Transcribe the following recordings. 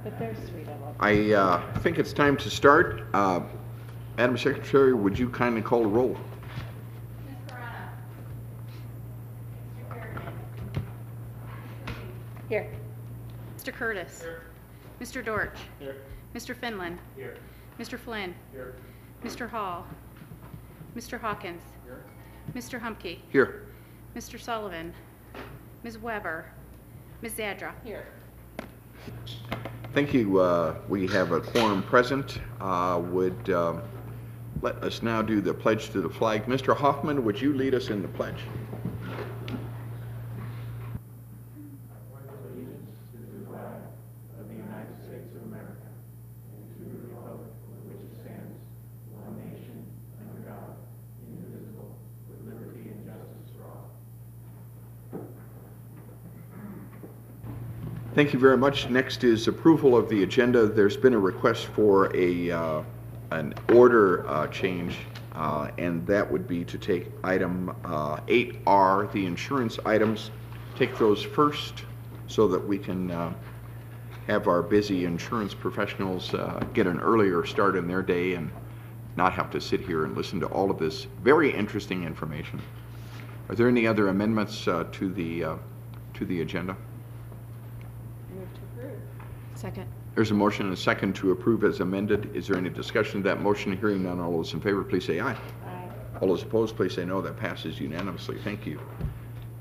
But they're sweet, I love them. I think it's time to start. Madam Secretary, would you kindly call the roll? Ms. Corona. Mr. Kerrigan. Here. Mr. Curtis. Here. Mr. Dortch. Here. Mr. Finland. Here. Mr. Flynn. Here. Mr. Hall. Mr. Hawkins. Here. Mr. Humke. Here. Mr. Sullivan. Ms. Weber. Ms. Zadra. Here. Thank you. We have a quorum present. Would let us now do the pledge to the flag. Mr. Hoffman, would you lead us in the pledge? Thank you very much. Next is approval of the agenda. There's been a request for an order change, and that would be to take item 8R, the insurance items, take those first so that we can have our busy insurance professionals get an earlier start in their day and not have to sit here and listen to all of this very interesting information. Are there any other amendments to the agenda? Move to approve. Second. There's a motion and a second to approve as amended. Is there any discussion of that motion? Hearing none, all those in favor, please say aye. Aye. All those opposed, please say no. That passes unanimously. Thank you.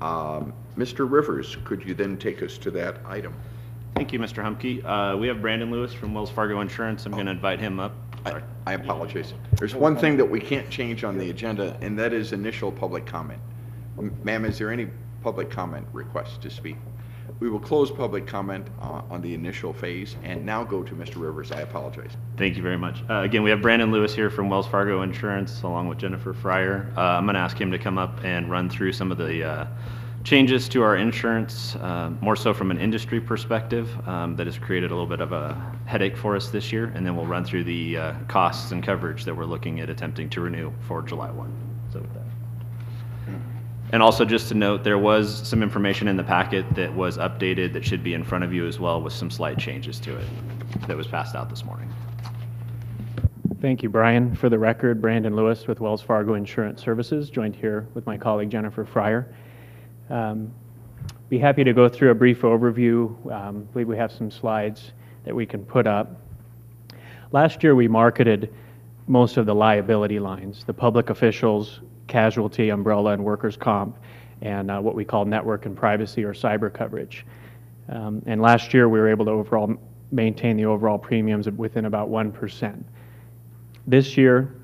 Mr. Rivers, could you then take us to that item? Thank you, Mr. Humke. We have Brandon Lewis from Wells Fargo Insurance. I'm going to invite him up. I apologize. There's one thing that we can't change on the agenda, and that is initial public comment. Ma'am, is there any public comment requests to speak? We will close public comment on the initial phase and now go to Mr. Rivers. I apologize. Thank you very much. Again, we have Brandon Lewis here from Wells Fargo Insurance along with Jennifer Fryer. I'm going to ask him to come up and run through some of the changes to our insurance, more so from an industry perspective, that has created a little bit of a headache for us this year, and then we'll run through the costs and coverage that we're looking at attempting to renew for July 1. So with that. And also just to note, there was some information in the packet that was updated that should be in front of you as well with some slight changes to it that was passed out this morning. Thank you, Brian. For the record, Brandon Lewis with Wells Fargo Insurance Services, joined here with my colleague Jennifer Fryer. Be happy to go through a brief overview. I believe we have some slides that we can put up. Last year we marketed most of the liability lines, the public officials, casualty, umbrella, and workers' comp, and what we call network and privacy or cyber coverage. And last year we were able to overall maintain the overall premiums within about 1%. This year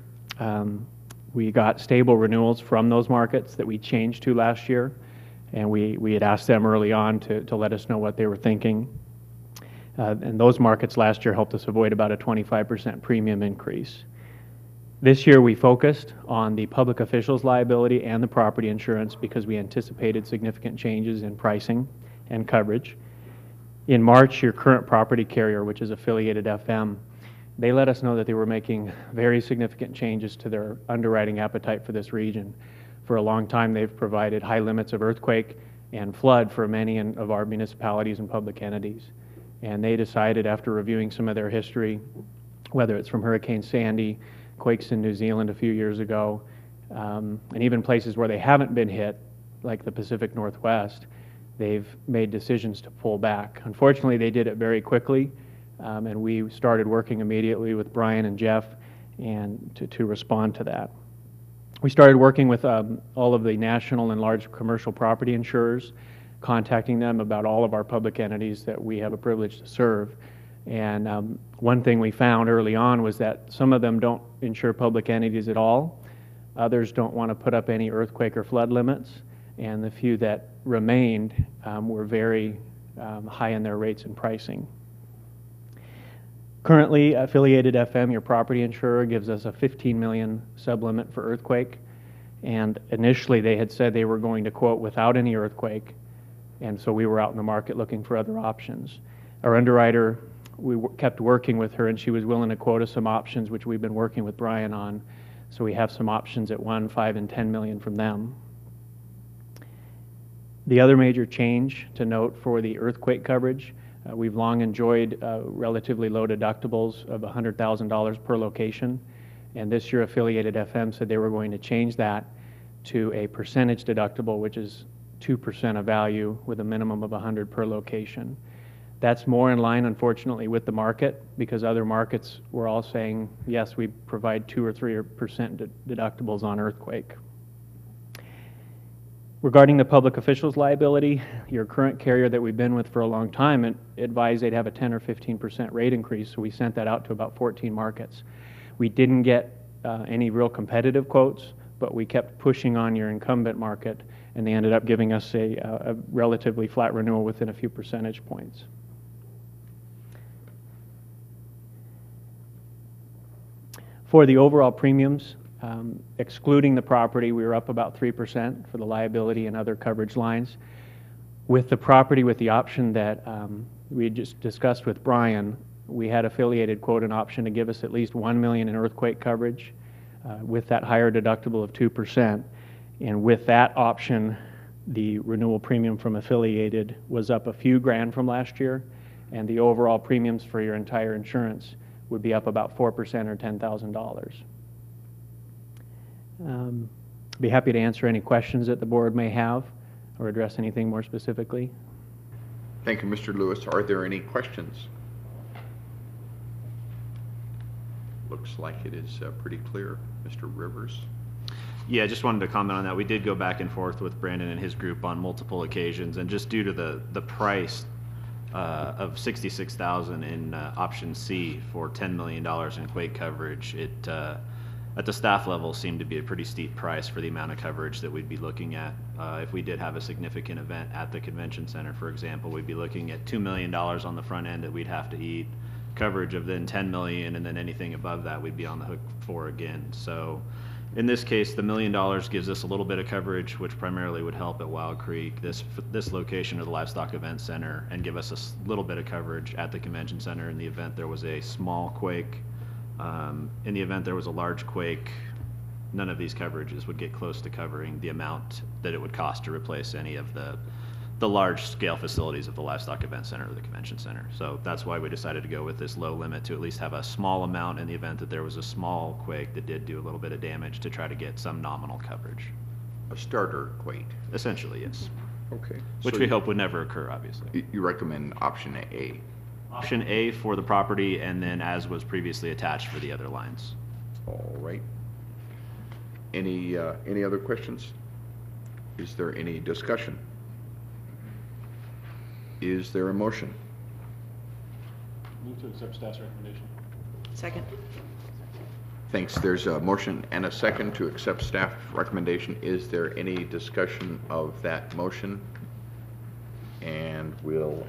we got stable renewals from those markets that we changed to last year, and we had asked them early on to let us know what they were thinking. And those markets last year helped us avoid about a 25% premium increase. This year we focused on the public officials liability and the property insurance because we anticipated significant changes in pricing and coverage. In March, your current property carrier, which is affiliated FM, they let us know that they were making very significant changes to their underwriting appetite for this region. For a long time, they've provided high limits of earthquake and flood for many of our municipalities and public entities. And they decided, after reviewing some of their history, whether it's from Hurricane Sandy, quakes in New Zealand a few years ago, and even places where they haven't been hit, like the Pacific Northwest, they've made decisions to pull back. Unfortunately, they did it very quickly, and we started working immediately with Brian and Jeff and to respond to that. We started working with all of the national and large commercial property insurers, contacting them about all of our public entities that we have a privilege to serve. And one thing we found early on was that some of them don't insure public entities at all. Others don't want to put up any earthquake or flood limits. And the few that remained were very high in their rates and pricing. Currently, affiliated FM, your property insurer, gives us a $15 million sublimit for earthquake. And initially they had said they were going to quote without any earthquake. And so we were out in the market looking for other options. Our underwriter, we kept working with her, and she was willing to quote us some options, which we've been working with Brian on. So we have some options at 1, 5, and 10 million from them. The other major change to note for the earthquake coverage, We've long enjoyed relatively low deductibles of $100,000 per location, and this year Affiliated FM said they were going to change that to a percentage deductible, which is 2% of value with a minimum of 100 per location. That's more in line, unfortunately, with the market, because other markets were all saying, yes, we provide 2 or 3% deductibles on earthquake. Regarding the public officials liability, your current carrier that we've been with for a long time advised they'd have a 10 or 15% rate increase, so we sent that out to about 14 markets. We didn't get any real competitive quotes, but we kept pushing on your incumbent market, and they ended up giving us a relatively flat renewal within a few percentage points. For the overall premiums, excluding the property, we were up about 3% for the liability and other coverage lines. With the property, with the option that we had just discussed with Brian, we had Affiliated quote an option to give us at least $1 million in earthquake coverage with that higher deductible of 2%. And with that option, the renewal premium from Affiliated was up a few grand from last year, and the overall premiums for your entire insurance would be up about 4% or $10,000. Be happy to answer any questions that the board may have or address anything more specifically. Thank you, Mr. Lewis. Are there any questions? Looks like it is pretty clear. Mr. Rivers? Yeah, I just wanted to comment on that. We did go back and forth with Brandon and his group on multiple occasions, and just due to the price of $66,000 in option C for $10 million in quake coverage, it at the staff level seemed to be a pretty steep price for the amount of coverage that we'd be looking at. If we did have a significant event at the convention center, for example, we'd be looking at $2 million on the front end that we'd have to eat, coverage of then $10 million, and then anything above that we'd be on the hook for again. So in this case, the $1 million gives us a little bit of coverage, which primarily would help at Wild Creek, this location of the Livestock Event Center, and give us a little bit of coverage at the convention center in the event there was a small quake. In the event there was a large quake, none of these coverages would get close to covering the amount that it would cost to replace any of the large-scale facilities of the Livestock Event Center or the Convention Center. So that's why we decided to go with this low limit, to at least have a small amount in the event that there was a small quake that did do a little bit of damage, to try to get some nominal coverage. A starter quake? Essentially, yes. Okay. Which So we hope would never occur, obviously. You recommend option A? Option A for the property, and then as was previously attached for the other lines. All right. Any other questions? Is there any discussion? Is there a motion? Move to accept staff's recommendation. Second. Thanks. There's a motion and a second to accept staff recommendation. Is there any discussion of that motion? And we'll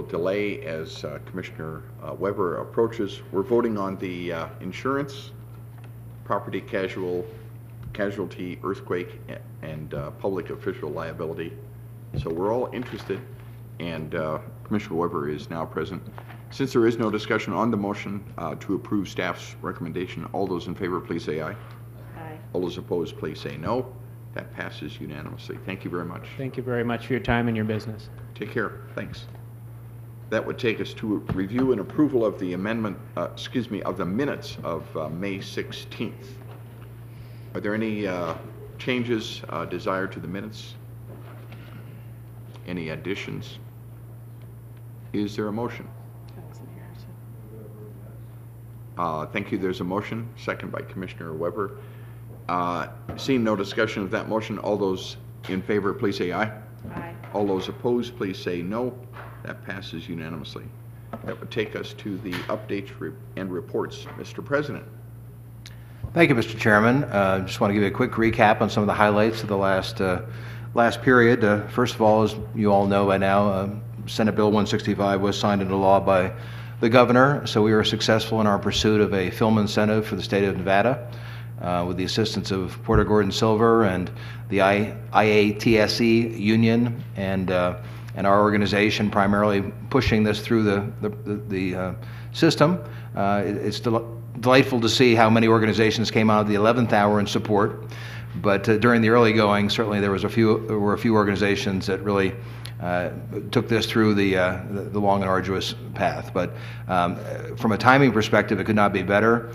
delay as Commissioner Weber approaches. We're voting on the insurance, property casualty, earthquake, and public official liability. So we're all interested, and Commissioner Weber is now present. Since there is no discussion on the motion to approve staff's recommendation, all those in favor, please say aye. Aye. All those opposed, please say no. That passes unanimously. Thank you very much. Thank you very much for your time and your business. Take care. Thanks. That would take us to review and approval of the amendment, of the minutes of May 16th. Are there any changes desired to the minutes? Any additions? Is there a motion? Thank you. There's a motion. Second by Commissioner Weber. Seeing no discussion of that motion, all those in favor, please say aye. Aye. All those opposed, please say no. That passes unanimously. That would take us to the updates and reports. Mr. President. Thank you, Mr. Chairman. Just want to give you a quick recap on some of the highlights of the last period. First of all, as you all know by now, Senate Bill 165 was signed into law by the governor, so we were successful in our pursuit of a film incentive for the state of Nevada with the assistance of Porter Gordon Silver and the IATSE union and our organization primarily pushing this through the system. It's delightful to see how many organizations came out of the 11th hour in support. But during the early going, certainly there were a few organizations that really took this through the long and arduous path. But from a timing perspective, it could not be better.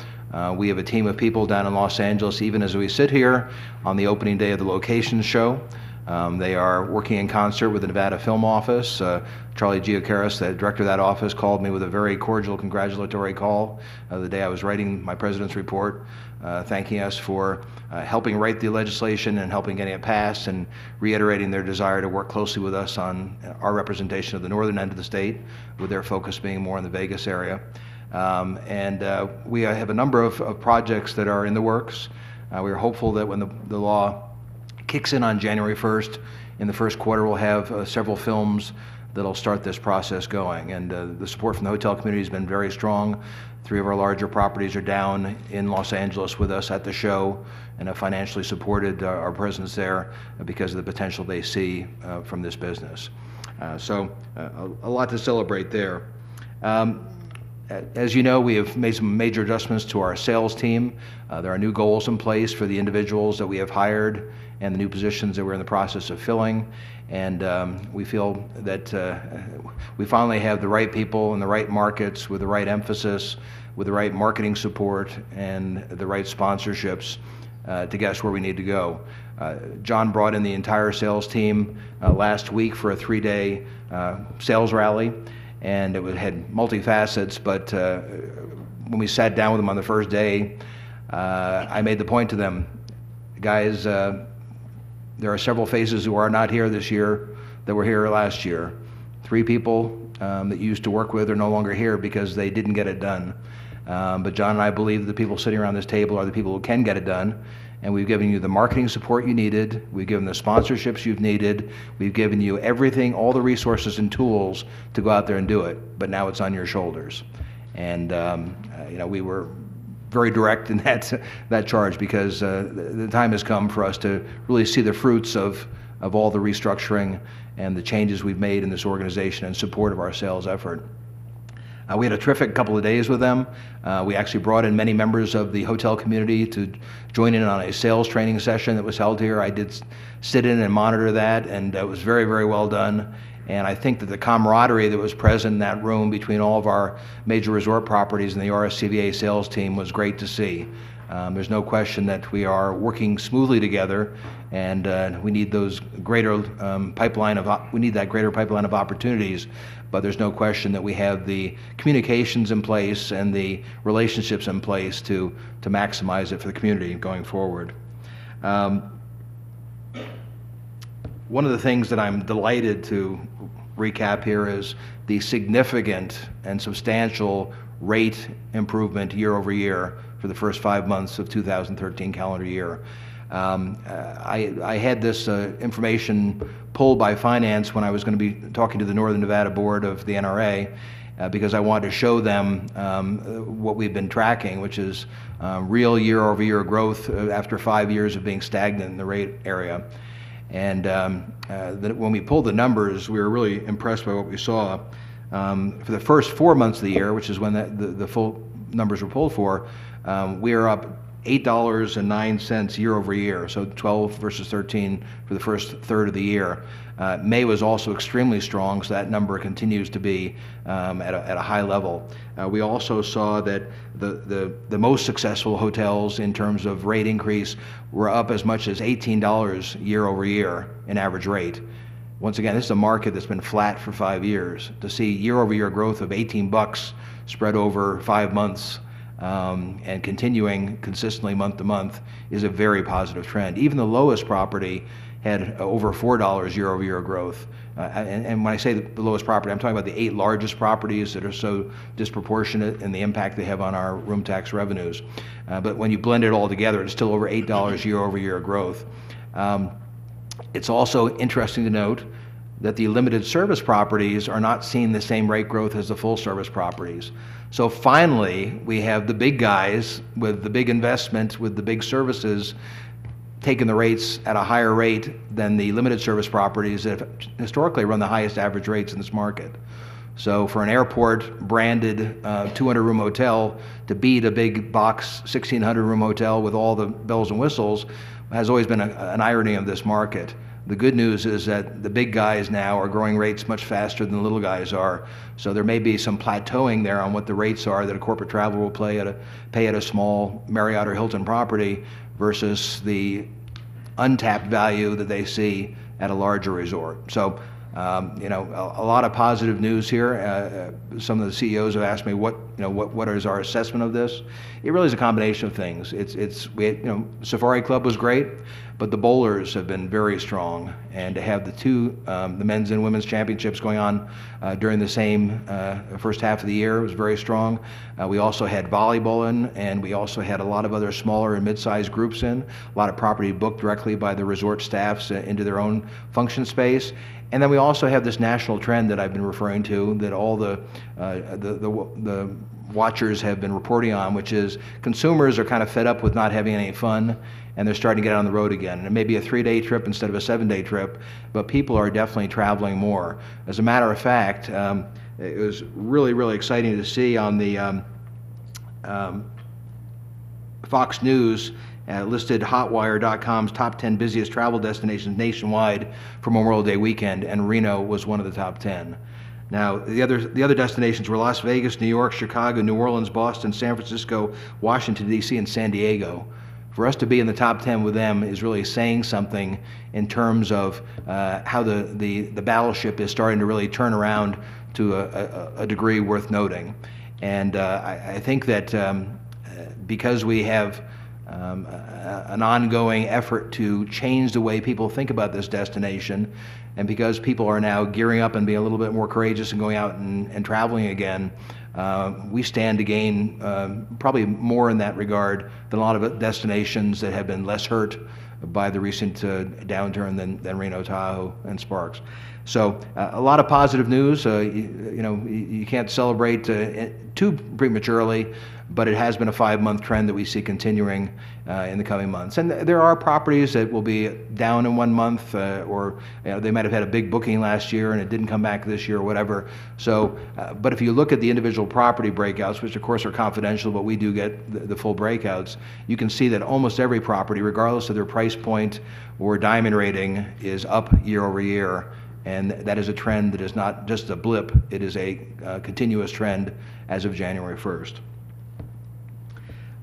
We have a team of people down in Los Angeles, even as we sit here on the opening day of the Locations Show. They are working in concert with the Nevada Film Office. Charlie Giacaris, the director of that office, called me with a very cordial congratulatory call the day I was writing my president's report, thanking us for helping write the legislation and helping getting it passed, and reiterating their desire to work closely with us on our representation of the northern end of the state, with their focus being more in the Vegas area. We have a number of projects that are in the works. We're hopeful that when the law kicks in on January 1st, in the first quarter, we'll have several films that'll start this process going. And the support from the hotel community has been very strong. 3 of our larger properties are down in Los Angeles with us at the show and have financially supported our presence there because of the potential they see from this business. So a lot to celebrate there. As you know, we have made some major adjustments to our sales team. There are new goals in place for the individuals that we have hired and the new positions that we're in the process of filling. And we feel that we finally have the right people in the right markets with the right emphasis, with the right marketing support, and the right sponsorships to get us where we need to go. John brought in the entire sales team last week for a 3-day sales rally, and it had multifacets, but when we sat down with them on the first day, I made the point to them, guys, there are several faces who are not here this year that were here last year. 3 people that you used to work with are no longer here because they didn't get it done. But John and I believe the people sitting around this table are the people who can get it done. And we've given you the marketing support you needed. We've given the sponsorships you've needed. We've given you everything, all the resources and tools to go out there and do it. But now it's on your shoulders. And we were very direct in that charge because the time has come for us to really see the fruits of all the restructuring and the changes we've made in this organization in support of our sales effort. We had a terrific couple of days with them. We actually brought in many members of the hotel community to join in on a sales training session that was held here. I did sit in and monitor that, and it was very, very well done. And I think that the camaraderie that was present in that room between all of our major resort properties and the RSCVA sales team was great to see. There's no question that we are working smoothly together, and we need those greater pipeline of opportunities. But there's no question that we have the communications in place and the relationships in place to maximize it for the community going forward. One of the things that I'm delighted to recap here is the significant and substantial rate improvement year over year for the first 5 months of 2013 calendar year. I had this information pulled by finance when I was going to be talking to the Northern Nevada Board of the NRA because I wanted to show them what we've been tracking, which is real year-over-year growth after 5 years of being stagnant in the rate area. And when we pulled the numbers, we were really impressed by what we saw. For the first 4 months of the year, which is when the full numbers were pulled for, we are up $8.09 year over year, so 12 versus 13 for the first third of the year. May was also extremely strong, so that number continues to be at a high level. We also saw that the most successful hotels in terms of rate increase were up as much as $18 year over year in average rate. Once again, this is a market that's been flat for 5 years. To see year over year growth of $18 spread over 5 months and continuing consistently month to month is a very positive trend. Even the lowest property had over $4 year over year growth. And when I say the lowest property, I'm talking about the 8 largest properties that are so disproportionate in the impact they have on our room tax revenues. But when you blend it all together, it's still over $8 year over year growth. It's also interesting to note that the limited service properties are not seeing the same rate growth as the full service properties. So finally, we have the big guys with the big investment, with the big services, taking the rates at a higher rate than the limited service properties that have historically run the highest average rates in this market. So for an airport branded 200-room hotel to beat a big box 1,600-room hotel with all the bells and whistles, has always been an irony of this market. The good news is that the big guys now are growing rates much faster than the little guys are. So there may be some plateauing there on what the rates are that a corporate traveler will pay at a small Marriott or Hilton property versus the untapped value that they see at a larger resort. So, you know, a lot of positive news here. Some of the CEOs have asked me what is our assessment of this. It really is a combination of things. Safari Club was great, but the bowlers have been very strong, and to have the men's and women's championships going on during the same first half of the year was very strong. We also had volleyball in, and we also had a lot of other smaller and mid-sized groups in. A lot of property booked directly by the resort staffs into their own function space. And then we also have this national trend that I've been referring to, that all the watchers have been reporting on, which is consumers are kind of fed up with not having any fun, and they're starting to get on the road again. And it may be a 3-day trip instead of a 7-day trip, but people are definitely traveling more. As a matter of fact, it was really, really exciting to see on the Fox News listed Hotwire.com's top 10 busiest travel destinations nationwide for Memorial Day weekend, and Reno was one of the top 10. Now, the other destinations were Las Vegas, New York, Chicago, New Orleans, Boston, San Francisco, Washington, D.C., and San Diego. For us to be in the top 10 with them is really saying something in terms of how the battleship is starting to really turn around to a degree worth noting. And I think that because we have an ongoing effort to change the way people think about this destination, and because people are now gearing up and being a little bit more courageous and going out and traveling again, we stand to gain probably more in that regard than a lot of destinations that have been less hurt by the recent downturn than Reno, Tahoe, and Sparks. So a lot of positive news. You can't celebrate too prematurely, but it has been a 5-month trend that we see continuing in the coming months. And there are properties that will be down in 1 month, or they might have had a big booking last year and it didn't come back this year or whatever. So, but if you look at the individual property breakouts, which of course are confidential, but we do get the full breakouts, you can see that almost every property, regardless of their price point or diamond rating, is up year over year. And that is a trend that is not just a blip, it is a continuous trend as of January 1st.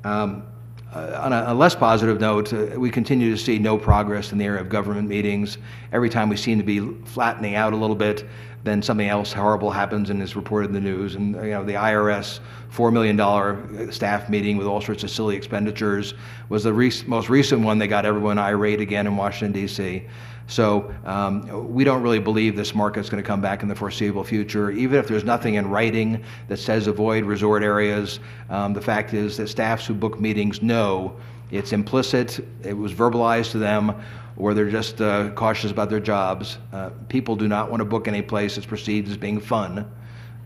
On a less positive note, we continue to see no progress in the area of government meetings. Every time we seem to be flattening out a little bit, then something else horrible happens and is reported in the news. And the IRS $4 million staff meeting with all sorts of silly expenditures was the most recent one that got everyone irate again in Washington, D.C. So we don't really believe this market's going to come back in the foreseeable future. Even if there's nothing in writing that says avoid resort areas, the fact is that staffs who book meetings know it's implicit, it was verbalized to them, or they're just cautious about their jobs. People do not want to book any place that's perceived as being fun,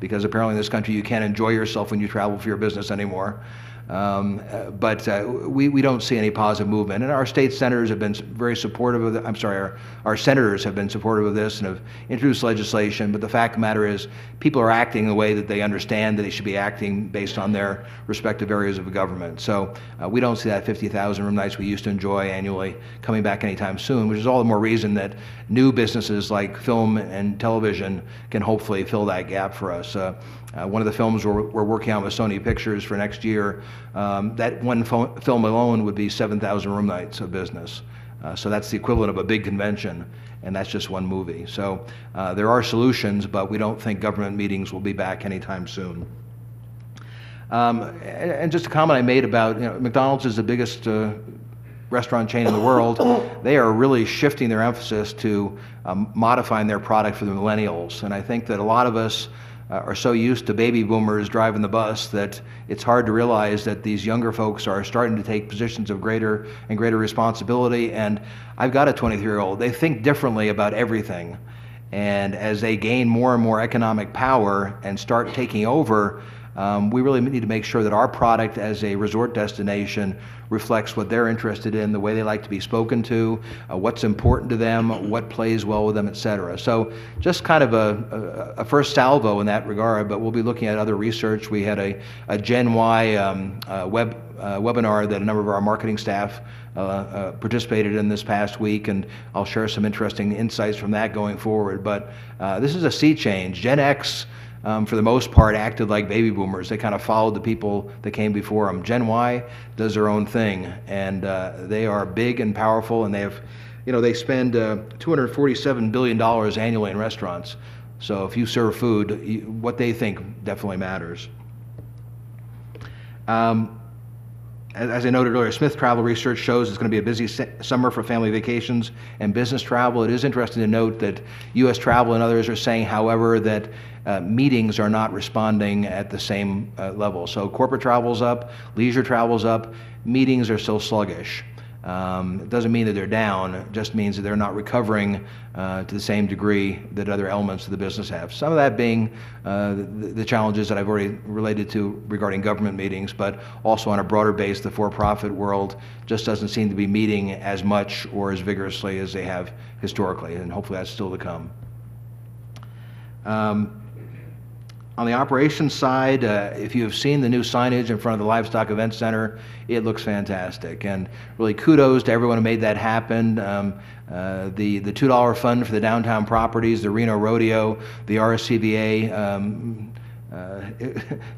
because apparently in this country you can't enjoy yourself when you travel for your business anymore. But we don't see any positive movement. And our state senators have been very supportive of it. I'm sorry, our senators have been supportive of this and have introduced legislation. But the fact of the matter is, people are acting the way that they understand that they should be acting based on their respective areas of government. So we don't see that 50,000 room nights we used to enjoy annually coming back anytime soon, which is all the more reason that new businesses like film and television can hopefully fill that gap for us. One of the films we're working on with Sony Pictures for next year, that one film alone would be 7,000 room nights of business. So that's the equivalent of a big convention, and that's just one movie. So there are solutions, but we don't think government meetings will be back anytime soon. And just a comment I made about, McDonald's is the biggest restaurant chain in the world. They are really shifting their emphasis to modifying their product for the millennials. And I think that a lot of us are so used to baby boomers driving the bus that it's hard to realize that these younger folks are starting to take positions of greater and greater responsibility. And I've got a 23-year-old. They think differently about everything. And as they gain more and more economic power and start taking over, we really need to make sure that our product as a resort destination reflects what they're interested in, the way they like to be spoken to, what's important to them, what plays well with them, et cetera. So just kind of a first salvo in that regard, but we'll be looking at other research. We had a Gen Y webinar that a number of our marketing staff participated in this past week, and I'll share some interesting insights from that going forward. But this is a sea change. Gen X, for the most part, acted like baby boomers. They kind of followed the people that came before them. Gen Y does their own thing, and they are big and powerful, and they have, they spend $247 billion annually in restaurants. So if you serve food, what they think definitely matters. As I noted earlier, Smith Travel Research shows it's going to be a busy summer for family vacations and business travel. It is interesting to note that U.S. Travel and others are saying, however, that meetings are not responding at the same level. So corporate travel's up, leisure travel's up, meetings are still sluggish. It doesn't mean that they're down, it just means that they're not recovering to the same degree that other elements of the business have. Some of that being the challenges that I've already related to regarding government meetings, but also on a broader base, the for-profit world just doesn't seem to be meeting as much or as vigorously as they have historically, and hopefully that's still to come. On the operations side, if you have seen the new signage in front of the Livestock Event Center, it looks fantastic. And really kudos to everyone who made that happen. The $2 fund for the downtown properties, the Reno Rodeo, the RSCVA.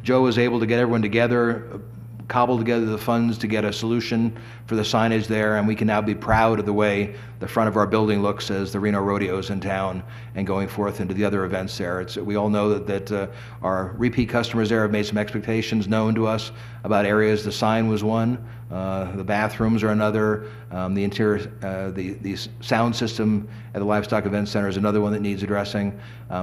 Joe was able to get everyone together, cobble together the funds to get a solution for the signage there, and we can now be proud of the way the front of our building looks as the Reno Rodeo is in town and going forth into the other events there. We all know that our repeat customers there have made some expectations known to us about areas. The sign was one, the bathrooms are another, the interior, the sound system at the Livestock Event Center is another one that needs addressing.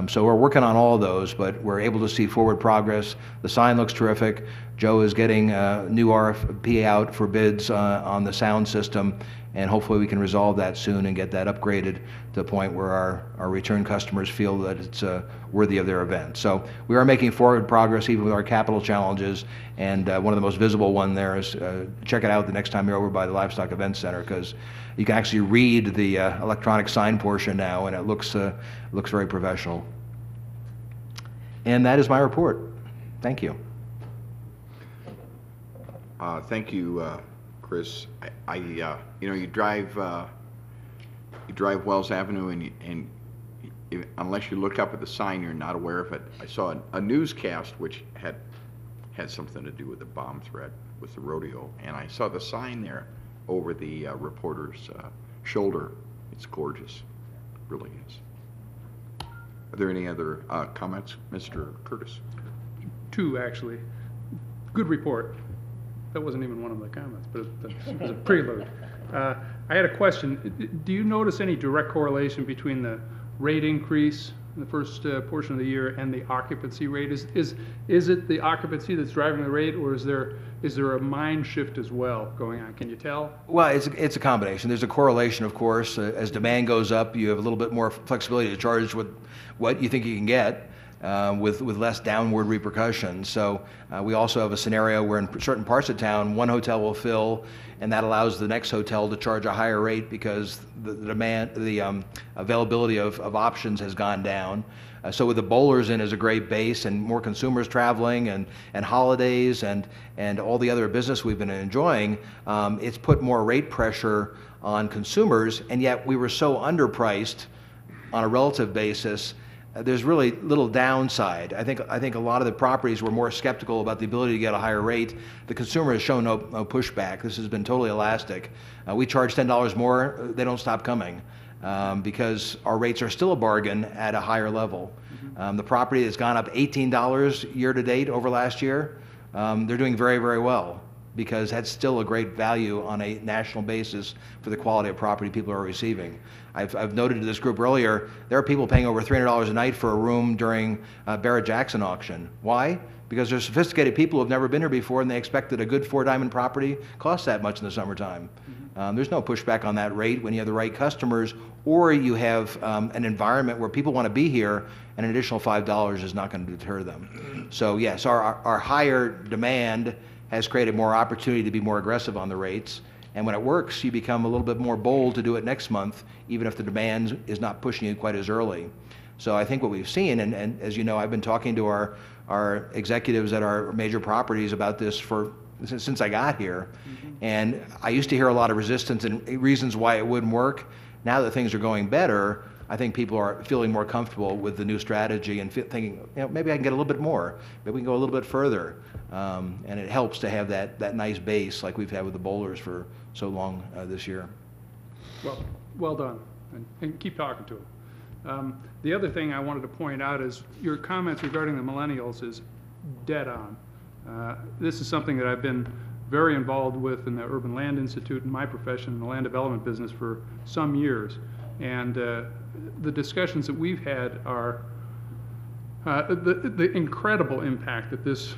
So we're working on all of those, but we're able to see forward progress. The sign looks terrific. Joe is getting a new RFP out for bids on the sound system, and hopefully we can resolve that soon and get that upgraded to the point where our return customers feel that it's worthy of their event. So we are making forward progress even with our capital challenges, and one of the most visible one there is, check it out the next time you're over by the Livestock Event Center, because you can actually read the electronic sign portion now, and it looks very professional. And that is my report. Thank you. Thank you, Chris. You drive Wells Avenue, and unless you look up at the sign, you're not aware of it. I saw a newscast which had something to do with the bomb threat with the rodeo, and I saw the sign there over the reporter's shoulder. It's gorgeous, it really is. Are there any other comments, Mr. Curtis? Two, actually. Good report. That wasn't even one of the comments, but it was a prelude. I had a question. Do you notice any direct correlation between the rate increase in the first portion of the year and the occupancy rate? Is it the occupancy that's driving the rate, or is there a mind shift as well going on? Can you tell? Well, it's a combination. There's a correlation, of course. As demand goes up, you have a little bit more flexibility to charge with what you think you can get. With less downward repercussions. So we also have a scenario where in certain parts of town, one hotel will fill, and that allows the next hotel to charge a higher rate because the demand, the availability of options has gone down. So with the bowlers in as a great base and more consumers traveling and holidays and all the other business we've been enjoying, it's put more rate pressure on consumers, and yet we were so underpriced on a relative basis. There's really little downside. I think a lot of the properties were more skeptical about the ability to get a higher rate. The consumer has shown no pushback. This has been totally elastic. We charge $10 more, they don't stop coming because our rates are still a bargain at a higher level. The property has gone up $18 year to date over last year. They're doing very, very well because that's still a great value on a national basis for the quality of property people are receiving. I've noted to this group earlier, there are people paying over $300 a night for a room during Barrett-Jackson auction. Why? Because they're sophisticated people who have never been here before, and they expect that a good 4-diamond property costs that much in the summertime. There's no pushback on that rate when you have the right customers, or you have an environment where people want to be here, and an additional $5 is not going to deter them. So yes, our higher demand has created more opportunity to be more aggressive on the rates. And when it works, you become a little bit more bold to do it next month, even if the demand is not pushing you quite as early. So I think what we've seen, and as you know, I've been talking to our executives at our major properties about this since I got here. And I used to hear a lot of resistance and reasons why it wouldn't work. Now that things are going better, I think people are feeling more comfortable with the new strategy and thinking, maybe I can get a little bit more, maybe we can go a little bit further. And it helps to have that nice base like we've had with the bowlers for so long this year. Well done, and keep talking to them. The other thing I wanted to point out is your comments regarding the millennials is dead on. This is something that I've been very involved with in the Urban Land Institute in my profession in the land development business for some years. And the discussions that we've had are the incredible impact that this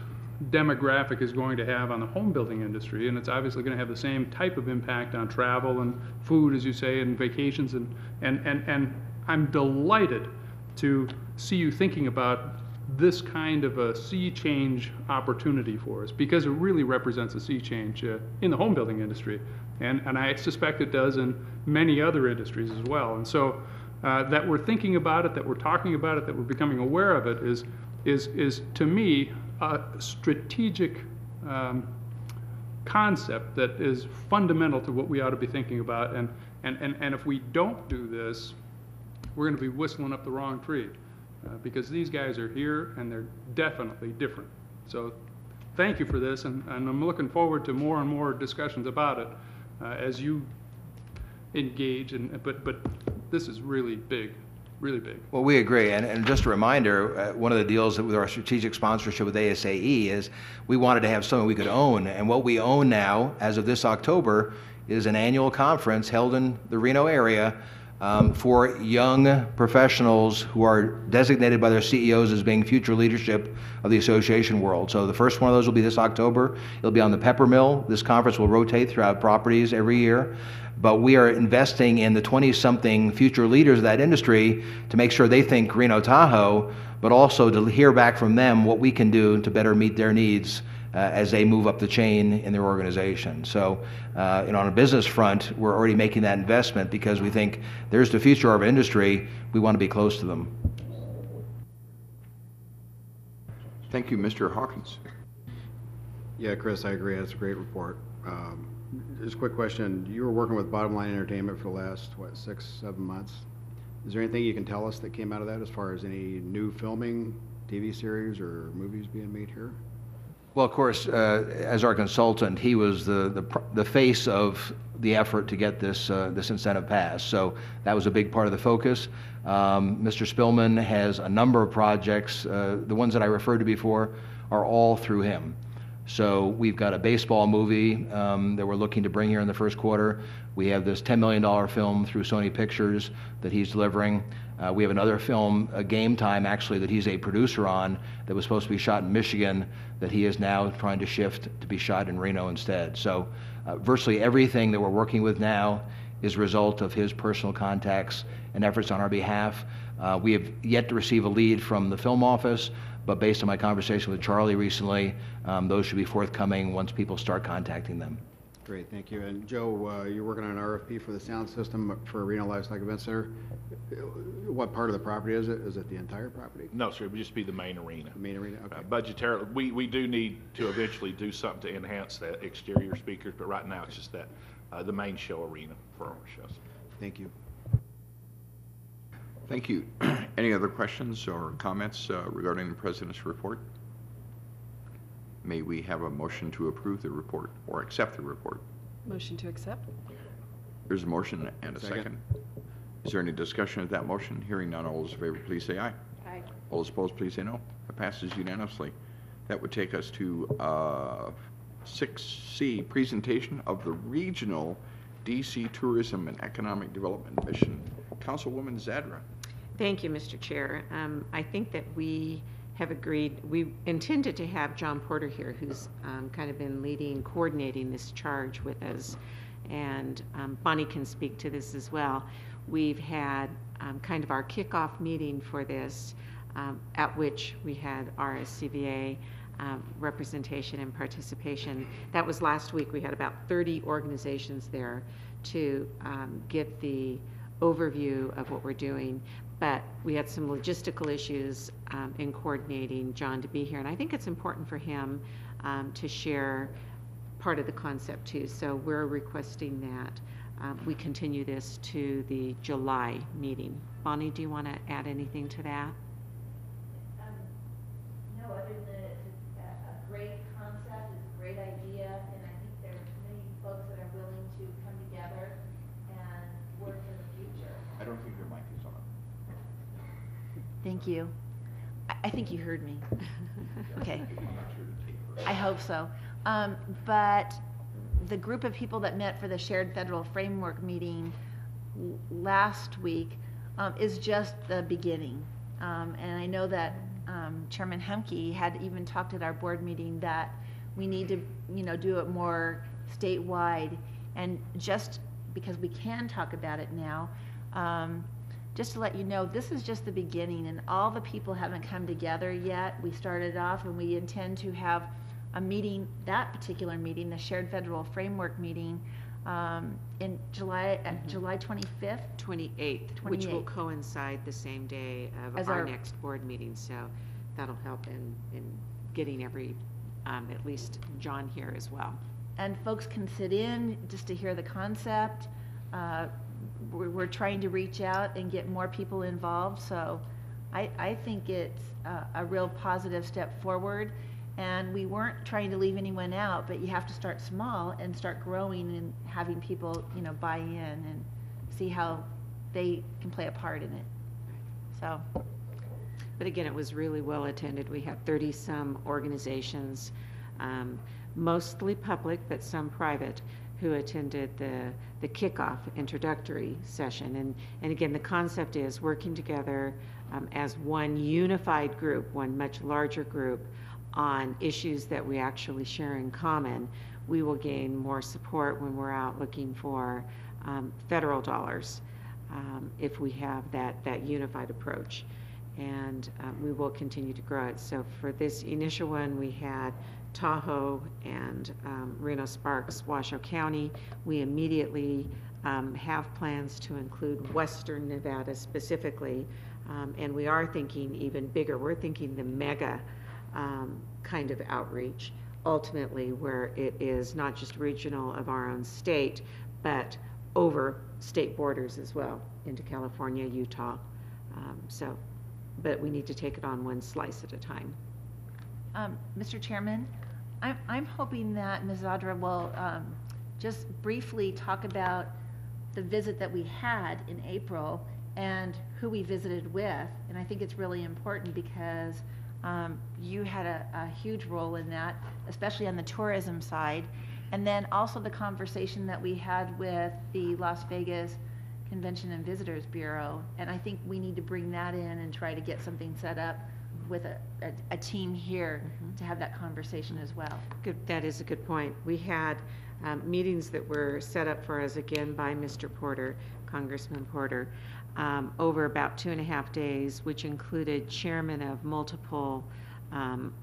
demographic is going to have on the home building industry, and it's obviously going to have the same type of impact on travel and food, as you say, and vacations, and I'm delighted to see you thinking about this kind of a sea change opportunity for us, because it really represents a sea change in the home building industry, and I suspect it does in many other industries as well. And so that we're thinking about it, that we're talking about it, that we're becoming aware of it is to me a strategic concept that is fundamental to what we ought to be thinking about. And if we don't do this, we're going to be whistling up the wrong tree, because these guys are here and they're definitely different. So thank you for this, and I'm looking forward to more and more discussions about it as you engage. But this is really big. Really big. Well, we agree, and just a reminder, one of the deals with our strategic sponsorship with ASAE is we wanted to have something we could own, and what we own now, as of this October, is an annual conference held in the Reno area for young professionals who are designated by their CEOs as being future leadership of the association world. So the first one of those will be this October. It'll be on the Pepper Mill. This conference will rotate throughout properties every year. But we are investing in the 20-something future leaders of that industry to make sure they think Reno Tahoe, but also to hear back from them what we can do to better meet their needs as they move up the chain in their organization. So on a business front, we're already making that investment because we think there's the future of our industry. We want to be close to them. Thank you, Mr. Hawkins. Yeah, Chris, I agree. That's a great report. Just a quick question. You were working with Bottom Line Entertainment for the last, 6-7 months. Is there anything you can tell us that came out of that as far as any new filming, TV series, or movies being made here? Well, of course, as our consultant, he was the face of the effort to get this incentive passed. So that was a big part of the focus. Mr. Spillman has a number of projects. The ones that I referred to before are all through him. So we've got a baseball movie that we're looking to bring here in the first quarter. We have this $10 million film through Sony Pictures that he's delivering. We have another film, Game Time, actually, that he's a producer on, that was supposed to be shot in Michigan, that he is now trying to shift to be shot in Reno instead. So virtually everything that we're working with now is a result of his personal contacts and efforts on our behalf. We have yet to receive a lead from the film office, but based on my conversation with Charlie recently, those should be forthcoming once people start contacting them. Great, thank you. And Joe, you're working on an RFP for the sound system for Reno Livestock Event Center. What part of the property is it? Is it the entire property? No, sir, it would just be the main arena. The main arena, okay. Budgetarily, we do need to eventually do something to enhance that exterior speakers, but right now it's just that, the main show arena for our shows. Thank you. Thank you. Any other questions or comments regarding the President's report? May we have a motion to approve the report or accept the report? Motion to accept? There's a motion and a second. Is there any discussion of that motion? Hearing none, all those in favor, please say aye. Aye. All those opposed, please say no. It passes unanimously. That would take us to 6C, presentation of the Regional DC Tourism and Economic Development Mission. Councilwoman Zadra. Thank you, Mr. Chair. I think that we have agreed, we intended to have John Porter here, who's kind of been leading, coordinating this charge with us. and Bonnie can speak to this as well. We've had kind of our kickoff meeting for this, at which we had RSCVA representation and participation. That was last week. We had about 30 organizations there to get the overview of what we're doing. But we had some logistical issues in coordinating John to be here. And I think it's important for him to share part of the concept too. So we're requesting that we continue this to the July meeting. Bonnie, do you want to add anything to that? No, other than it's a great concept, it's a great idea, and I think there's many folks that are willing to come together and work in the future. I don't think your mic is on. Thank you. I think you heard me. Okay. I hope so. But the group of people that met for the Shared Federal Framework meeting last week is just the beginning. And I know that Chairman Humke had even talked at our board meeting that we need to, do it more statewide. And just because we can talk about it now, just to let you know, this is just the beginning, and all the people haven't come together yet. We started off, and we intend to have a meeting, that particular meeting, the Shared Federal Framework meeting, in July, July 25th? 28th, which will coincide the same day of As our our next board meeting. So that'll help in getting at least John here as well. And folks can sit in just to hear the concept. We're trying to reach out and get more people involved, so I think it's a real positive step forward. And we weren't trying to leave anyone out, but you have to start small and start growing and having people, buy in and see how they can play a part in it. So. But again, it was really well attended. We had 30-some organizations, mostly public, but some private, who attended the kickoff introductory session. And again, the concept is working together as one unified group, one much larger group, on issues that we actually share in common. We will gain more support when we're out looking for federal dollars if we have that unified approach. And we will continue to grow it. So for this initial one, we had Tahoe and Reno-Sparks, Washoe County. We immediately have plans to include Western Nevada specifically, and we are thinking even bigger. We're thinking the mega kind of outreach, ultimately, where it is not just regional of our own state, but over state borders as well, into California, Utah. But we need to take it on one slice at a time. Mr. Chairman, I'm hoping that Ms. Zadra will just briefly talk about the visit that we had in April and who we visited with. And I think it's really important because you had a huge role in that, especially on the tourism side. And then also the conversation that we had with the Las Vegas Convention and Visitors Bureau. And I think we need to bring that in and try to get something set up with a team here to have that conversation as well. Good, that is a good point. We had meetings that were set up for us again by Mr. Porter, Congressman Porter, over about 2.5 days, which included chairmen of multiple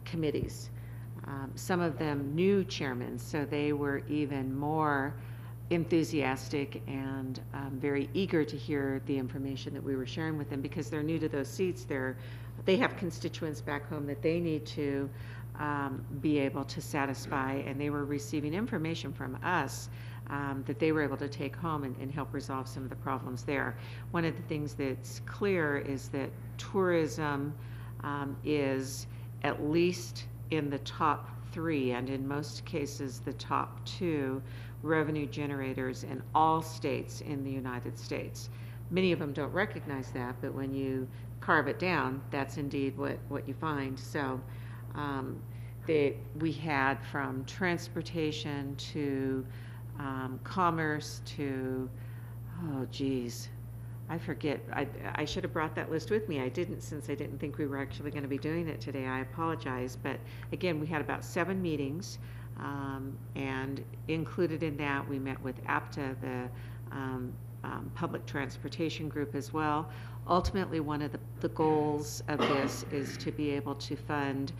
committees. Some of them new chairmen, so they were even more enthusiastic and very eager to hear the information that we were sharing with them because they're new to those seats. They have constituents back home that they need to be able to satisfy, and they were receiving information from us that they were able to take home and help resolve some of the problems there. One of the things that's clear is that tourism is at least in the top 3, and in most cases the top 2 revenue generators in all states in the United States. Many of them don't recognize that, but when you carve it down, that's indeed what you find. So we had from transportation to commerce to, oh geez, I forget. I should have brought that list with me. I didn't, since I didn't think we were actually going to be doing it today. I apologize. But again, we had about 7 meetings. And included in that, we met with APTA, the public transportation group as well. Ultimately, one of the goals of this is to be able to fund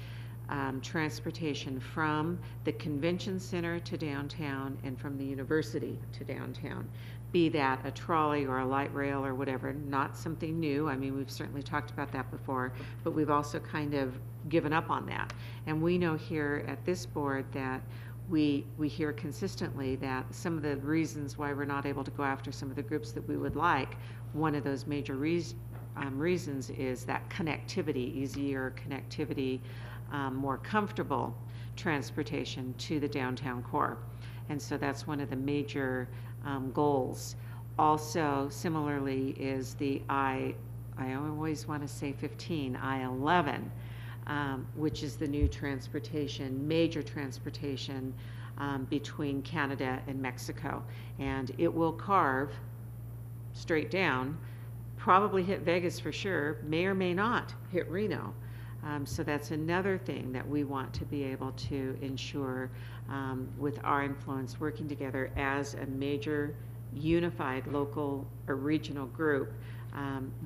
transportation from the convention center to downtown and from the university to downtown, be that a trolley or a light rail or whatever, not something new. I mean, we've certainly talked about that before, but we've also kind of given up on that. And we know here at this board that we hear consistently that some of the reasons why we're not able to go after some of the groups that we would like, one of those major reasons is that connectivity, easier connectivity, more comfortable transportation to the downtown core. And so that's one of the major goals. Also, similarly, is the I always want to say 15, I-11, which is the new transportation, major transportation between Canada and Mexico. And it will carve straight down, probably hit Vegas for sure, may or may not hit Reno. So that's another thing that we want to be able to ensure with our influence, working together as a major unified local or regional group,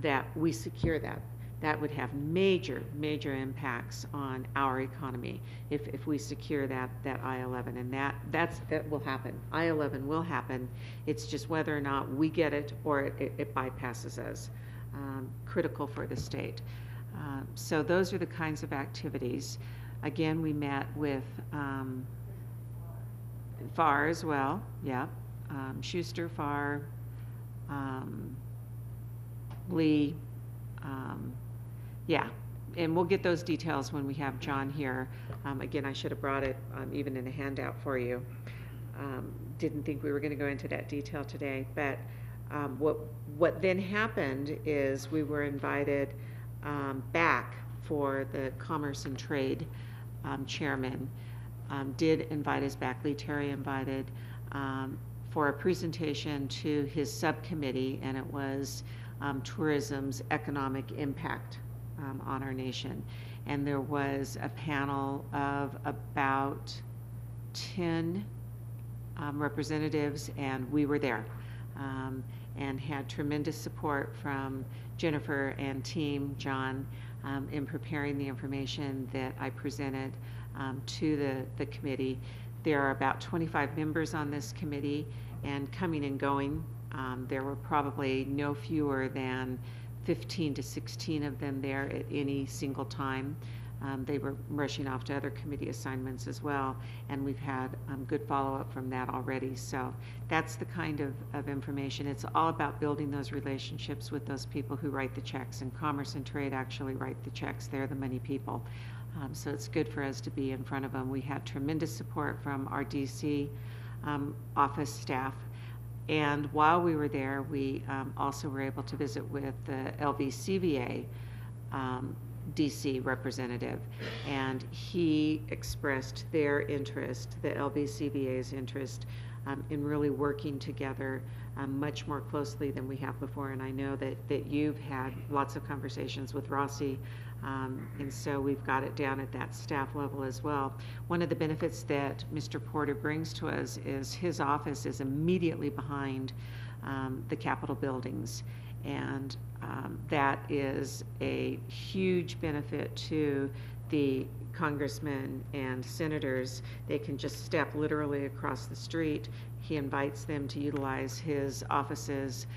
that we secure that. That would have major, major impacts on our economy if we secure that I-11, and that will happen. I-11 will happen. It's just whether or not we get it or it bypasses us. Critical for the state. So those are the kinds of activities. Again, we met with FAR as well, yeah, Schuster, FAR, Lee, yeah, and we'll get those details when we have John here. Again, I should have brought it even in a handout for you. Didn't think we were going to go into that detail today, but what then happened is we were invited back for the Commerce and Trade chairman, did invite us back. Lee Terry invited for a presentation to his subcommittee, and it was tourism's economic impact on our nation. And there was a panel of about 10 representatives, and we were there. And had tremendous support from Jennifer and team, John, in preparing the information that I presented to the committee. There are about 25 members on this committee, and coming and going, there were probably no fewer than 15 to 16 of them there at any single time. They were rushing off to other committee assignments as well, and we've had good follow-up from that already. So that's the kind of information. It's all about building those relationships with those people who write the checks, and Commerce and Trade actually write the checks. They're the money people. So it's good for us to be in front of them. We had tremendous support from our DC office staff. And while we were there, we also were able to visit with the RSCVA DC representative, and he expressed their interest, the RSCVA's interest, in really working together much more closely than we have before. And I know that you've had lots of conversations with Rossi, and so we've got it down at that staff level as well. One of the benefits that Mr. Porter brings to us is his office is immediately behind the Capitol buildings, and that is a huge benefit to the congressmen and senators. They can just step literally across the street. He invites them to utilize his offices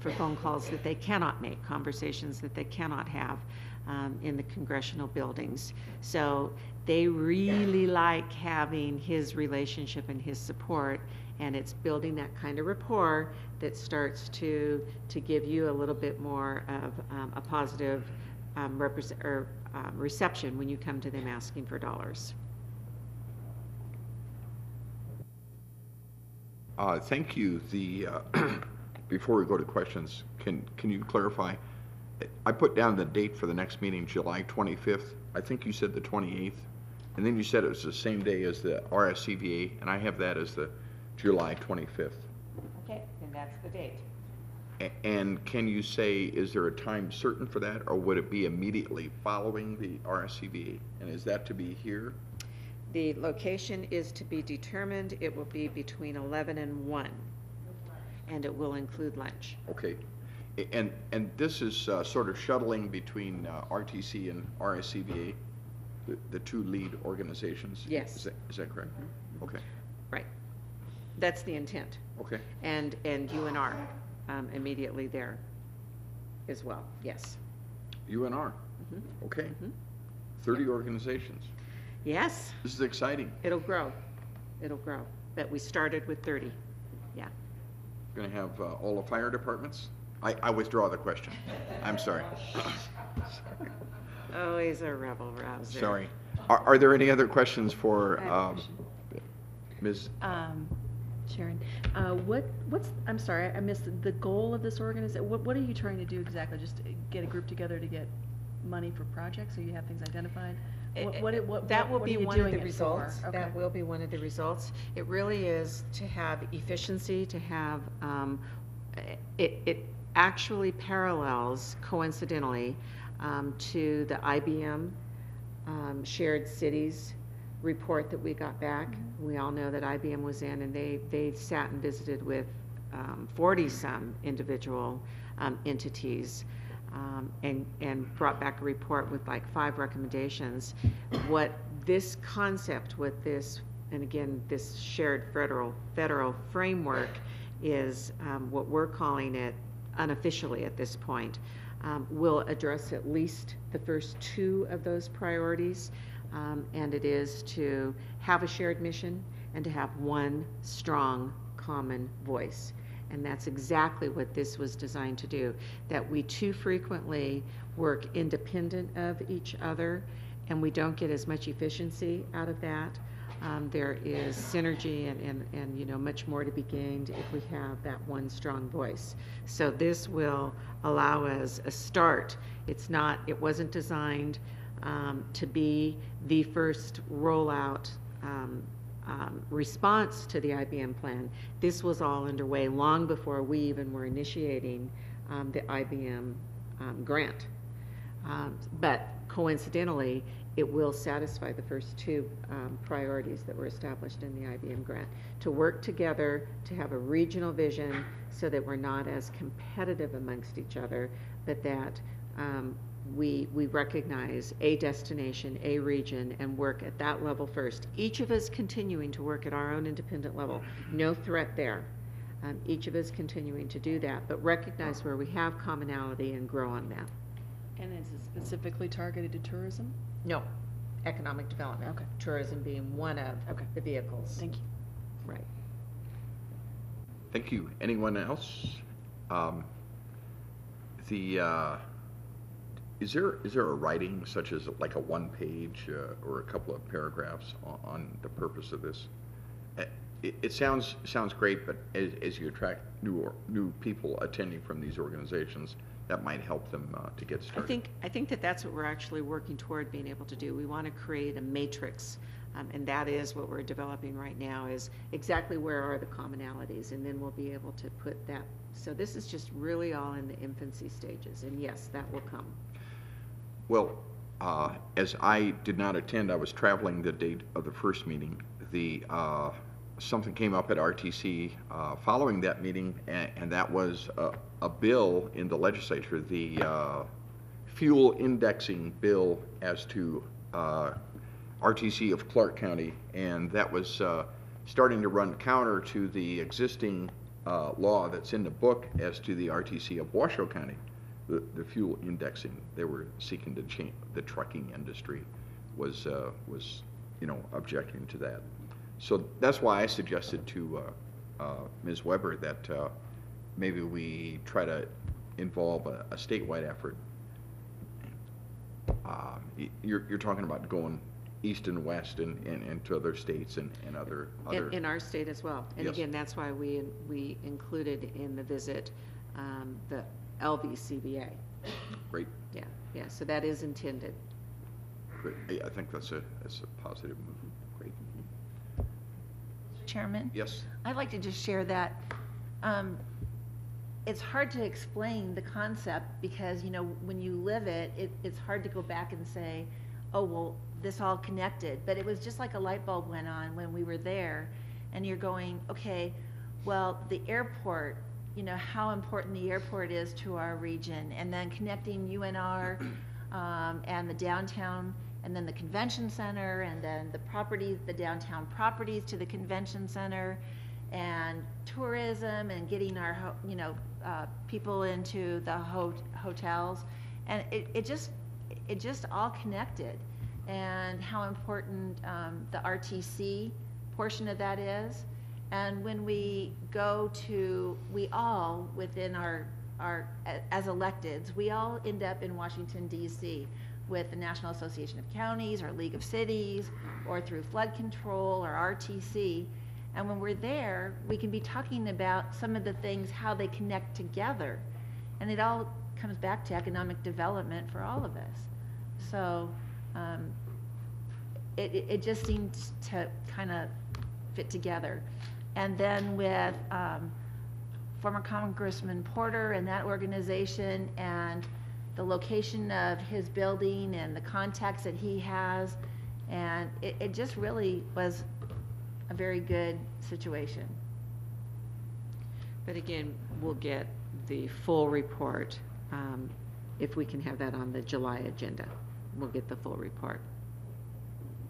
for phone calls that they cannot make, conversations that they cannot have in the congressional buildings. So they really like having his relationship and his support, and it's building that kind of rapport that starts to give you a little bit more of a positive reception when you come to them asking for dollars. Thank you. Before we go to questions, can you clarify? I put down the date for the next meeting, July 25th. I think you said the 28th, and then you said it was the same day as the RSCVA, and I have that as the July 25th. Okay, then that's the date. And can you say, is there a time certain for that, or would it be immediately following the RSCVA? And is that to be here? The location is to be determined. It will be between 11 and 1, and it will include lunch. Okay. And this is sort of shuttling between RTC and RSCVA, the two lead organizations? Yes. Is that correct? Okay. Right. That's the intent. Okay. And UNR immediately there as well, yes. UNR? Mhm. Okay. Mhm. 30 organizations. Yes, This is exciting. it'll grow. It'll grow. But we started with 30, yeah. Going to have all the fire departments? I withdraw the question. I'm sorry. Always a rebel rouser. Sorry. Are there any other questions for I have a question. Ms.? Sharon, I'm sorry, I missed the goal of this organization. What are you trying to do exactly? Just to get a group together to get money for projects, so you have things identified? That will what be are you one of doing the it for? results. Okay. That will be one of the results. It really is to have efficiency, to have, it actually parallels coincidentally to the IBM Shared Cities report that we got back. We all know that IBM was in, and they sat and visited with 40-some individual entities and brought back a report with like 5 recommendations. What this concept, what this, and again, this shared federal framework is what we're calling it unofficially at this point, will address at least the first 2 of those priorities. And it is to have a shared mission and to have one strong common voice. And that's exactly what this was designed to do, that we too frequently work independent of each other and we don't get as much efficiency out of that. There is synergy and you know, much more to be gained if we have that one strong voice. So this will allow us a start. It wasn't designed to be the first rollout response to the IBM plan. This was all underway long before we even were initiating the IBM grant. But coincidentally, it will satisfy the first 2 priorities that were established in the IBM grant. To work together, to have a regional vision so that we're not as competitive amongst each other, but that we recognize a destination, a region, and work at that level first. Each of us continuing to work at our own independent level. No threat there. Each of us continuing to do that, but recognize where we have commonality and grow on that. And is it specifically targeted to tourism? No, economic development. Okay. Tourism being one of the vehicles. Thank you. Right. Thank you. Anyone else? Is there a writing such as like a 1-page or a couple of paragraphs on the purpose of this? It sounds great, but as you attract new people attending from these organizations, that might help them to get started. I think that's what we're actually working toward being able to do. We want to create a matrix, and that is what we're developing right now, is exactly where are the commonalities, and then we'll be able to put that. So this is just really all in the infancy stages, and yes, that will come. Well, as I did not attend, I was traveling the date of the first meeting. Something came up at RTC following that meeting, and that was a bill in the legislature, the fuel indexing bill as to RTC of Clark County, and that was starting to run counter to the existing law that's in the book as to the RTC of Washoe County. The fuel indexing, they were seeking to change. The trucking industry was objecting to that. So that's why I suggested to Ms. Weber that maybe we try to involve a statewide effort. You're talking about going east and west and to other states and other. In our state as well. And Yes. again, that's why we included in the visit the RSCVA. Great. Yeah, so that is intended. Great. I think that's a positive move. Great. Chairman? Yes. I'd like to just share that it's hard to explain the concept because, you know, when you live it, it's hard to go back and say, oh, well, this all connected. But it was just like a light bulb went on when we were there, and you're going, okay, well, the airport, you know, how important the airport is to our region, and then connecting UNR and the downtown, and then the convention center, and then the properties, the downtown properties to the convention center, and tourism, and getting our, you know, people into the hotels, and it just all connected, and how important the RTC portion of that is. And when we go to, we all within our as electeds, we all end up in Washington DC with the National Association of Counties or League of Cities or through flood control or RTC. And when we're there, we can be talking about some of the things, how they connect together. And it all comes back to economic development for all of us. So it just seems to kind of fit together. And then with former Congressman Porter and that organization and the location of his building and the contacts that he has, and it just really was a very good situation. But again, we'll get the full report if we can have that on the July agenda. We'll get the full report.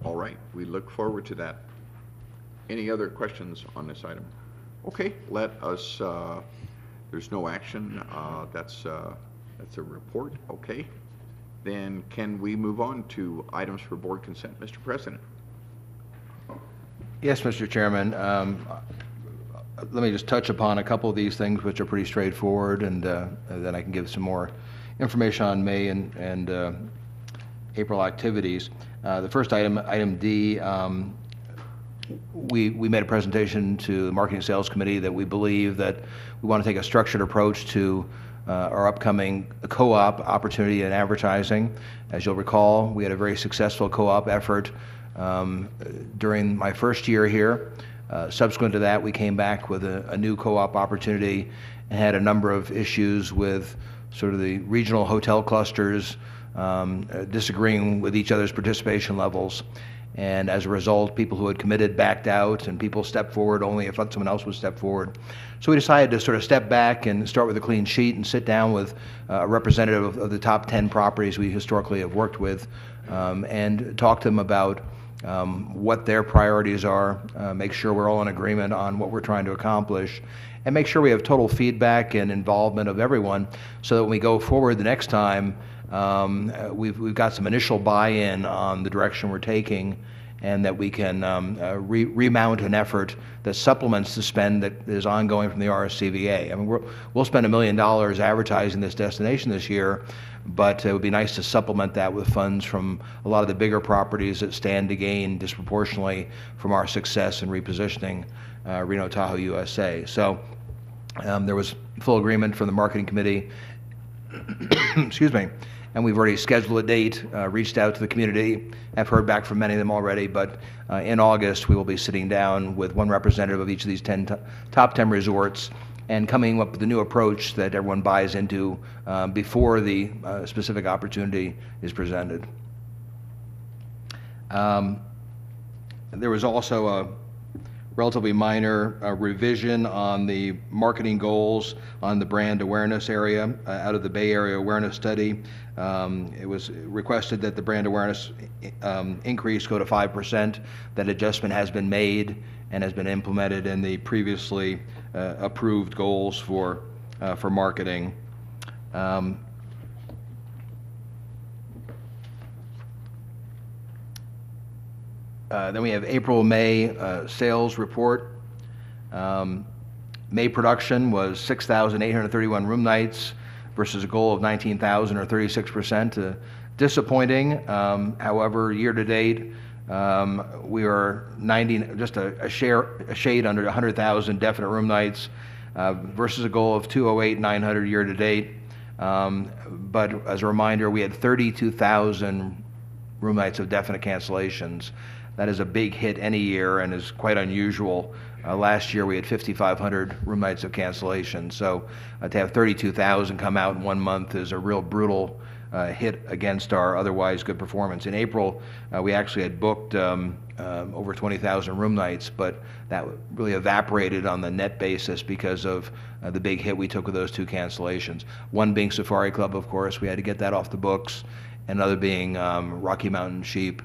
All right, we look forward to that. Any other questions on this item? Okay, let us, there's no action, that's a report, okay. Then can we move on to items for board consent? Mr. President. Yes, Mr. Chairman. Let me just touch upon a couple of these things which are pretty straightforward, and then I can give some more information on May and April activities. The first item, item D, we made a presentation to the Marketing Sales Committee that we believe that we want to take a structured approach to our upcoming co-op opportunity in advertising. As you'll recall, we had a very successful co-op effort during my first year here. Subsequent to that, we came back with a new co-op opportunity and had a number of issues with sort of the regional hotel clusters disagreeing with each other's participation levels. And as a result, people who had committed backed out, and people stepped forward only if someone else would step forward. So we decided to sort of step back and start with a clean sheet and sit down with a representative of the top 10 properties we historically have worked with and talk to them about what their priorities are, make sure we're all in agreement on what we're trying to accomplish, and make sure we have total feedback and involvement of everyone so that when we go forward the next time, we've got some initial buy-in on the direction we're taking, and that we can remount an effort that supplements the spend that is ongoing from the RSCVA. I mean, we'll spend $1 million advertising this destination this year, but it would be nice to supplement that with funds from a lot of the bigger properties that stand to gain disproportionately from our success in repositioning Reno-Tahoe, USA. So there was full agreement from the marketing committee, excuse me, and we've already scheduled a date, reached out to the community. I've heard back from many of them already, but in August we will be sitting down with one representative of each of these top 10 resorts and coming up with a new approach that everyone buys into before the specific opportunity is presented. There was also a relatively minor revision on the marketing goals on the brand awareness area out of the Bay Area Awareness Study. It was requested that the brand awareness increase go to 5%. That adjustment has been made and has been implemented in the previously approved goals for marketing. Then we have April-May sales report. May production was 6,831 room nights versus a goal of 19,000 or 36%. Disappointing. However, year-to-date, we are 90, just a shade under 100,000 definite room nights versus a goal of 208,900 year-to-date. But as a reminder, we had 32,000 room nights of definite cancellations. That is a big hit any year and is quite unusual. Last year we had 5,500 room nights of cancellation. So to have 32,000 come out in 1 month is a real brutal hit against our otherwise good performance. In April, we actually had booked over 20,000 room nights, but that really evaporated on the net basis because of the big hit we took with those 2 cancellations. One being Safari Club, of course, we had to get that off the books. Another being Rocky Mountain Sheep,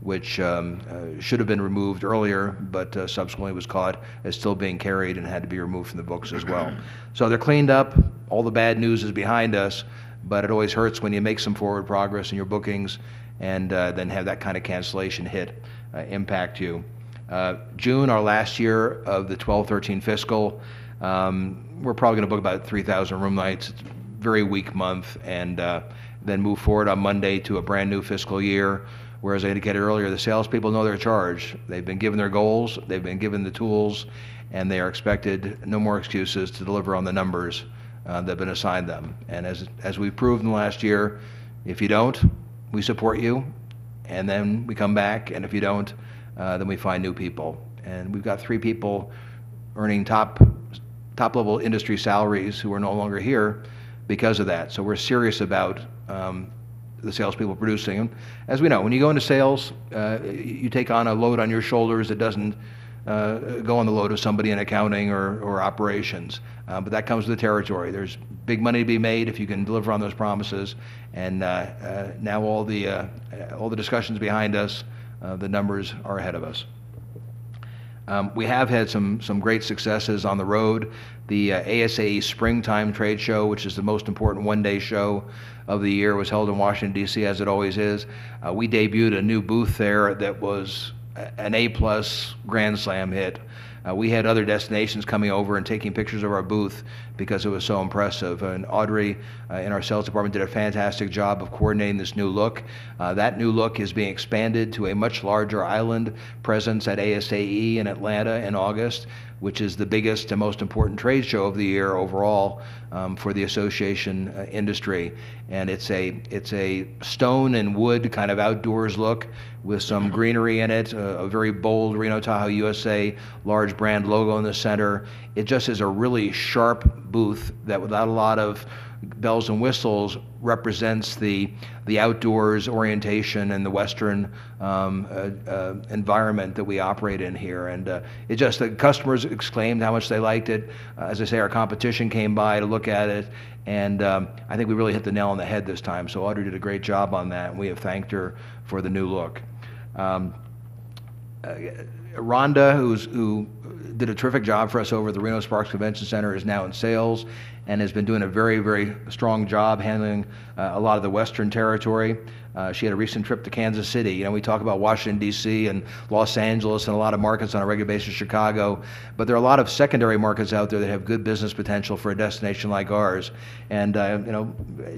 which should have been removed earlier, but subsequently was caught as still being carried and had to be removed from the books as well. So they're cleaned up. All the bad news is behind us, but it always hurts when you make some forward progress in your bookings and then have that kind of cancellation hit impact you. June, our last year of the 12-13 fiscal, we're probably going to book about 3,000 room nights. It's a very weak month, and then move forward on Monday to a brand new fiscal year. Whereas I indicated earlier, the salespeople know their charge. They've been given their goals, they've been given the tools, and they are expected, no more excuses, to deliver on the numbers that have been assigned them. And as we've proved in the last year, if you don't, we support you, and then we come back, and if you don't, then we find new people. And we've got 3 people earning top-level industry salaries who are no longer here because of that. So we're serious about the salespeople producing. And as we know, when you go into sales, you take on a load on your shoulders that doesn't go on the load of somebody in accounting or operations. But that comes with the territory. There's big money to be made if you can deliver on those promises. And now all the discussions behind us, the numbers are ahead of us. We have had some great successes on the road. The ASAE Springtime Trade Show, which is the most important one-day show of the year, was held in Washington, D.C., as it always is. We debuted a new booth there that was an A-plus Grand Slam hit. We had other destinations coming over and taking pictures of our booth because it was so impressive. And Audrey in our sales department did a fantastic job of coordinating this new look. That new look is being expanded to a much larger island presence at ASAE in Atlanta in August, which is the biggest and most important trade show of the year overall for the association industry. And it's a stone and wood kind of outdoors look with some greenery in it, a very bold Reno-Tahoe USA large brand logo in the center. It just is a really sharp booth that, without a lot of bells and whistles, represents the outdoors orientation and the Western environment that we operate in here. And the customers exclaimed how much they liked it. As I say, our competition came by to look at it, and I think we really hit the nail on the head this time. So Audrey did a great job on that, and we have thanked her for the new look. Rhonda, who did a terrific job for us over at the Reno-Sparks Convention Center, is now in sales and has been doing a very, very strong job handling a lot of the Western territory. She had a recent trip to Kansas City. You know, we talk about Washington, D.C. and Los Angeles and a lot of markets on a regular basis, Chicago, but there are a lot of secondary markets out there that have good business potential for a destination like ours. And,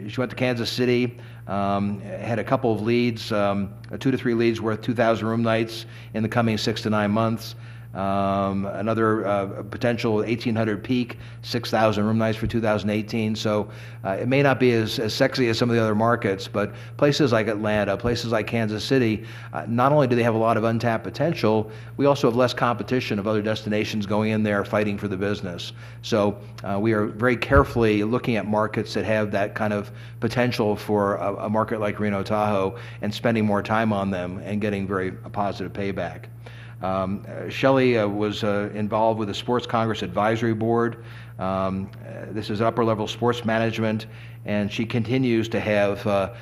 she went to Kansas City, had a couple of leads, 2 to 3 leads worth 2,000 room nights in the coming 6 to 9 months. Another potential 1,800 peak, 6,000 room nights for 2018. So it may not be as sexy as some of the other markets, but places like Atlanta, places like Kansas City, not only do they have a lot of untapped potential, we also have less competition of other destinations going in there fighting for the business. So we are very carefully looking at markets that have that kind of potential for a market like Reno-Tahoe and spending more time on them and getting very positive payback. Shelley was involved with the Sports Congress Advisory Board. This is upper level sports management, and she continues to have a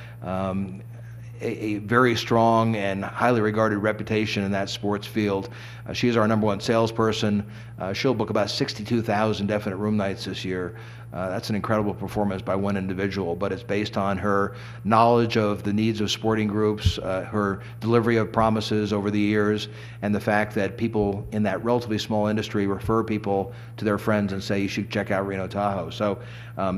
very strong and highly regarded reputation in that sports field. She is our #1 salesperson. She'll book about 62,000 definite room nights this year. That's an incredible performance by one individual, but it's based on her knowledge of the needs of sporting groups, her delivery of promises over the years, and the fact that people in that relatively small industry refer people to their friends and say, you should check out Reno-Tahoe. So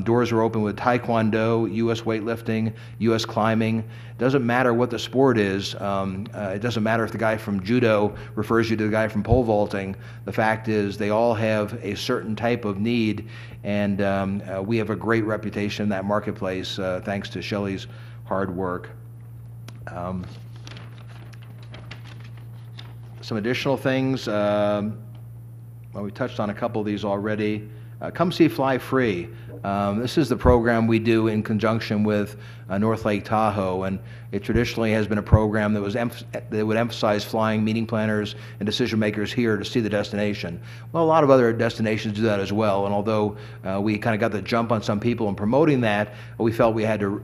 doors are open with Taekwondo, U.S. weightlifting, U.S. climbing. Doesn't matter what the sport is. It doesn't matter if the guy from judo refers you to the guy from pole vaulting. The fact is they all have a certain type of need, and we have a great reputation in that marketplace thanks to Shelley's hard work. Some additional things. Well, we touched on a couple of these already. Come See Fly Free. This is the program we do in conjunction with North Lake Tahoe, and it traditionally has been a program that was that would emphasize flying meeting planners and decision makers here to see the destination. Well, a lot of other destinations do that as well, and although we kind of got the jump on some people in promoting that, we felt we had to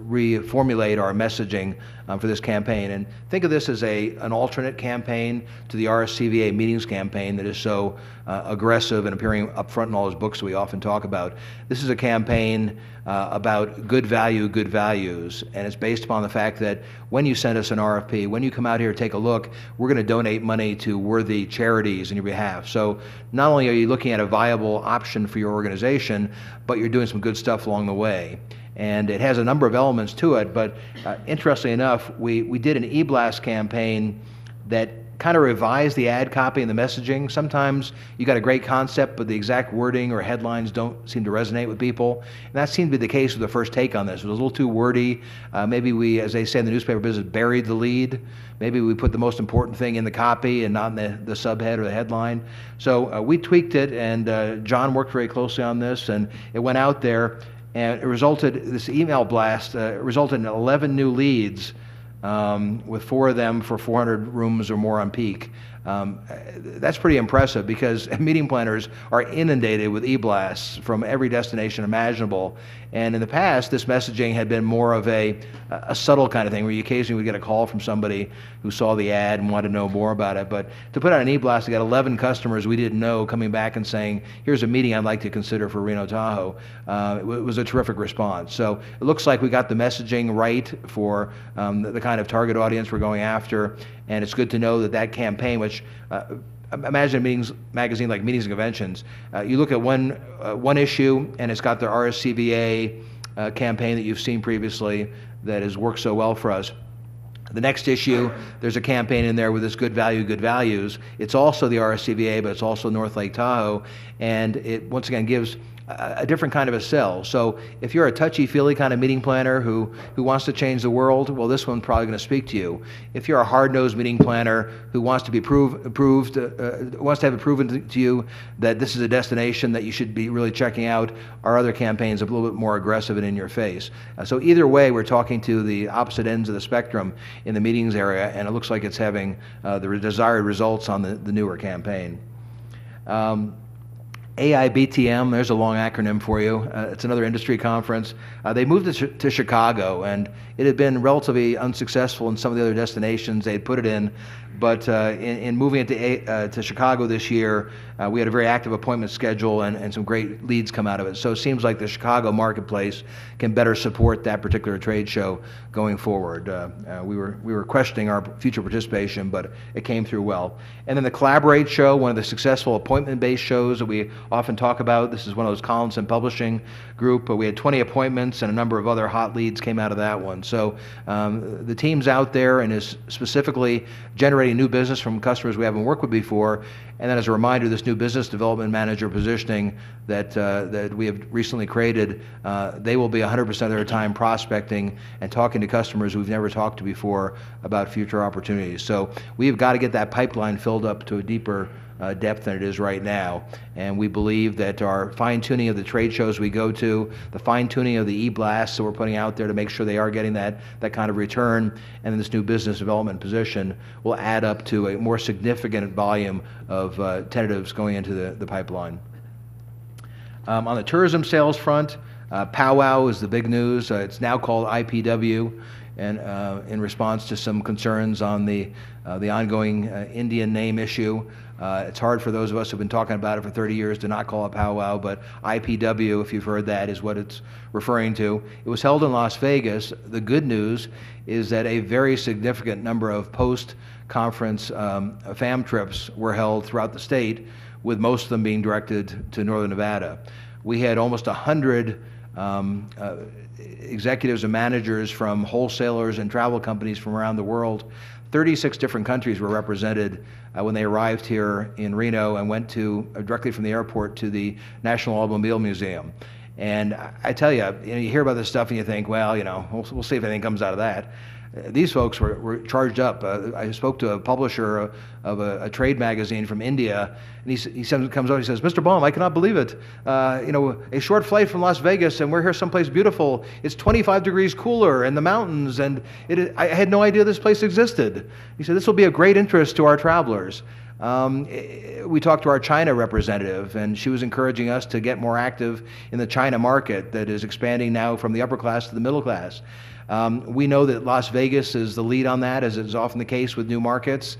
reformulate our messaging for this campaign. And think of this as an alternate campaign to the RSCVA meetings campaign that is so aggressive and appearing up front in all those books that we often talk about. This is a campaign about good value, good values, and it's based upon the fact that when you send us an RFP, when you come out here to take a look, we're going to donate money to worthy charities on your behalf. So not only are you looking at a viable option for your organization, but you're doing some good stuff along the way. And it has a number of elements to it, but interestingly enough, we did an e-blast campaign that kind of revised the ad copy and the messaging. Sometimes you got a great concept, but the exact wording or headlines don't seem to resonate with people. And that seemed to be the case with the first take on this. It was a little too wordy. Maybe we, as they say in the newspaper business, buried the lead. Maybe we put the most important thing in the copy and not in the subhead or the headline. So we tweaked it, and John worked very closely on this, and it went out there, and it resulted, this email blast resulted in 11 new leads, with 4 of them for 400 rooms or more on peak. That's pretty impressive because meeting planners are inundated with e-blasts from every destination imaginable. And in the past, this messaging had been more of a subtle kind of thing where you occasionally would get a call from somebody who saw the ad and wanted to know more about it. But to put out an e-blast, we got 11 customers we didn't know coming back and saying, here's a meeting I'd like to consider for Reno Tahoe. It was a terrific response. So it looks like we got the messaging right for the kind of target audience we're going after. And it's good to know that that campaign, which imagine a meetings magazine like Meetings and Conventions, you look at one issue and it's got the RSCVA campaign that you've seen previously that has worked so well for us. The next issue, there's a campaign in there with this good value, good values. It's also the RSCVA, but it's also North Lake Tahoe, and it once again gives a different kind of a sell. So if you're a touchy-feely kind of meeting planner who wants to change the world, well, this one's probably going to speak to you. If you're a hard-nosed meeting planner who wants to be wants to have it proven to you that this is a destination that you should be really checking out, our other campaigns are a little bit more aggressive and in your face. So either way, we're talking to the opposite ends of the spectrum in the meetings area, and it looks like it's having the desired results on the newer campaign. AIBTM, there's a long acronym for you. It's another industry conference. They moved it to Chicago, and it had been relatively unsuccessful in some of the other destinations they'd put it in. But in moving it to Chicago this year, we had a very active appointment schedule and some great leads come out of it. So it seems like the Chicago marketplace can better support that particular trade show going forward. We were questioning our future participation, but it came through well. And then the Collaborate show, one of the successful appointment-based shows that we often talk about. This is one of those Collinson Publishing group. We had 20 appointments and a number of other hot leads came out of that one. So the team's out there and is specifically generating new business from customers we haven't worked with before. And then as a reminder, this new business development manager positioning that we have recently created, they will be 100% of their time prospecting and talking to customers we've never talked to before about future opportunities. So we've got to get that pipeline filled up to a deeper depth than it is right now. And we believe that our fine-tuning of the trade shows we go to, the fine-tuning of the e-blasts that we're putting out there to make sure they are getting that kind of return, and then this new business development position will add up to a more significant volume of tentatives going into the pipeline. On the tourism sales front, Powwow is the big news. It's now called IPW, and in response to some concerns on the ongoing Indian name issue. It's hard for those of us who've been talking about it for 30 years to not call it powwow, but IPW, if you've heard that, is what it's referring to. It was held in Las Vegas. The good news is that a very significant number of post-conference FAM trips were held throughout the state, with most of them being directed to Northern Nevada. We had almost 100 executives and managers from wholesalers and travel companies from around the world. 36 different countries were represented when they arrived here in Reno and went directly from the airport to the National Automobile Museum. And I tell you, you hear about this stuff and you think, well, we'll see if anything comes out of that. These folks were charged up. I spoke to a publisher of a trade magazine from India, and he comes over, he says, "Mr. Baum, I cannot believe it. A short flight from Las Vegas, and we're here someplace beautiful. It's 25 degrees cooler in the mountains, and I had no idea this place existed." He said, "This will be of great interest to our travelers." We talked to our China representative, and she was encouraging us to get more active in the China market that is expanding now from the upper class to the middle class. We know that Las Vegas is the lead on that, as is often the case with new markets.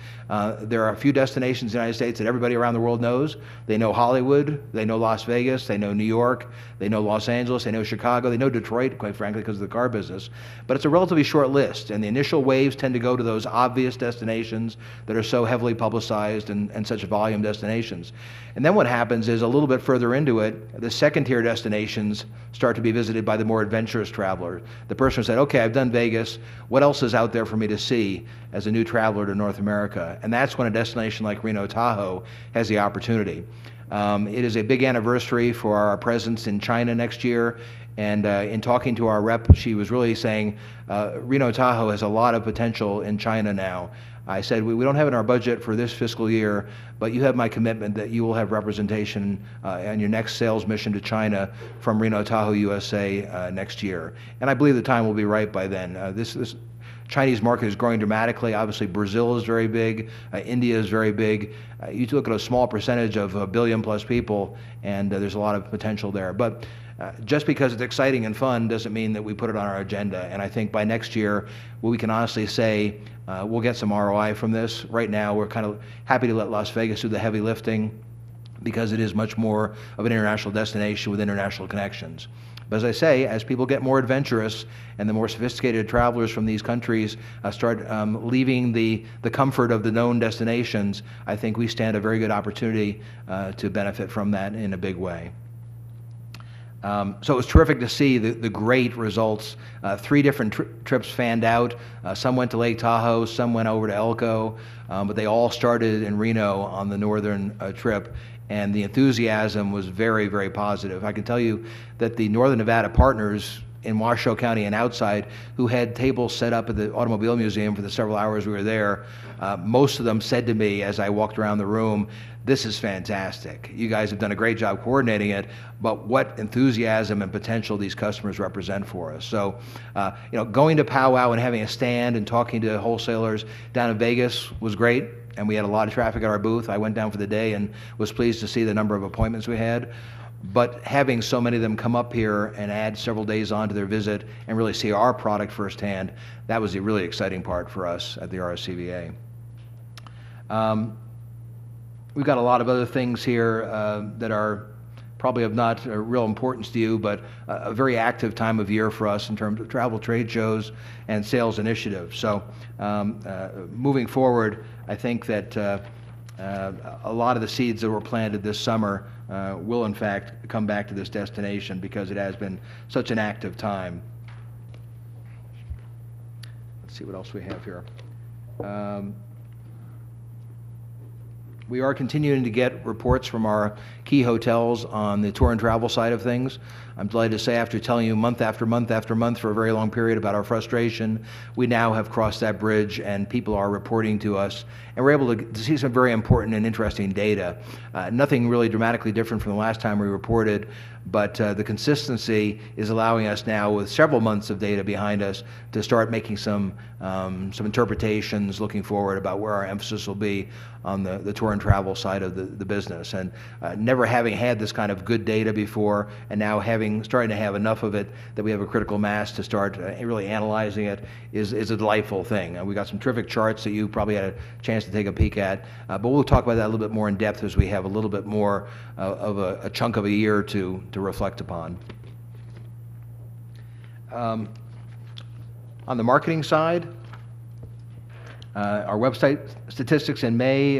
There are a few destinations in the United States that everybody around the world knows. They know Hollywood, they know Las Vegas, they know New York, they know Los Angeles, they know Chicago, they know Detroit, quite frankly, because of the car business. But it's a relatively short list, and the initial waves tend to go to those obvious destinations that are so heavily publicized and such volume destinations. And then what happens is, a little bit further into it, the second-tier destinations start to be visited by the more adventurous traveler. The person who said, "Okay, I've done Vegas. What else is out there for me to see as a new traveler to North America?" And that's when a destination like Reno-Tahoe has the opportunity. It is a big anniversary for our presence in China next year. And in talking to our rep, she was really saying Reno-Tahoe has a lot of potential in China now. I said, we don't have it in our budget for this fiscal year, but you have my commitment that you will have representation on your next sales mission to China from Reno-Tahoe, USA next year. And I believe the time will be right by then. This Chinese market is growing dramatically. Obviously, Brazil is very big. India is very big. You look at a small percentage of 1 billion plus people, and there's a lot of potential there. But just because it's exciting and fun doesn't mean that we put it on our agenda. And I think by next year, we can honestly say we'll get some ROI from this. Right now, we're kind of happy to let Las Vegas do the heavy lifting because it is much more of an international destination with international connections. But as I say, as people get more adventurous and the more sophisticated travelers from these countries start leaving the comfort of the known destinations, I think we stand a very good opportunity to benefit from that in a big way. So it was terrific to see the great results. 3 different trips fanned out. Some went to Lake Tahoe, some went over to Elko, but they all started in Reno on the northern trip. And the enthusiasm was very, very positive. I can tell you that the Northern Nevada partners in Washoe County and outside who had tables set up at the Automobile Museum for the several hours we were there, most of them said to me as I walked around the room, "This is fantastic. You guys have done a great job coordinating it, but what enthusiasm and potential these customers represent for us." So, going to Powwow and having a stand and talking to wholesalers down in Vegas was great. And we had a lot of traffic at our booth. I went down for the day and was pleased to see the number of appointments we had. But having so many of them come up here and add several days on to their visit and really see our product firsthand, that was the really exciting part for us at the RSCVA. We've got a lot of other things here that are probably of not real importance to you, but a very active time of year for us in terms of travel trade shows and sales initiatives. So moving forward, I think that a lot of the seeds that were planted this summer will in fact come back to this destination because it has been such an active time. Let's see what else we have here. We are continuing to get reports from our key hotels on the tour and travel side of things. I'm delighted to say, after telling you month after month after month for a very long period about our frustration, we now have crossed that bridge and people are reporting to us. And we're able to see some very important and interesting data. Nothing really dramatically different from the last time we reported, but the consistency is allowing us now, with several months of data behind us, to start making some interpretations looking forward about where our emphasis will be on the tour and travel side of the business. And never having had this kind of good data before, and now starting to have enough of it that we have a critical mass to start really analyzing it is a delightful thing. We got some terrific charts that you probably had a chance to take a peek at, but we'll talk about that a little bit more in depth as we have a little bit more of a chunk of a year to reflect upon. On the marketing side, our website statistics in May,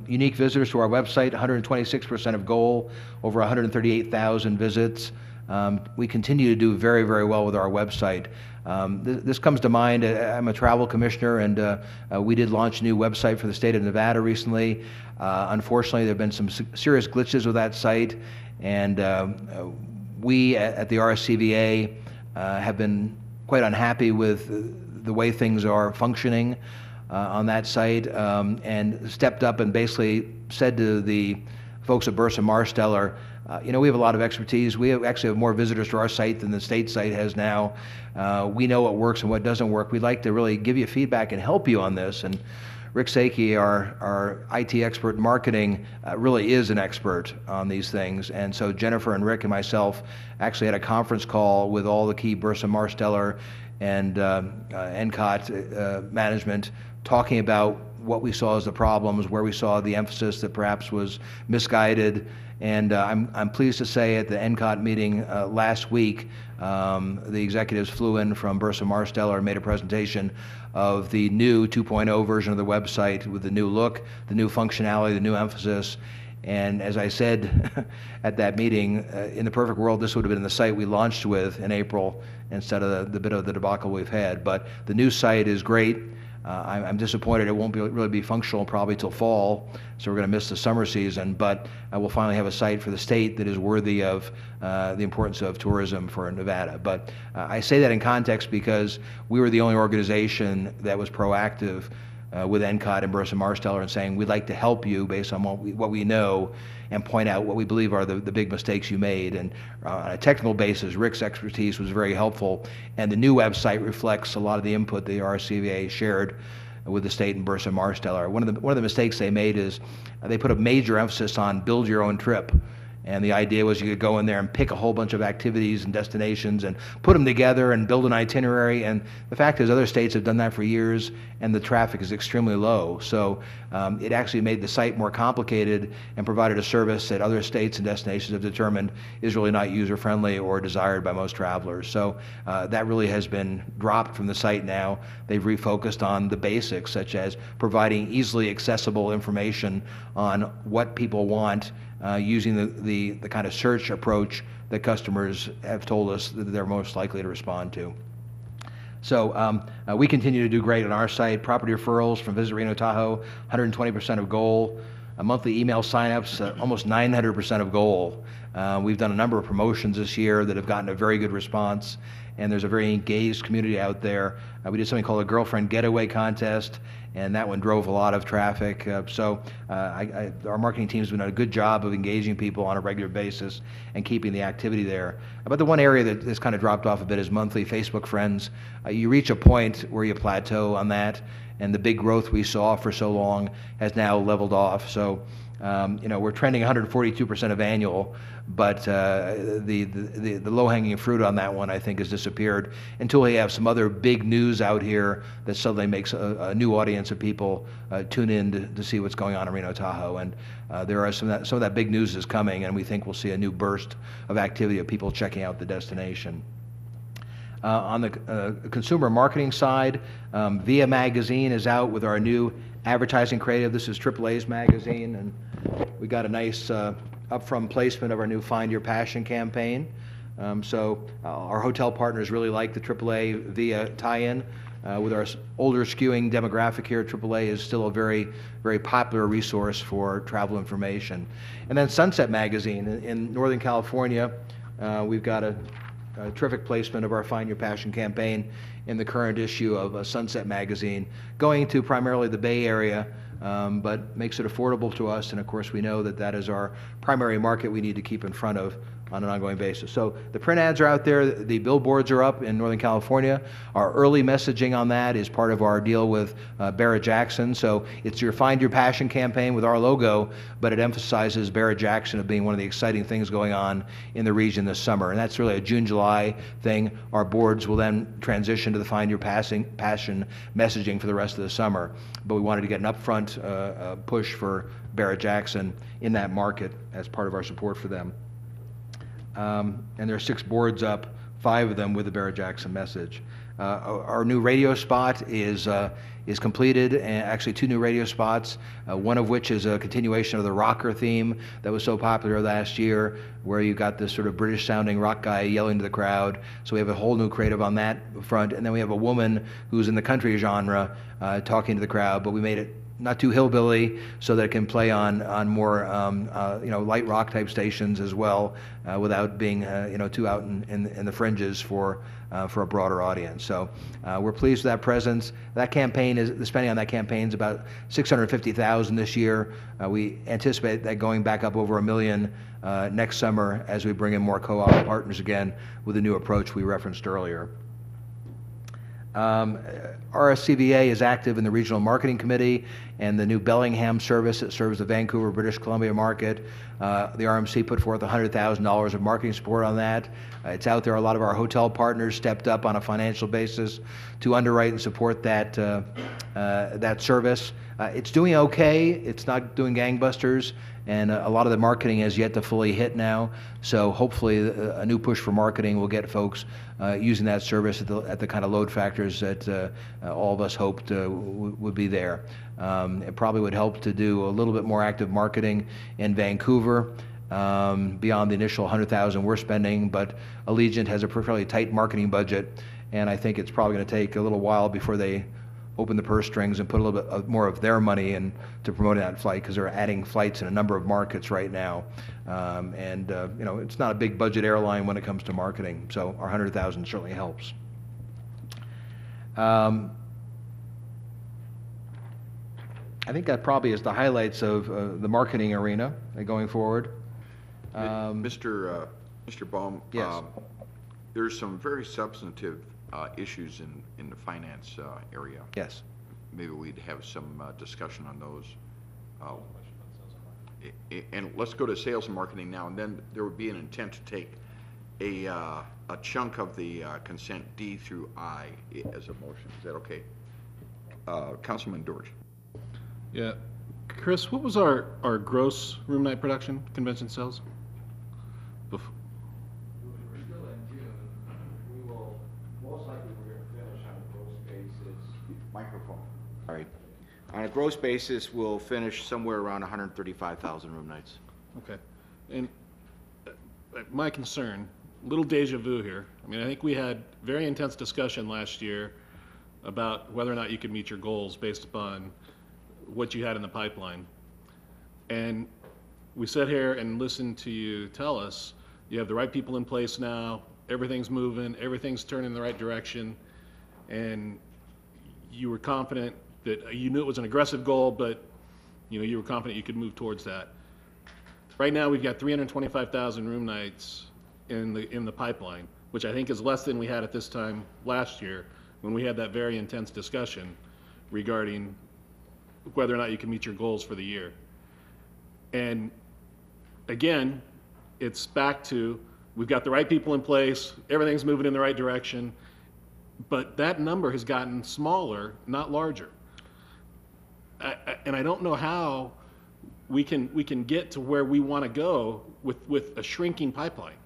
unique visitors to our website, 126% of goal, over 138,000 visits. We continue to do very, very well with our website. This comes to mind. I'm a travel commissioner, and we did launch a new website for the state of Nevada recently. Unfortunately, there have been some serious glitches with that site, and we at the RSCVA have been quite unhappy with the way things are functioning on that site, and stepped up and basically said to the folks at Burson Marsteller, we have a lot of expertise. We actually have more visitors to our site than the state site has now. We know what works and what doesn't work. We'd like to really give you feedback and help you on this. And Rick Saki, our IT expert in marketing, really is an expert on these things. And so Jennifer and Rick and myself actually had a conference call with all the key Burson Marsteller and NCOT management, talking about what we saw as the problems, where we saw the emphasis that perhaps was misguided. And I'm pleased to say at the NCOT meeting last week, the executives flew in from Burson Marsteller and made a presentation of the new 2.0 version of the website with the new look, the new functionality, the new emphasis. And as I said at that meeting, in the perfect world, this would have been the site we launched with in April instead of the bit of the debacle we've had. But the new site is great. I'm disappointed it won't really be functional probably till fall, so we're going to miss the summer season, but we'll finally have a site for the state that is worthy of the importance of tourism for Nevada. But I say that in context because we were the only organization that was proactive with NCOT and Burson Marsteller and saying, we'd like to help you based on what we know and point out what we believe are the big mistakes you made. And on a technical basis, Rick's expertise was very helpful, and the new website reflects a lot of the input the RSCVA shared with the state and Burson Marsteller. One of the mistakes they made is they put a major emphasis on build your own trip. And the idea was you could go in there and pick a whole bunch of activities and destinations and put them together and build an itinerary. And the fact is other states have done that for years, and the traffic is extremely low. So it actually made the site more complicated and provided a service that other states and destinations have determined is really not user-friendly or desired by most travelers. So that really has been dropped from the site now. They've refocused on the basics, such as providing easily accessible information on what people want, using the kind of search approach that customers have told us that they're most likely to respond to. So we continue to do great on our site. Property referrals from Visit Reno Tahoe, 120% of goal. Monthly email signups, almost 900% of goal. We've done a number of promotions this year that have gotten a very good response, and there's a very engaged community out there. We did something called a Girlfriend Getaway Contest, and that one drove a lot of traffic. Our marketing team's been doing a good job of engaging people on a regular basis and keeping the activity there. But the one area that has kind of dropped off a bit is monthly Facebook friends. You reach a point where you plateau on that, and the big growth we saw for so long has now leveled off. So we're trending 142% of annual, but the low-hanging fruit on that one, I think, has disappeared until we have some other big news out here that suddenly makes a new audience of people tune in to see what's going on in Reno Tahoe. And there are some of that big news is coming, and we think we'll see a new burst of activity of people checking out the destination. On the consumer marketing side, VIA Magazine is out with our new advertising creative. This is AAA's magazine, and we got a nice upfront placement of our new Find Your Passion campaign. Our hotel partners really like the AAA VIA tie-in. With our older skewing demographic here, AAA is still a very, very popular resource for travel information. And then Sunset Magazine in Northern California, we've got a terrific placement of our Find Your Passion campaign in the current issue of Sunset Magazine, going to primarily the Bay Area, but makes it affordable to us. And of course, we know that that is our primary market we need to keep in front of on an ongoing basis. So the print ads are out there, the billboards are up in Northern California. Our early messaging on that is part of our deal with Barrett-Jackson. So it's your Find Your Passion campaign with our logo, but it emphasizes Barrett-Jackson as being one of the exciting things going on in the region this summer. And that's really a June-July thing. Our boards will then transition to the Find Your Passion messaging for the rest of the summer. But we wanted to get an upfront push for Barrett-Jackson in that market as part of our support for them. And there are 6 boards up, 5 of them with the Barrett-Jackson message. Our new radio spot is completed, and actually 2 new radio spots, one of which is a continuation of the rocker theme that was so popular last year, where you got this sort of British-sounding rock guy yelling to the crowd. So we have a whole new creative on that front, and then we have a woman who's in the country genre talking to the crowd, but we made it not too hillbilly, so that it can play on more light rock type stations as well, without being too out in the fringes for a broader audience. So we're pleased with that presence. That campaign the spending on that campaign is about $650,000 this year. We anticipate that going back up over $1 million next summer as we bring in more co-op partners again with the new approach we referenced earlier. RSCVA is active in the Regional Marketing Committee and the new Bellingham service that serves the Vancouver, British Columbia market. The RMC put forth $100,000 of marketing support on that. It's out there. A lot of our hotel partners stepped up on a financial basis to underwrite and support that service. It's doing okay. It's not doing gangbusters, and a lot of the marketing has yet to fully hit now. So hopefully a new push for marketing will get folks using that service at the kind of load factors that all of us hoped would be there. It probably would help to do a little bit more active marketing in Vancouver beyond the initial $100,000 we're spending, but Allegiant has a fairly tight marketing budget, and I think it's probably going to take a little while before they open the purse strings and put a little bit more of their money into promoting that flight, because they're adding flights in a number of markets right now. It's not a big budget airline when it comes to marketing, so our $100,000 certainly helps. I think that probably is the highlights of the marketing arena going forward. Mr. Baum? Yes. There's some very substantive issues in the finance area. Yes. Maybe we'd have some discussion on those. And let's go to sales and marketing now, and then there would be an intent to take a chunk of the consent D through I as a motion. Is that okay? Councilman Dorsch. Yeah. Chris, what was our gross room night production convention sales? We're still in June. We will, most likely we're going to finish on a gross basis. Microphone. All right. On a gross basis, we'll finish somewhere around 135,000 room nights. Okay. And my concern, little deja vu here. I mean, I think we had very intense discussion last year about whether or not you could meet your goals based upon what you had in the pipeline. And we sat here and listened to you tell us you have the right people in place now, everything's moving, everything's turning in the right direction, and you were confident that you knew it was an aggressive goal, but you were confident you could move towards that. Right now, we've got 325,000 room nights in the pipeline, which I think is less than we had at this time last year when we had that very intense discussion regarding whether or not you can meet your goals for the year. And again, it's back to we've got the right people in place, everything's moving in the right direction, but that number has gotten smaller, not larger. And I don't know how we can get to where we want to go with a shrinking pipeline.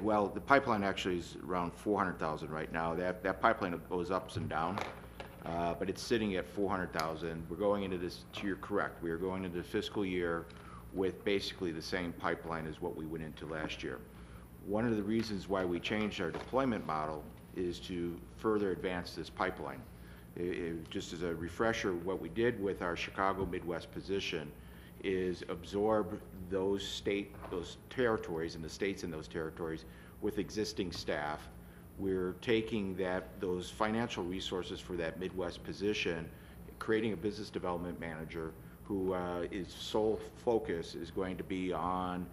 Well, the pipeline actually is around 400,000 right now. That pipeline goes ups and down, but it's sitting at 400,000. We're going into this, you're correct, we are going into the fiscal year with basically the same pipeline as what we went into last year. One of the reasons why we changed our deployment model is to further advance this pipeline. Just as a refresher, what we did with our Chicago Midwest position is absorb those territories and the states in those territories with existing staff. We're taking those financial resources for that Midwest position, creating a business development manager who his sole focus is going to be on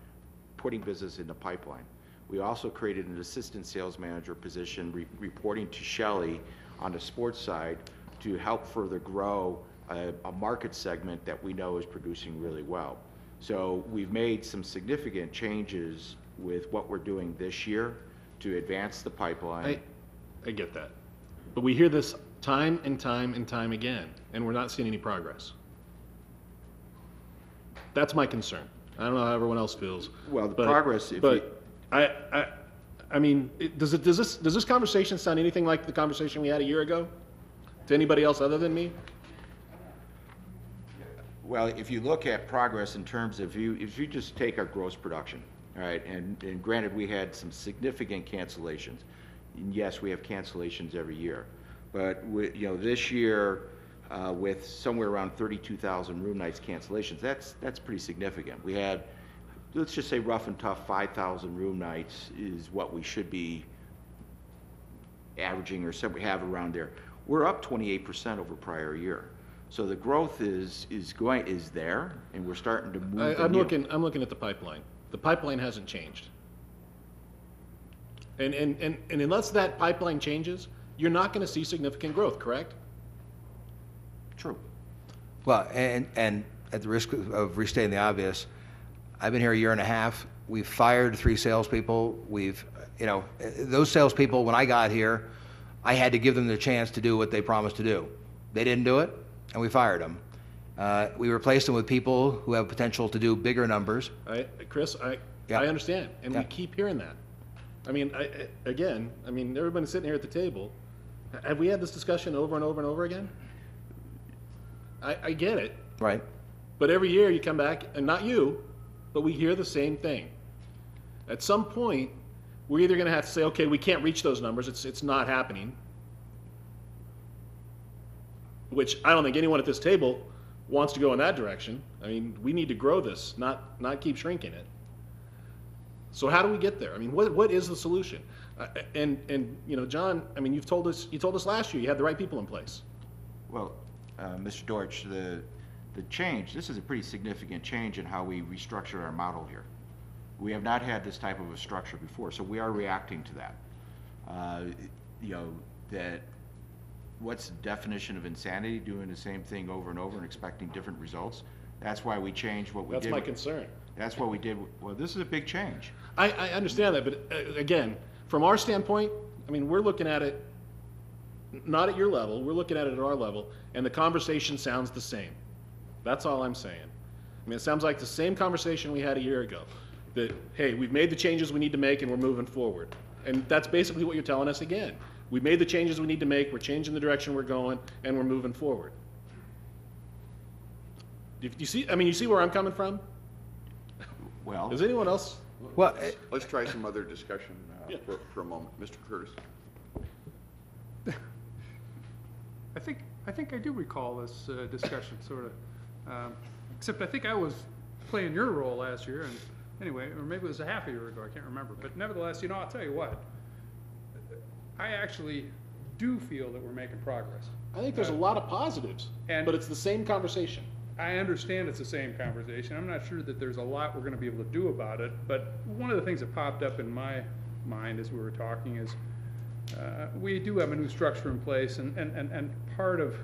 putting business in the pipeline. We also created an assistant sales manager position reporting to Shelley on the sports side to help further grow a market segment that we know is producing really well. So we've made some significant changes with what we're doing this year to advance the pipeline. I get that. But we hear this time and time and time again, and we're not seeing any progress. That's my concern. I don't know how everyone else feels. Well, the progress, I mean, does this conversation sound anything like the conversation we had a year ago? To anybody else other than me? Well, if you look at progress in terms of if you just take our gross production, all right, and granted we had some significant cancellations. And yes, we have cancellations every year, but this year with somewhere around 32,000 room nights cancellations. That's pretty significant. We had, let's just say rough and tough, 5,000 room nights is what we should be averaging, or we have around there. We're up 28% over prior year. So the growth is there, and we're starting to move. I'm looking at the pipeline. The pipeline hasn't changed. And unless that pipeline changes, you're not going to see significant growth, correct? True. Well, and at the risk of restating the obvious, I've been here a year and a half. We've fired 3 salespeople. Those salespeople, when I got here, I had to give them the chance to do what they promised to do. They didn't do it, and we fired them. We replaced them with people who have potential to do bigger numbers. Chris, I understand, and we keep hearing that. I mean, everybody's sitting here at the table. Have we had this discussion over and over and over again? I get it. Right. But every year you come back, and not you, but we hear the same thing. At some point, we're either going to have to say, okay, we can't reach those numbers. It's not happening. Which I don't think anyone at this table wants to go in that direction. I mean, we need to grow this, not keep shrinking it. So how do we get there? I mean, what is the solution? And John, I mean, you told us last year you had the right people in place. Well, Mr. Deutsch, the change, this is a pretty significant change in how we restructured our model here. We have not had this type of a structure before, so we are reacting to that. That what's the definition of insanity, doing the same thing over and over and expecting different results? That's why we changed what we did. That's my concern. That's what we did. Well, this is a big change. I understand that, but again, from our standpoint, I mean, we're looking at it not at your level, we're looking at it at our level, and the conversation sounds the same. That's all I'm saying. I mean, it sounds like the same conversation we had a year ago, that, hey, we've made the changes we need to make and we're moving forward. And that's basically what you're telling us again. We made the changes we need to make, we're changing the direction we're going, and we're moving forward. You see where I'm coming from? Well, Is anyone else? Well, let's try some other discussion for a moment. Mr. Curtis. I think I do recall this discussion, sort of. Except I think I was playing your role last year, and anyway, or maybe it was a half a year ago, I can't remember. But nevertheless, I'll tell you what, I actually do feel that we're making progress. I think there's a lot of positives, but it's the same conversation. I understand it's the same conversation. I'm not sure that there's a lot we're going to be able to do about it, but one of the things that popped up in my mind as we were talking is we do have a new structure in place, and part of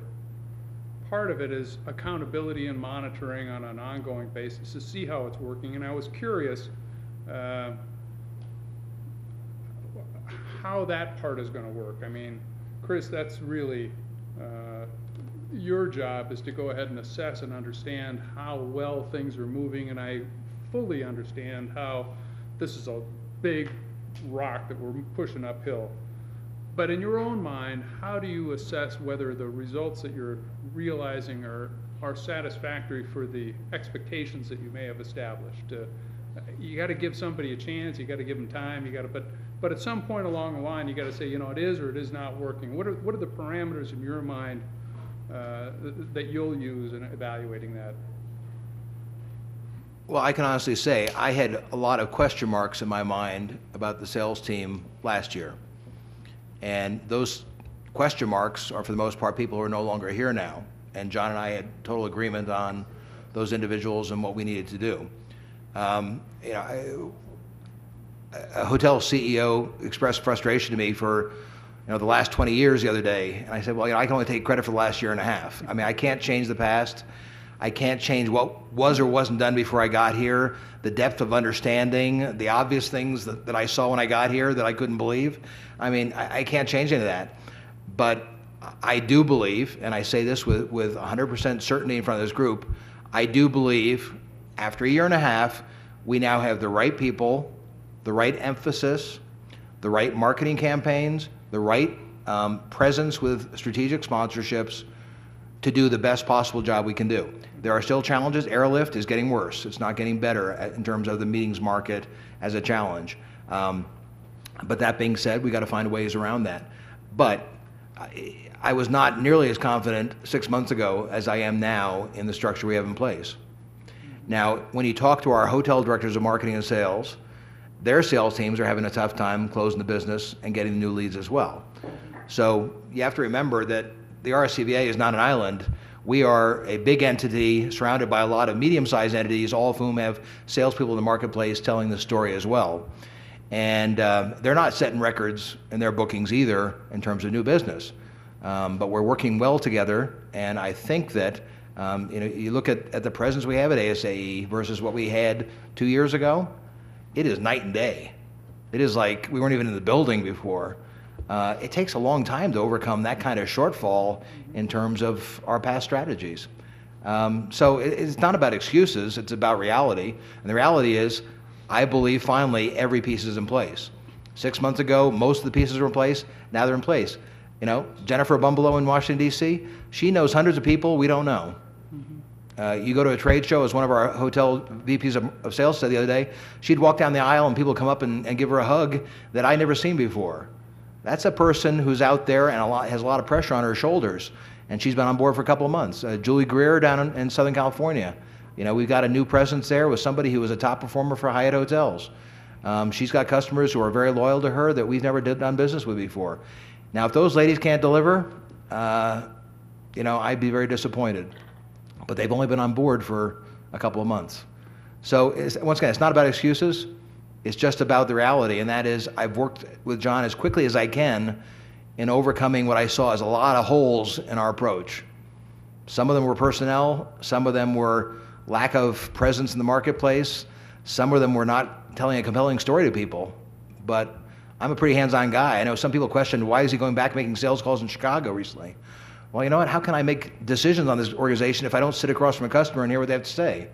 it is accountability and monitoring on an ongoing basis to see how it's working. And I was curious how that part is going to work. I mean, Chris, that's really your job, is to go ahead and assess and understand how well things are moving, and I fully understand how this is a big rock that we're pushing uphill. But in your own mind, how do you assess whether the results that you're realizing are satisfactory for the expectations that you may have established? You got to give somebody a chance. You got to give them time. But at some point along the line, you got to say, it is or it is not working. What are the parameters in your mind that you'll use in evaluating that? Well, I can honestly say I had a lot of question marks in my mind about the sales team last year. And those question marks are, for the most part, people who are no longer here now. And John and I had total agreement on those individuals and what we needed to do. A hotel CEO expressed frustration to me for the last 20 years the other day. And I said, well, I can only take credit for the last year and a half. I mean, I can't change the past. I can't change what was or wasn't done before I got here, the depth of understanding, the obvious things that I saw when I got here that I couldn't believe. I mean, I can't change any of that. But I do believe, and I say this with 100% certainty in front of this group, I do believe after a year and a half, we now have the right people, the right emphasis, the right marketing campaigns, the right presence with strategic sponsorships to do the best possible job we can do. There are still challenges. Airlift is getting worse. It's not getting better in terms of the meetings market as a challenge. But that being said, we got to find ways around that. But I was not nearly as confident 6 months ago as I am now in the structure we have in place. Now, when you talk to our hotel directors of marketing and sales, their sales teams are having a tough time closing the business and getting new leads as well. So you have to remember that the RSCVA is not an island. We are a big entity surrounded by a lot of medium-sized entities, all of whom have salespeople in the marketplace telling the story as well. And they're not setting records in their bookings either in terms of new business. But we're working well together, and I think that you look at the presence we have at ASAE versus what we had 2 years ago, it is night and day. It is like we weren't even in the building before. It takes a long time to overcome that kind of shortfall in terms of our past strategies. So it's not about excuses, it's about reality. And the reality is, I believe finally every piece is in place. 6 months ago, most of the pieces were in place, now they're in place. You know, Jennifer Bumbelow in Washington, D.C., she knows hundreds of people we don't know. You go to a trade show, as one of our hotel VPs of sales said the other day, she'd walk down the aisle and people come up and give her a hug that I'd never seen before. That's a person who's out there and has a lot of pressure on her shoulders, and she's been on board for a couple of months. Julie Greer down in Southern California. You know, we've got a new presence there with somebody who was a top performer for Hyatt Hotels. She's got customers who are very loyal to her that we've never done business with before. Now, if those ladies can't deliver, you know, I'd be very disappointed. But they've only been on board for a couple of months. So once again, it's not about excuses. It's just about the reality, and that is I've worked with John as quickly as I can in overcoming what I saw as a lot of holes in our approach. Some of them were personnel. Some of them were lack of presence in the marketplace. Some of them were not telling a compelling story to people. But I'm a pretty hands-on guy. I know some people questioned, why is he going back making sales calls in Chicago recently? Well, you know what? How can I make decisions on this organization if I don't sit across from a customer and hear what they have to say?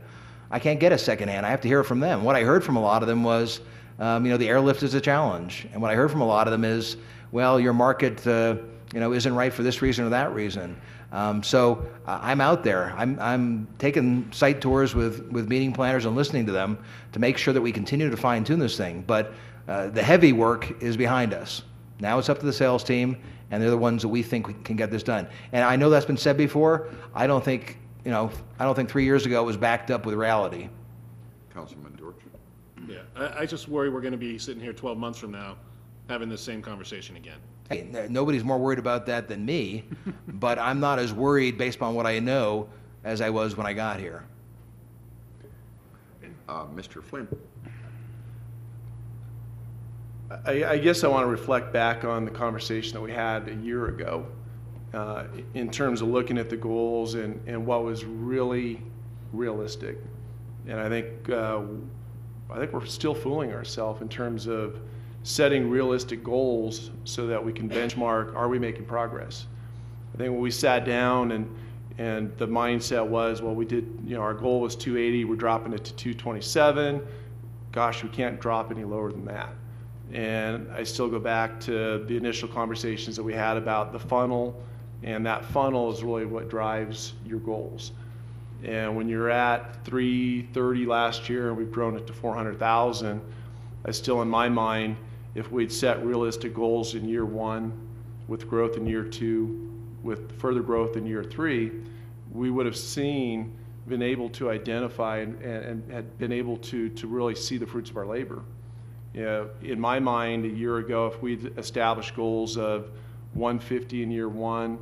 I can't get a secondhand. I have to hear it from them. What I heard from a lot of them was, you know, the airlift is a challenge. And what I heard from a lot of them is, well, your market, you know, isn't right for this reason or that reason. So I'm out there. I'm taking site tours with meeting planners and listening to them to make sure that we continue to fine-tune this thing. But the heavy work is behind us. Now it's up to the sales team, and they're the ones that we think can get this done. And I know that's been said before. I don't think 3 years ago it was backed up with reality. Councilman Dorch. Yeah, I just worry we're going to be sitting here 12 months from now having this same conversation again. Hey, nobody's more worried about that than me, but I'm not as worried based on what I know as I was when I got here. Mr. Flynn. I guess I want to reflect back on the conversation that we had a year ago in terms of looking at the goals and what was really realistic. And I think we're still fooling ourselves in terms of setting realistic goals so that we can benchmark, are we making progress? I think when we sat down and the mindset was, well, we did, you know, our goal was 280, we're dropping it to 227. Gosh, we can't drop any lower than that. And I still go back to the initial conversations that we had about the funnel, and that funnel is really what drives your goals. And when you're at 330 last year and we've grown it to 400,000, I still, in my mind, if we'd set realistic goals in year one, with growth in year two, with further growth in year three, we would have been able to identify and had been able to really see the fruits of our labor. You know, in my mind, a year ago, if we'd established goals of 150 in year one,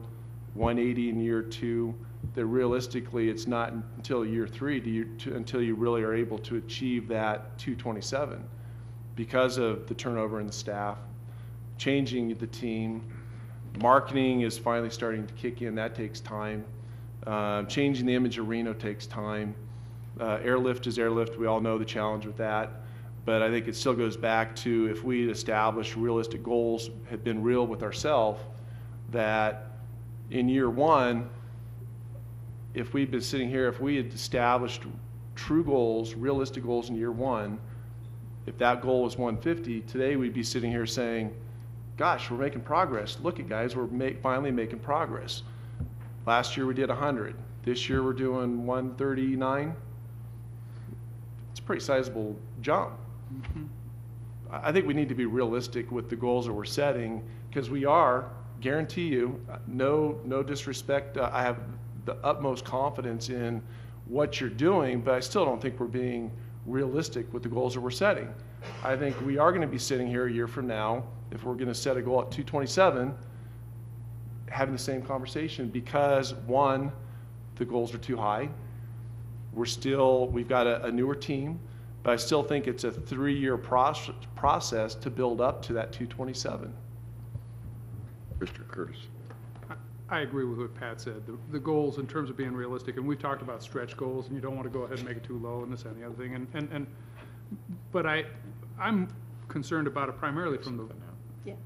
180 in year two, that realistically it's not until year three until you really are able to achieve that 227 because of the turnover in the staff, changing the team. Marketing is finally starting to kick in. That takes time. Changing the image of Reno takes time. Airlift is airlift. We all know the challenge with that. But I think it still goes back to if we had established realistic goals, had been real with ourselves, that in year one, if we'd been sitting here, if we had established true goals, realistic goals in year one, if that goal was 150, today we'd be sitting here saying, gosh, we're making progress. Look at guys, we're finally making progress. Last year we did 100. This year we're doing 139. It's a pretty sizable jump. I think we need to be realistic with the goals that we're setting because we are guarantee you, no disrespect, I have the utmost confidence in what you're doing, but I still don't think we're being realistic with the goals that we're setting. I think we are going to be sitting here a year from now, if we're going to set a goal at 227, having the same conversation because, one, the goals are too high. We've got a newer team, but I still think it's a 3-year process to build up to that 227. Mr. Curtis. I agree with what Pat said. The goals in terms of being realistic, and we've talked about stretch goals, and you don't want to go ahead and make it too low and this and the other thing. But I'm concerned about it primarily from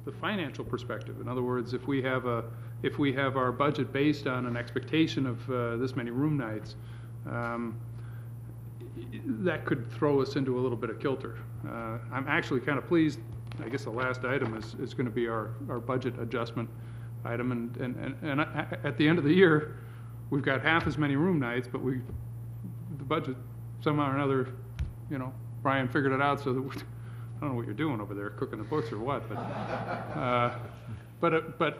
the financial perspective. In other words, if we have our budget based on an expectation of this many room nights, that could throw us into a little bit of kilter. I'm actually kind of pleased. I guess the last item is going to be our budget adjustment item, and at the end of the year, we've got half as many room nights, but the budget somehow or another, Brian figured it out so that I don't know what you're doing over there, cooking the books or what, but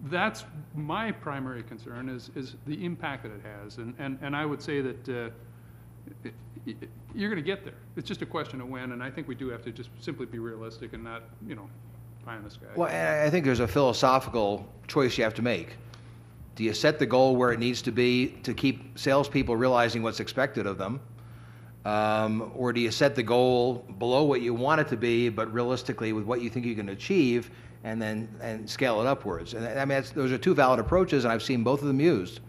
that's my primary concern is the impact that it has, and I would say that you're going to get there. It's just a question of when, and I think we do have to just simply be realistic and not, pie in the sky. Well, and I think there's a philosophical choice you have to make. Do you set the goal where it needs to be to keep salespeople realizing what's expected of them? Or do you set the goal below what you want it to be, but realistically with what you think you can achieve, and scale it upwards? And I mean, those are two valid approaches, and I've seen both of them used.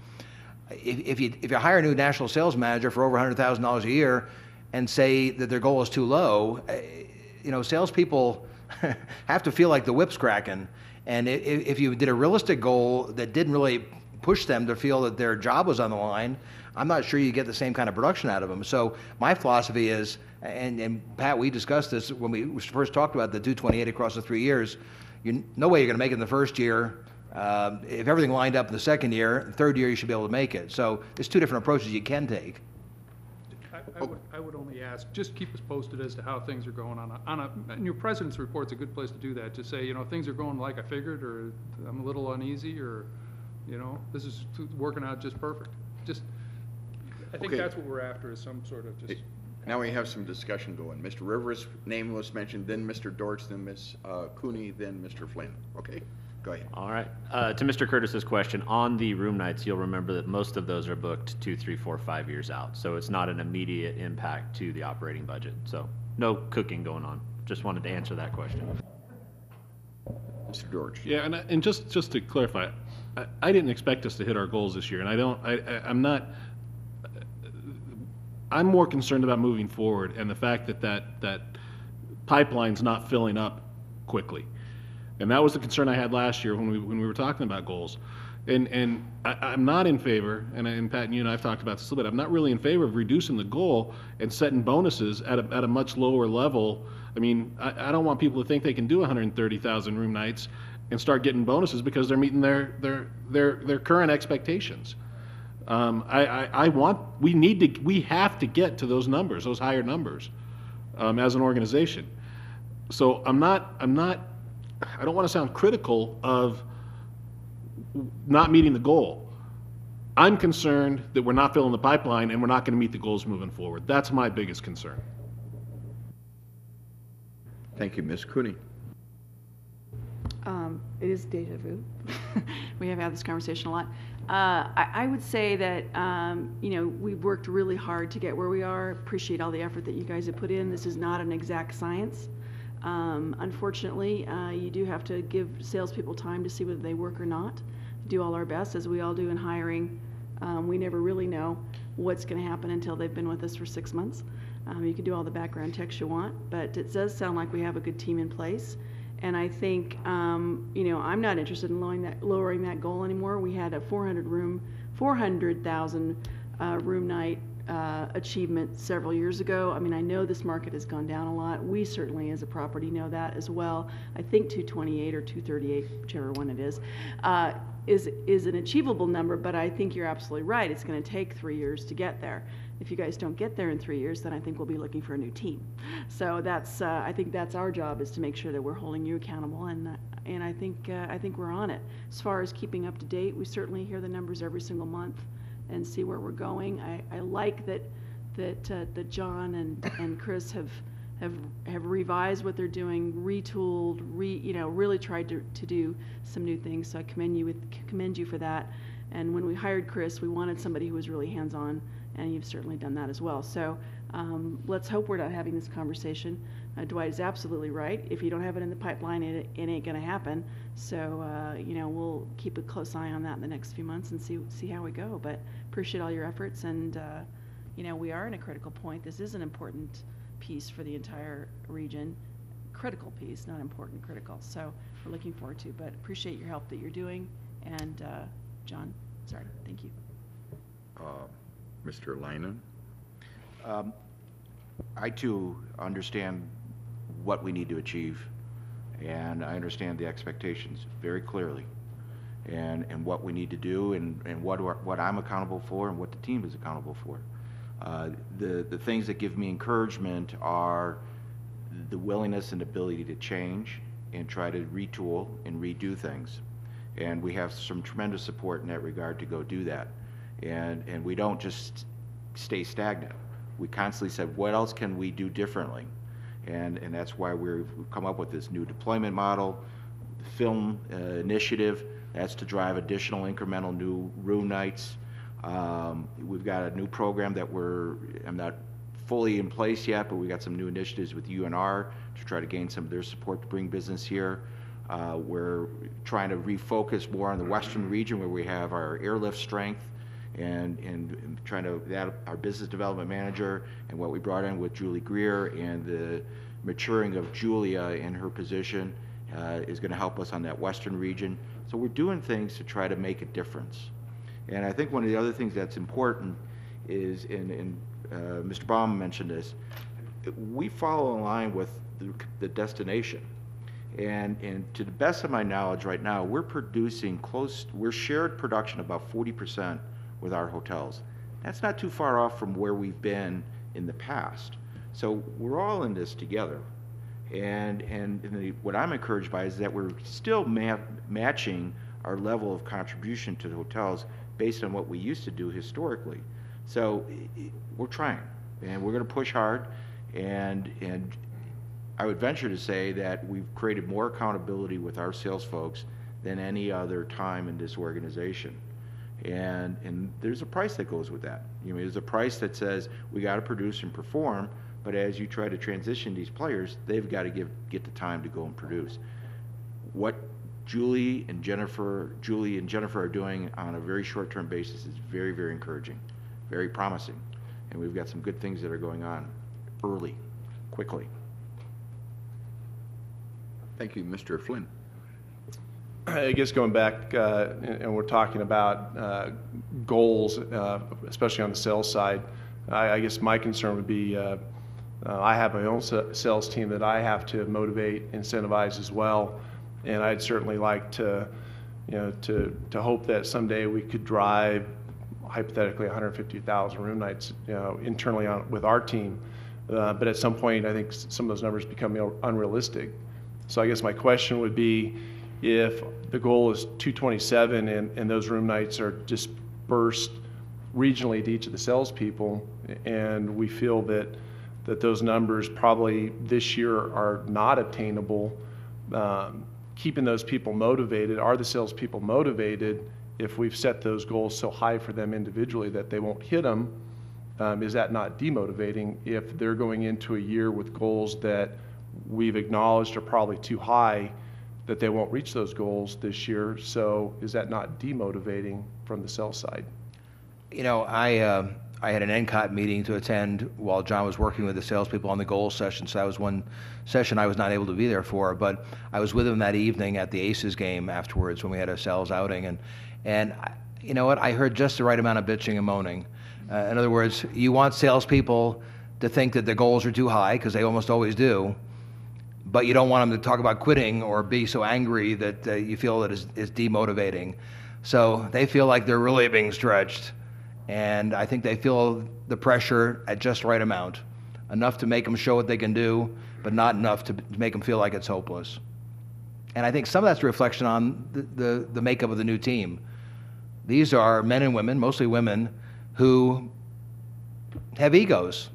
If you hire a new national sales manager for over $100,000 a year and say that their goal is too low, salespeople have to feel like the whip's cracking. And if you did a realistic goal that didn't really push them to feel that their job was on the line, I'm not sure you get the same kind of production out of them. So my philosophy is, and Pat, we discussed this when we first talked about the 228 across the 3 years, no way you're going to make it in the first year. If everything lined up in the second year, third year you should be able to make it. So there's two different approaches you can take. I would only ask, just keep us posted as to how things are going and your president's report's a good place to do that, to say, things are going like I figured, or I'm a little uneasy, or, this is working out just perfect. I think that's what we're after, is some sort of just... Now we have some discussion going. Mr. Rivers' name was mentioned, then Mr. Dortz, then Ms. Cooney, then Mr. Flynn. Okay, go ahead. All right. To Mr. Curtis's question, on the room nights, you'll remember that most of those are booked 2, 3, 4, 5 years out. So it's not an immediate impact to the operating budget. So no cooking going on. Just wanted to answer that question. Mr. George. Yeah, and just to clarify, I didn't expect us to hit our goals this year, and I'm more concerned about moving forward and the fact that pipeline's not filling up quickly. And that was the concern I had last year when we were talking about goals. And I'm not in favor, and Pat and you and I have talked about this a little bit, I'm not really in favor of reducing the goal and setting bonuses at a much lower level. I mean, I don't want people to think they can do 130,000 room nights and start getting bonuses because they're meeting their current expectations. We have to get to those numbers, those higher numbers, as an organization. So I don't want to sound critical of not meeting the goal. I'm concerned that we're not filling the pipeline and we're not going to meet the goals moving forward. That's my biggest concern. Thank you, Ms. Cooney. It is deja vu. We have had this conversation a lot. I would say that, we've worked really hard to get where we are. Appreciate all the effort that you guys have put in. This is not an exact science. Unfortunately, you do have to give salespeople time to see whether they work or not. Do all our best, as we all do in hiring. We never really know what's going to happen until they've been with us for 6 months. You can do all the background checks you want, but it does sound like we have a good team in place. And I think, I'm not interested in lowering that goal anymore. We had a 400,000 room night achievement several years ago. I mean, I know this market has gone down a lot. We certainly, as a property, know that as well. I think 228 or 238, whichever one it is an achievable number. But I think you're absolutely right. It's going to take 3 years to get there. If you guys don't get there in 3 years, then I think we'll be looking for a new team. So that's, I think that's our job, is to make sure that we're holding you accountable. And and I think we're on it. As far as keeping up to date, we certainly hear the numbers every single month and see where we're going. I like that John and Chris have revised what they're doing, retooled, really tried to do some new things. So I commend you for that. And when we hired Chris, we wanted somebody who was really hands-on, and you've certainly done that as well. So let's hope we're not having this conversation. Dwight is absolutely right. If you don't have it in the pipeline, it ain't going to happen. So we'll keep a close eye on that in the next few months and see how we go. But appreciate all your efforts, and we are in a critical point. This is an important piece for the entire region. Critical piece, not important, critical. So we're looking forward to. But appreciate your help that you're doing. And John, sorry, thank you. Mr. Leinen? I too understand what we need to achieve, and I understand the expectations very clearly, and what we need to do, and what I'm accountable for, and what the team is accountable for. The things that give me encouragement are the willingness and ability to change and try to retool and redo things. And we have some tremendous support in that regard to go do that. And we don't just stay stagnant. We constantly said, what else can we do differently? And that's why we've come up with this new deployment model, the film initiative. That's to drive additional incremental new room nights. We've got a new program that I'm not fully in place yet, but we got some new initiatives with UNR to try to gain some of their support to bring business here. We're trying to refocus more on the western region where we have our airlift strength, and trying to that our business development manager and what we brought in with Julie Greer and the maturing of Julia in her position is going to help us on that western region. So we're doing things to try to make a difference. And I think one of the other things that's important is, and Mr. Baum mentioned this, we follow in line with the destination. And to the best of my knowledge right now, we're shared production about 40% with our hotels. That's not too far off from where we've been in the past. So we're all in this together. And what I'm encouraged by is that we're still matching our level of contribution to the hotels based on what we used to do historically. So we're trying, and we're going to push hard, and I would venture to say that we've created more accountability with our sales folks than any other time in this organization. And there's a price that goes with that. There's a price that says we got to produce and perform, but as you try to transition these players, they've got to get the time to go and produce. What Julie and Jennifer are doing on a very short-term basis is very, very encouraging, very promising, and we've got some good things that are going on early, quickly. Thank you. Mr. Flynn. I guess going back, and we're talking about goals, especially on the sales side, I guess my concern would be I have my own sales team that I have to motivate, incentivize as well, and I'd certainly like to hope that someday we could drive hypothetically 150,000 room nights, internally with our team. But at some point, I think some of those numbers become unrealistic. So I guess my question would be, if the goal is 227 and those room nights are dispersed regionally to each of the salespeople, and we feel that those numbers probably this year are not attainable, keeping those people motivated, are the salespeople motivated if we've set those goals so high for them individually that they won't hit them? Is that not demotivating if they're going into a year with goals that we've acknowledged are probably too high, that they won't reach those goals this year? So is that not demotivating from the sales side? I had an NCOT meeting to attend while John was working with the salespeople on the goals session, so that was one session I was not able to be there for, but I was with him that evening at the Aces game afterwards when we had a sales outing, and you know what, I heard just the right amount of bitching and moaning. In other words, you want salespeople to think that their goals are too high, because they almost always do, but you don't want them to talk about quitting or be so angry that you feel that is demotivating. So they feel like they're really being stretched. And I think they feel the pressure at just the right amount, enough to make them show what they can do, but not enough to make them feel like it's hopeless. And I think some of that's a reflection on the makeup of the new team. These are men and women, mostly women, who have egos,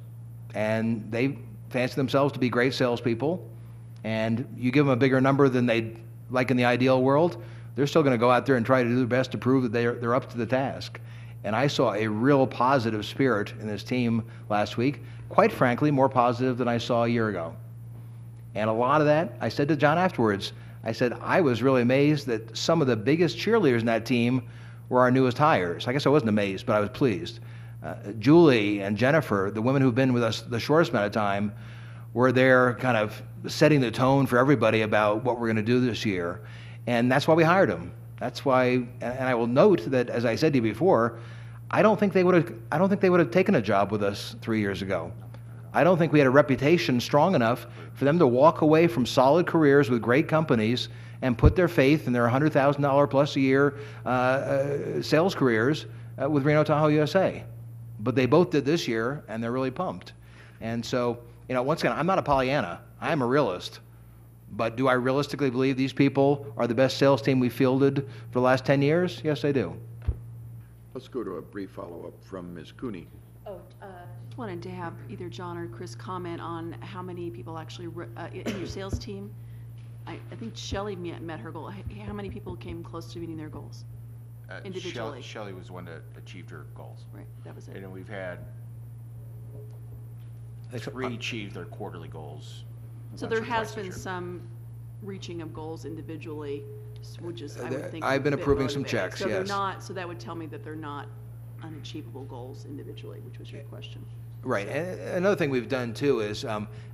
and they fancy themselves to be great salespeople. And you give them a bigger number than they'd like in the ideal world, they're still going to go out there and try to do their best to prove that they're up to the task. And I saw a real positive spirit in this team last week, quite frankly, more positive than I saw a year ago. And a lot of that, I said to John afterwards, I said, I was really amazed that some of the biggest cheerleaders in that team were our newest hires. I guess I wasn't amazed, but I was pleased. Julie and Jennifer, the women who've been with us the shortest amount of time, were there kind of setting the tone for everybody about what we're going to do this year. And that's why we hired them. That's why, and I will note that, as I said to you before, I don't think they would have taken a job with us 3 years ago. I don't think we had a reputation strong enough for them to walk away from solid careers with great companies and put their faith in their $100,000 plus a year sales careers with Reno Tahoe USA. But they both did this year, and they're really pumped. And so, once again, I'm not a Pollyanna. I'm a realist. But do I realistically believe these people are the best sales team we've fielded for the last 10 years? Yes, I do. Let's go to a brief follow-up from Ms. Cooney. Just wanted to have either John or Chris comment on how many people actually, in your sales team, I think Shelley met her goal. How many people came close to meeting their goals individually? Shelley was the one that achieved her goals. Right, that was it. And we've had 3 achieve their quarterly goals. So there has been some reaching of goals individually, which is, I would think, I've been a bit approving some motivating. checks, So they're yes. not, so that would tell me that they're not unachievable goals individually, which was your question. Right. And another thing we've done too is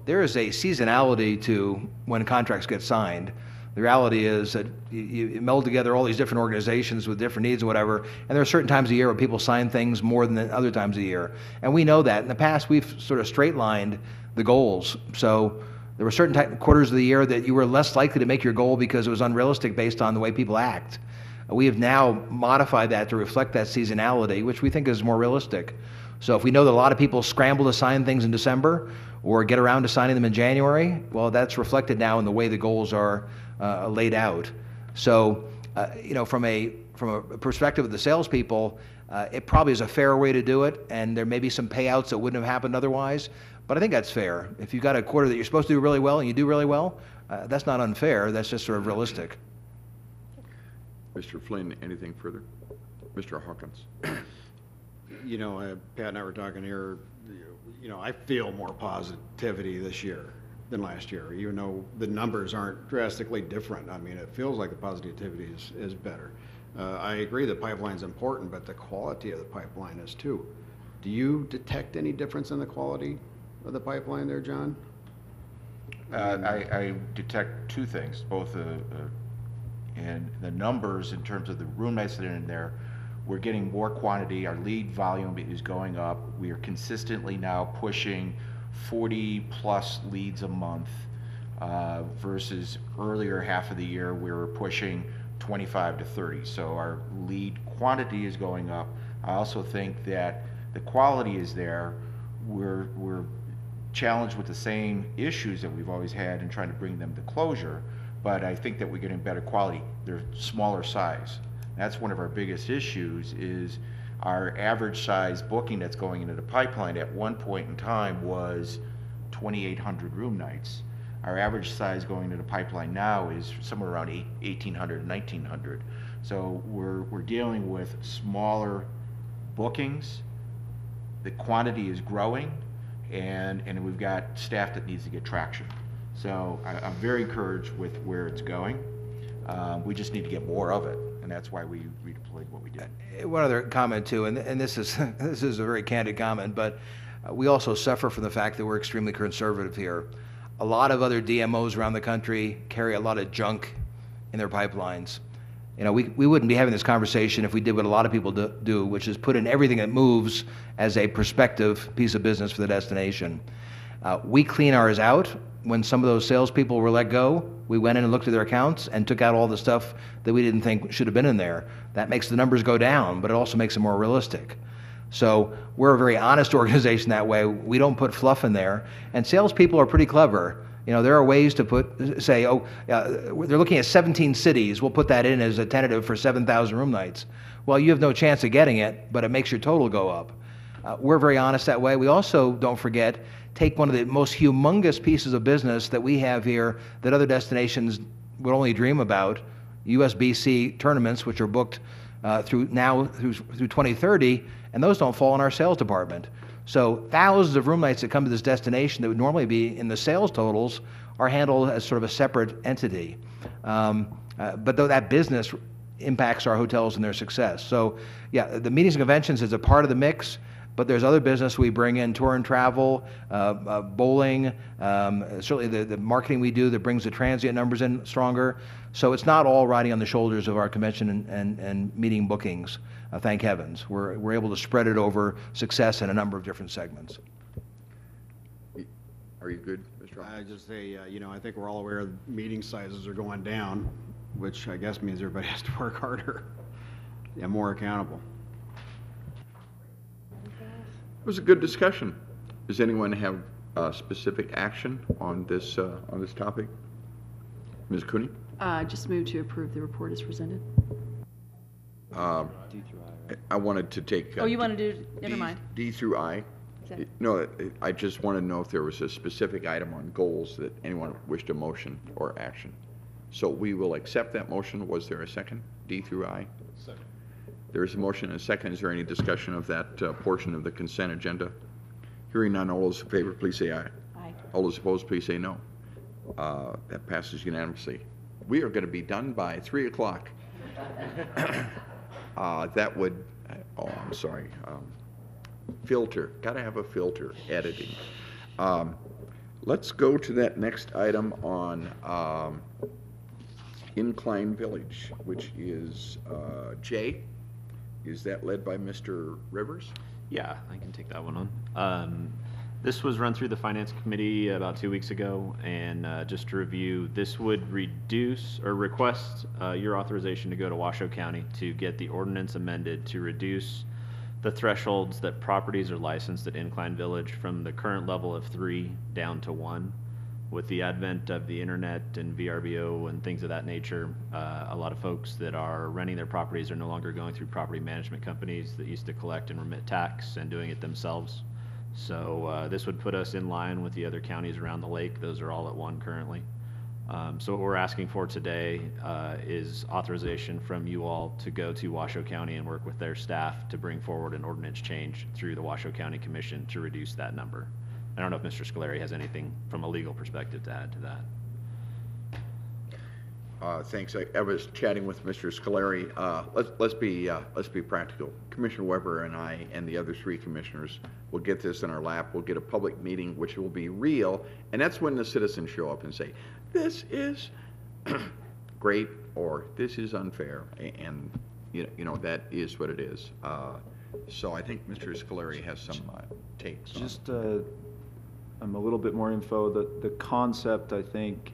there is a seasonality to when contracts get signed. The reality is that you meld together all these different organizations with different needs and whatever, and there are certain times a year where people sign things more than other times a year. And we know that. In the past, we've sort of straight-lined the goals. So there were certain quarters of the year that you were less likely to make your goal because it was unrealistic based on the way people act. We have now modified that to reflect that seasonality, which we think is more realistic. So if we know that a lot of people scramble to sign things in December or get around to signing them in January, well, that's reflected now in the way the goals are laid out. So, from a perspective of the salespeople, it probably is a fair way to do it, and there may be some payouts that wouldn't have happened otherwise, but I think that's fair. If you've got a quarter that you're supposed to do really well and you do really well, that's not unfair, that's just sort of realistic. Mr. Flynn, anything further? Mr. Hawkins? Pat and I were talking here, I feel more positivity this year than last year, even though the numbers aren't drastically different. I mean, it feels like the positivity is better. I agree the pipeline's important, but the quality of the pipeline is too. Do you detect any difference in the quality of the pipeline there, John? I detect 2 things, both and the numbers in terms of the room nights that are in there. We're getting more quantity. Our lead volume is going up. We are consistently now pushing 40 plus leads a month versus earlier half of the year we were pushing 25 to 30. So our lead quantity is going up. I also think that the quality is there. We're challenged with the same issues that we've always had in trying to bring them to closure, but I think that we're getting better quality. They're smaller size. That's one of our biggest issues is our average size booking that's going into the pipeline at one point in time was 2,800 room nights. Our average size going into the pipeline now is somewhere around 1,800, 1,900. So we're dealing with smaller bookings. The quantity is growing, and we've got staff that needs to get traction. So I'm very encouraged with where it's going. We just need to get more of it, and that's why we redeployed what we did. One other comment too, and this is this is a very candid comment, but we also suffer from the fact that we're extremely conservative here. A lot of other DMOs around the country carry a lot of junk in their pipelines. We wouldn't be having this conversation if we did what a lot of people do, which is put in everything that moves as a prospective piece of business for the destination. We clean ours out. When some of those salespeople were let go, we went in and looked at their accounts and took out all the stuff that we didn't think should have been in there. That makes the numbers go down, but it also makes them more realistic. So we're a very honest organization that way. We don't put fluff in there. And salespeople are pretty clever. You know, there are ways to say, oh, they're looking at 17 cities. We'll put that in as a tentative for 7,000 room nights. Well, you have no chance of getting it, but it makes your total go up. We're very honest that way. We also, don't forget, take one of the most humongous pieces of business that we have here that other destinations would only dream about, USBC tournaments, which are booked through 2030, and those don't fall in our sales department. So thousands of room nights that come to this destination that would normally be in the sales totals are handled as sort of a separate entity. But though that business impacts our hotels and their success. So yeah, the meetings and conventions is a part of the mix, but there's other business we bring in, tour and travel, bowling, certainly the marketing we do that brings the transient numbers in stronger. So it's not all riding on the shoulders of our convention and meeting bookings. Thank heavens. We're able to spread it over success in a number of different segments. Are you good, Mr. I just say, you know, I think we're all aware meeting sizes are going down, which I guess means everybody has to work harder and more accountable. It was a good discussion. Does anyone have specific action on this topic? Ms. Cooney? Just move to approve the report as presented. I wanted to take. Oh, you want to do, never mind. D through I. No, I just want to know if there was a specific item on goals that anyone wished a motion or action. So we will accept that motion. Was there a second? D through I? Second. There is a motion and a second. Is there any discussion of that portion of the consent agenda? Hearing none, all those in favor, please say aye. Aye. All those opposed, please say no. That passes unanimously. We are going to be done by 3 o'clock. That would, oh, I'm sorry. Filter, gotta have a filter, editing. Let's go to that next item on Incline Village, which is J. Is that led by Mr. Rivers? Yeah, I can take that one on. This was run through the Finance Committee about 2 weeks ago, and just to review, this would reduce or request your authorization to go to Washoe County to get the ordinance amended to reduce the thresholds that properties are licensed at Incline Village from the current level of 3 down to 1. With the advent of the internet and VRBO and things of that nature, a lot of folks that are renting their properties are no longer going through property management companies that used to collect and remit tax and doing it themselves. So this would put us in line with the other counties around the lake. Those are all at 1 currently. So what we're asking for today is authorization from you all to go to Washoe County and work with their staff to bring forward an ordinance change through the Washoe County Commission to reduce that number. I don't know if Mr. Scolari has anything from a legal perspective to add to that. Thanks. I was chatting with Mr. Scolari. Let's be practical. Commissioner Weber and I and the other 3 commissioners will get this in our lap. We'll get a public meeting, which will be real, and that's when the citizens show up and say, "This is great," or "This is unfair," and you know that is what it is. So I think Mr. Scolari has some takes. Just a little bit more info. The concept, I think,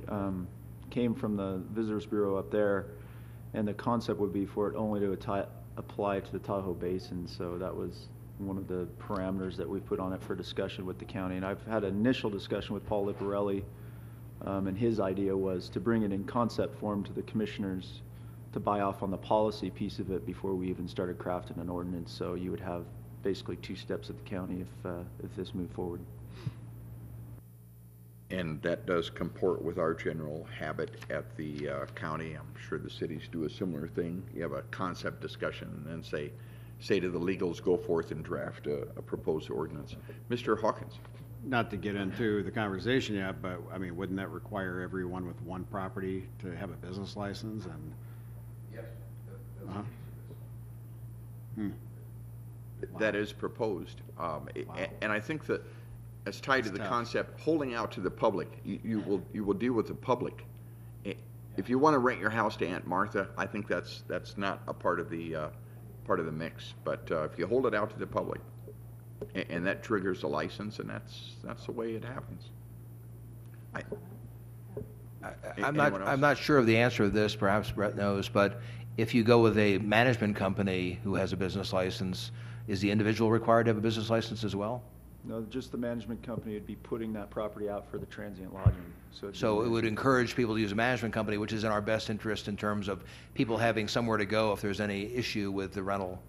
came from the Visitors Bureau up there, and the concept would be for it only to apply to the Tahoe Basin. So that was one of the parameters that we put on it for discussion with the county. And I've had an initial discussion with Paul Liparelli, and his idea was to bring it in concept form to the commissioners to buy off on the policy piece of it before we even started crafting an ordinance. So you would have basically 2 steps at the county if this moved forward. And that does comport with our general habit at the county. I'm sure the cities do a similar thing. You have a concept discussion and then say to the legals, go forth and draft a proposed ordinance. Mr. Hawkins. Not to get into the conversation yet, but I mean, wouldn't that require everyone with 1 property to have a business license? And yes, Wow. That is proposed, and I think that as tied to the concept, holding out to the public, you will deal with the public. If you want to rent your house to Aunt Martha, I think that's not a part of the mix. But if you hold it out to the public, and that triggers a license, and that's the way it happens. I'm not sure of the answer to this. Perhaps Brett knows, but if you go with a management company who has a business license, is the individual required to have a business license as well? No, just the management company would be putting that property out for the transient lodging. So it would encourage people to use a management company, which is in our best interest in terms of people having somewhere to go if there's any issue with the rental.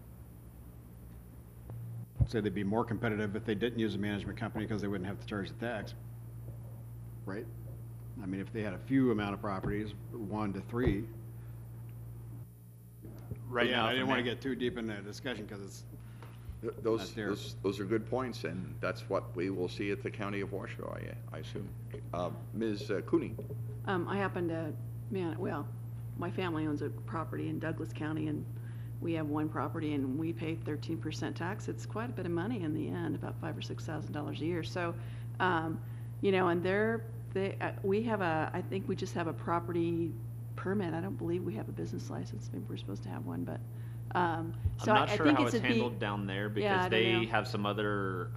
Say they'd be more competitive if they didn't use a management company because they wouldn't have to charge the tax, right? I mean, if they had a few amount of properties, 1 to 3. Right Yeah, now, I didn't for want to ma- get too deep in that discussion because it's Those are good points, and that's what we will see at the County of Washoe, I assume. Ms. Cooney? I happen to, my family owns a property in Douglas County, and we have one property, and we pay 13% tax. It's quite a bit of money in the end, about $5,000 or $6,000 a year. So, and we have I think we just have a property permit. I don't believe we have a business license. Maybe we're supposed to have one, but. So I'm not sure think how it's it'd be- handled down there Yeah, I because don't they know. have some other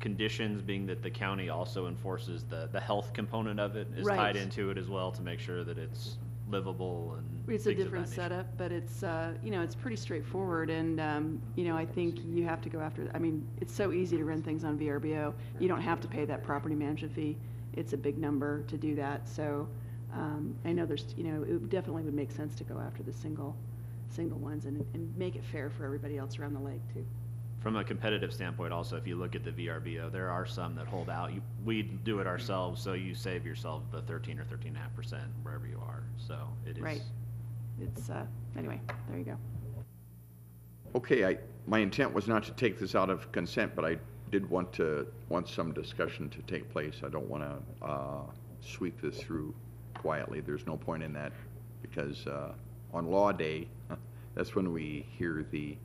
conditions, being that the county also enforces the health component of it is Right. tied into it as well to make sure that it's livable and It's a things of different that nature. setup, but it's, it's pretty straightforward, and, I think you have to go after, it's so easy to run things on VRBO. You don't have to pay that property management fee. It's a big number to do that, so, I know there's, it definitely would make sense to go after the single ones and make it fair for everybody else around the lake, too. From a competitive standpoint also, if you look at the VRBO, there are some that hold out. We do it ourselves, so you save yourself the 13 or 13.5% wherever you are, so it is. Right. It's, anyway, there you go. Okay, my intent was not to take this out of consent, but I did want some discussion to take place. I don't want to sweep this through quietly. There's no point in that, because on Law Day, that's when we hear the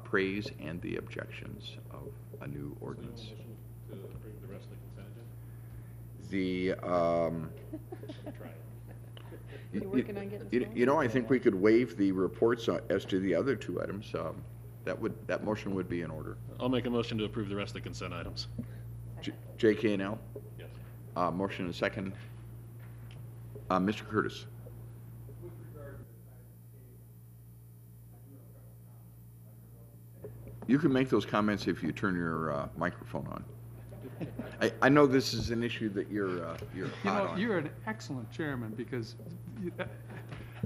praise and the objections of a new ordinance. To approve the rest of the consent agenda? You working on getting this going? I think we could waive the reports as to the other two items. That motion would be in order. I'll make a motion to approve the rest of the consent items. JK and L? Yes. Motion and second. Mr. Curtis? You can make those comments if you turn your microphone on. I know this is an issue that you're hot on. You're an excellent chairman because,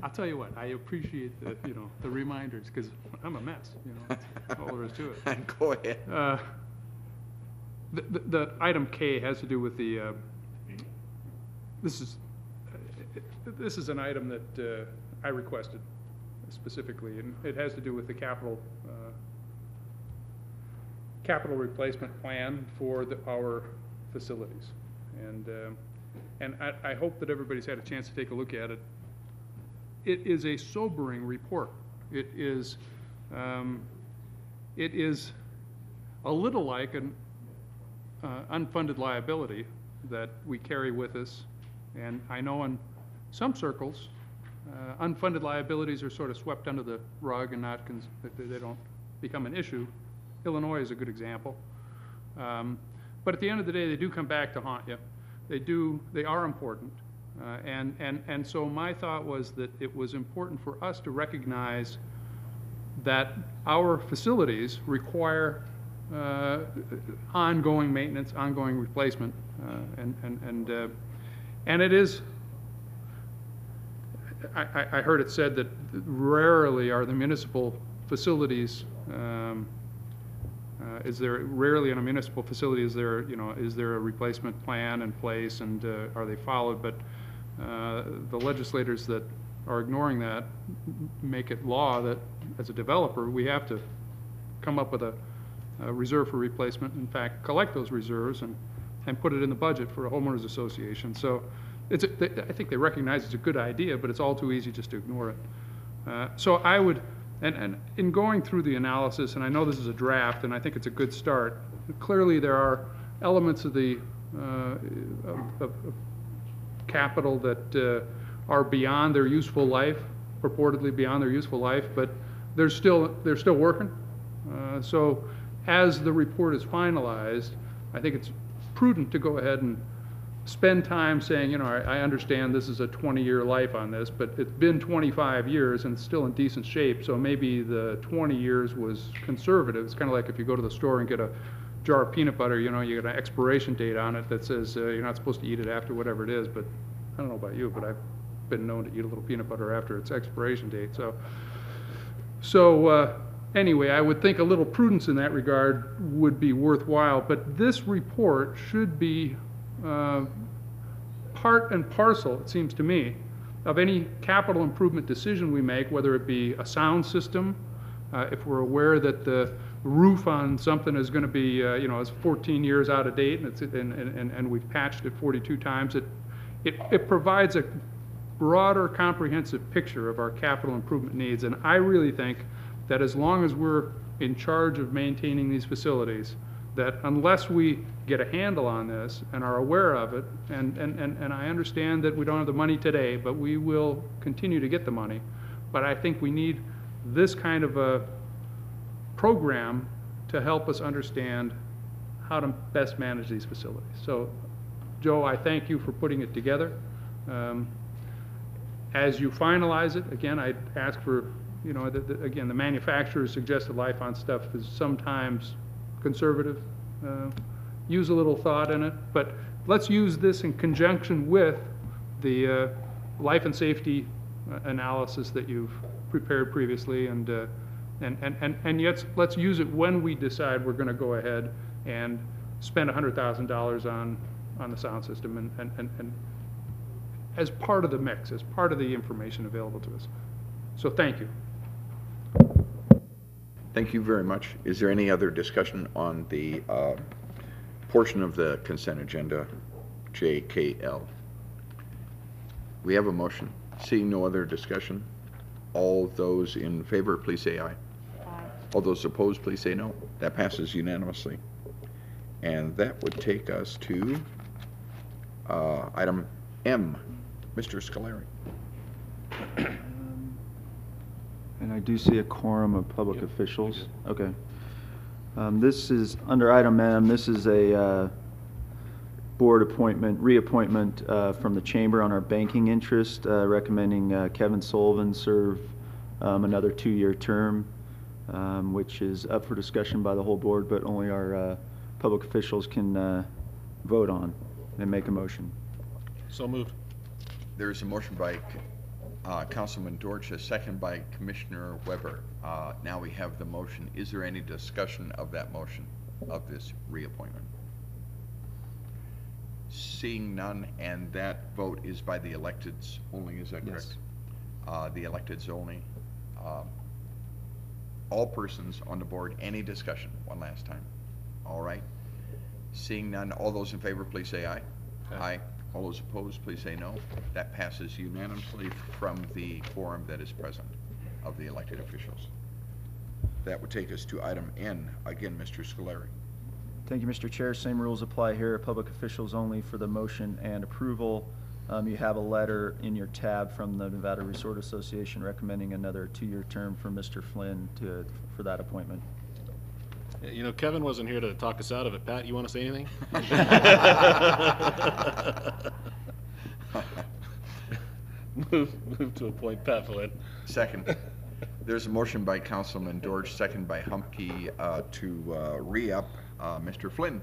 I'll tell you what, I appreciate the reminders because I'm a mess, that's all there is to it. Go ahead. The item K has to do with the, this is an item that I requested specifically, and it has to do with the capital replacement plan for our facilities. And I hope that everybody's had a chance to take a look at it. It is a sobering report. It is a little like an unfunded liability that we carry with us. And I know in some circles, unfunded liabilities are sort of swept under the rug and they don't become an issue. Illinois is a good example. But at the end of the day, they do come back to haunt you. They are important. And so my thought was that it was important for us to recognize that our facilities require ongoing maintenance, ongoing replacement, and it is. I heard it said that rarely are the municipal facilities. Rarely in a municipal facility is there a replacement plan in place, and are they followed? But the legislators that are ignoring that make it law that as a developer we have to come up with a reserve for replacement. In fact, collect those reserves and put it in the budget for a homeowners association. So I think they recognize it's a good idea, but it's all too easy just to ignore it. So I would. And in going through the analysis, and I know this is a draft, and I think it's a good start, clearly there are elements of the of capital that are beyond their useful life, purportedly beyond their useful life, but they're still working. So as the report is finalized, I think it's prudent to go ahead and spend time saying, I understand this is a 20-year life on this, but it's been 25 years and it's still in decent shape, so maybe the 20 years was conservative. It's kind of like if you go to the store and get a jar of peanut butter, you know, you got an expiration date on it that says you're not supposed to eat it after whatever it is, but I don't know about you, but I've been known to eat a little peanut butter after its expiration date. So anyway, I would think a little prudence in that regard would be worthwhile, but this report should be part and parcel, it seems to me, of any capital improvement decision we make, whether it be a sound system, if we're aware that the roof on something is going to be, you know, it's 14 years out of date, and we've patched it 42 times. It provides a broader, comprehensive picture of our capital improvement needs, and I really think that as long as we're in charge of maintaining these facilities, that unless we get a handle on this and are aware of it, and I understand that we don't have the money today, but we will continue to get the money, but I think we need this kind of a program to help us understand how to best manage these facilities. So, Joe, I thank you for putting it together. As you finalize it, again, I'd ask for, you know, again, the manufacturer's suggested life on stuff is sometimes conservative. Use a little thought in it, but let's use this in conjunction with the life and safety analysis that you've prepared previously, and yet let's use it when we decide we're going to go ahead and spend $100,000 on the sound system, and as part of the mix, as part of the information available to us. So thank you. Thank you very much. Is there any other discussion on the portion of the consent agenda, JKL? We have a motion. Seeing no other discussion, all those in favor, please say aye. Aye. All those opposed, please say no. That passes unanimously. And that would take us to item M. Mr. Scolari. And I do see a quorum of public officials. Okay. This is, under item M, this is a board appointment, reappointment from the chamber on our banking interest, recommending Kevin Sullivan serve another 2-year term, which is up for discussion by the whole board, but only our public officials can vote on and make a motion. So moved. There's a motion by Councilman Dorch, a second by Commissioner Weber. Now we have the motion. Is there any discussion of that motion, of this reappointment? Seeing none, and that vote is by the electeds only, is that correct? Yes. The electeds only. All persons on the board, any discussion? One last time. All right. Seeing none, all those in favor, please say aye. Aye. All those opposed, please say no. That passes unanimously from the quorum that is present of the elected officials. That would take us to item N. Again, Mr. Scolari. Thank you, Mr. Chair. Same rules apply here. Public officials only for the motion and approval. You have a letter in your tab from the Nevada Resort Association recommending another 2-year term for Mr. Flynn for that appointment. You know, Kevin wasn't here to talk us out of it. Pat, you want to say anything? move to appoint Pat Flynn. Second. There's a motion by Councilman Dorch, second by Humke, to re-up Mr. Flynn.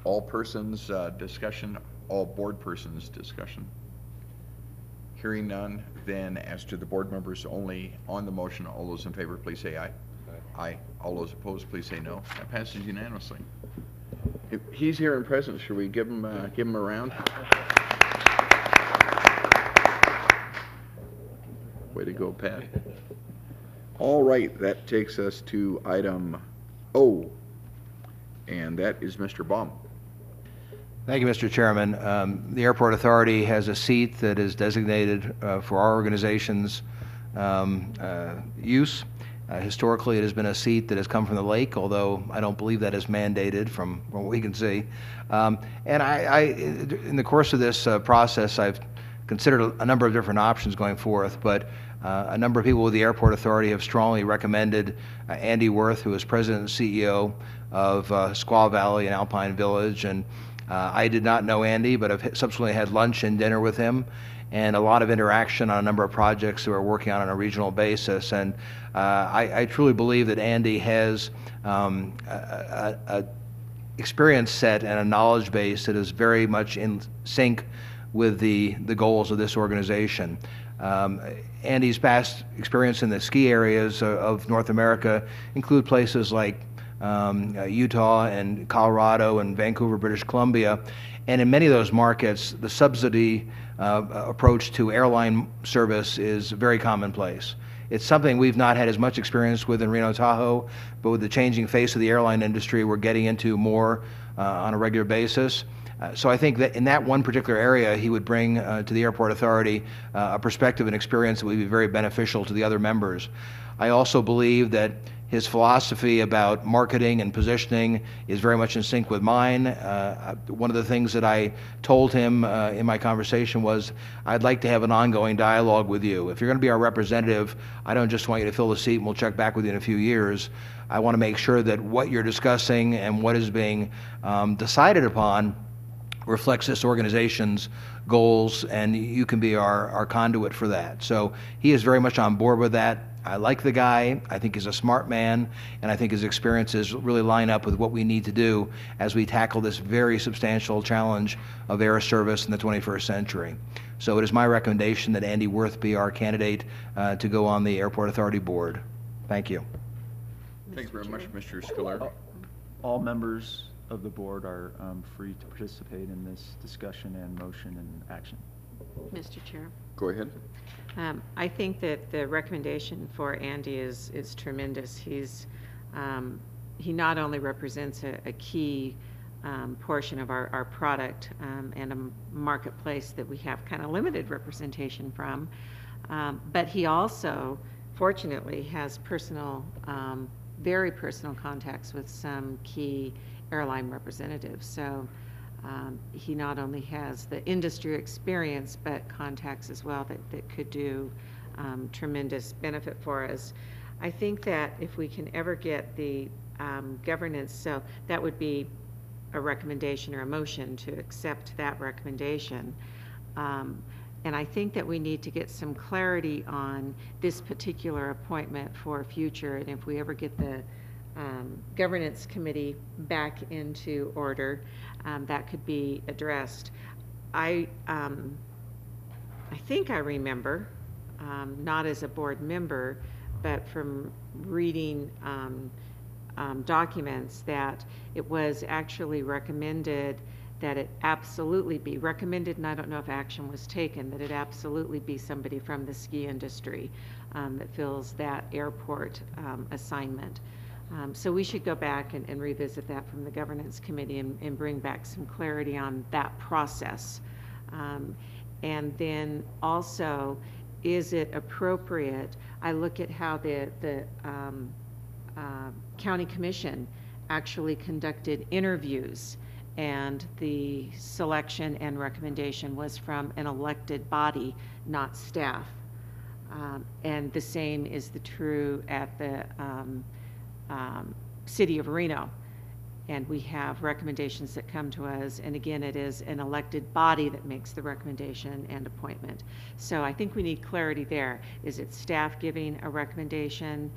All persons discussion, all board persons discussion. Hearing none, then as to the board members only on the motion, all those in favor, please say aye. Aye. All those opposed, please say no. That passes unanimously. If he's here in presence, should we give him a round? Way to go, Pat. All right, that takes us to item O, and that is Mr. Baum. Thank you, Mr. Chairman. The Airport Authority has a seat that is designated for our organization's use. Historically, it has been a seat that has come from the lake, although I don't believe that is mandated from what we can see. And in the course of this process, I've considered a number of different options going forth, but a number of people with the Airport Authority have strongly recommended Andy Worth, who is President and CEO of Squaw Valley and Alpine Village. And I did not know Andy, but I've subsequently had lunch and dinner with him. and a lot of interaction on a number of projects that we're working on a regional basis. And I truly believe that Andy has a experience set and a knowledge base that is very much in sync with the goals of this organization. Andy's past experience in the ski areas of North America include places like Utah and Colorado and Vancouver, British Columbia. And in many of those markets, the subsidy approach to airline service is very commonplace. It's something we've not had as much experience with in Reno Tahoe, but with the changing face of the airline industry, we're getting into more on a regular basis. So I think that in that one particular area, he would bring to the Airport Authority a perspective and experience that would be very beneficial to the other members. I also believe that his philosophy about marketing and positioning is very much in sync with mine. One of the things that I told him in my conversation was, I'd like to have an ongoing dialogue with you. If you're going to be our representative, I don't just want you to fill the seat and we'll check back with you in a few years. I want to make sure that what you're discussing and what is being decided upon reflects this organization's goals, and you can be our conduit for that. So he is very much on board with that. I like the guy. I think he's a smart man, and I think his experiences really line up with what we need to do as we tackle this very substantial challenge of air service in the 21st century. So it is my recommendation that Andy Worth be our candidate to go on the Airport Authority Board. Thank you. Thanks very much, Mr. Skiller. All members of the board are free to participate in this discussion and motion and action. Mr. Chair. Go ahead. I think that the recommendation for Andy is tremendous. He not only represents a key portion of our product and a marketplace that we have kind of limited representation from, but he also, fortunately, has very personal contacts with some key airline representatives. So he not only has the industry experience, but contacts as well that could do tremendous benefit for us. I think that if we can ever get the governance, so that would be a recommendation or a motion to accept that recommendation. And I think that we need to get some clarity on this particular appointment for future, and if we ever get the governance committee back into order, that could be addressed. I think I remember, not as a board member, but from reading documents, that it was actually recommended that it absolutely be recommended, and I don't know if action was taken, that it absolutely be somebody from the ski industry that fills that airport assignment. So we should go back and revisit that from the governance committee and bring back some clarity on that process. And then also, is it appropriate? I look at how the county commission actually conducted interviews, and the selection and recommendation was from an elected body, not staff. And the same is true at the City of Reno, and we have recommendations that come to us, and again, it is an elected body that makes the recommendation and appointment. So I think we need clarity there. Is it staff giving a recommendation,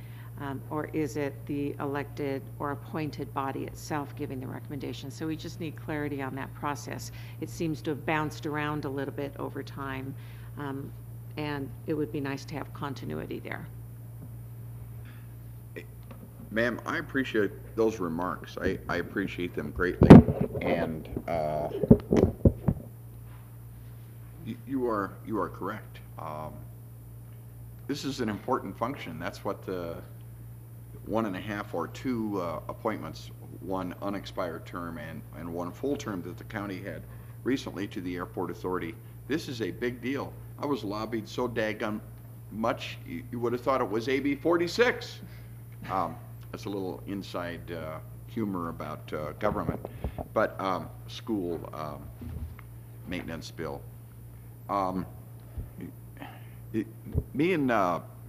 or is it the elected or appointed body itself giving the recommendation? So we just need clarity on that process. It seems to have bounced around a little bit over time, and it would be nice to have continuity there. Ma'am, I appreciate those remarks. I appreciate them greatly. And you are correct. This is an important function. That's what the 1.5 or 2 appointments, one unexpired term and one full term that the county had recently to the Airport Authority. This is a big deal. I was lobbied so daggone much, you would have thought it was AB 46. That's a little inside humor about government, but school maintenance bill. Me and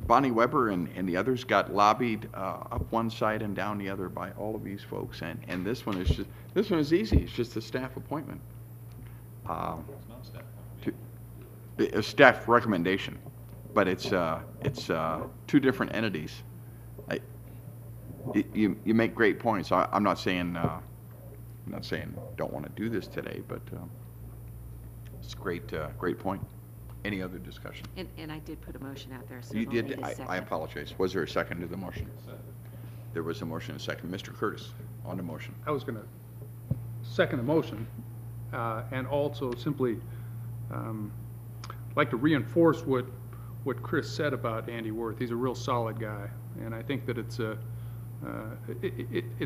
Bonnie Weber and the others got lobbied up one side and down the other by all of these folks, and this one is easy. It's just a staff appointment. a staff recommendation, but it's two different entities. You make great points. I'm not saying don't want to do this today, but it's a great point. Any other discussion? And I did put a motion out there, so You it'll need did. a I second. apologize. Was there a second to the motion? There was a motion and a second. Mr. Curtis, on the motion. I was going to second the motion, and also simply like to reinforce what Chris said about Andy Worth. He's a real solid guy, and I think that it's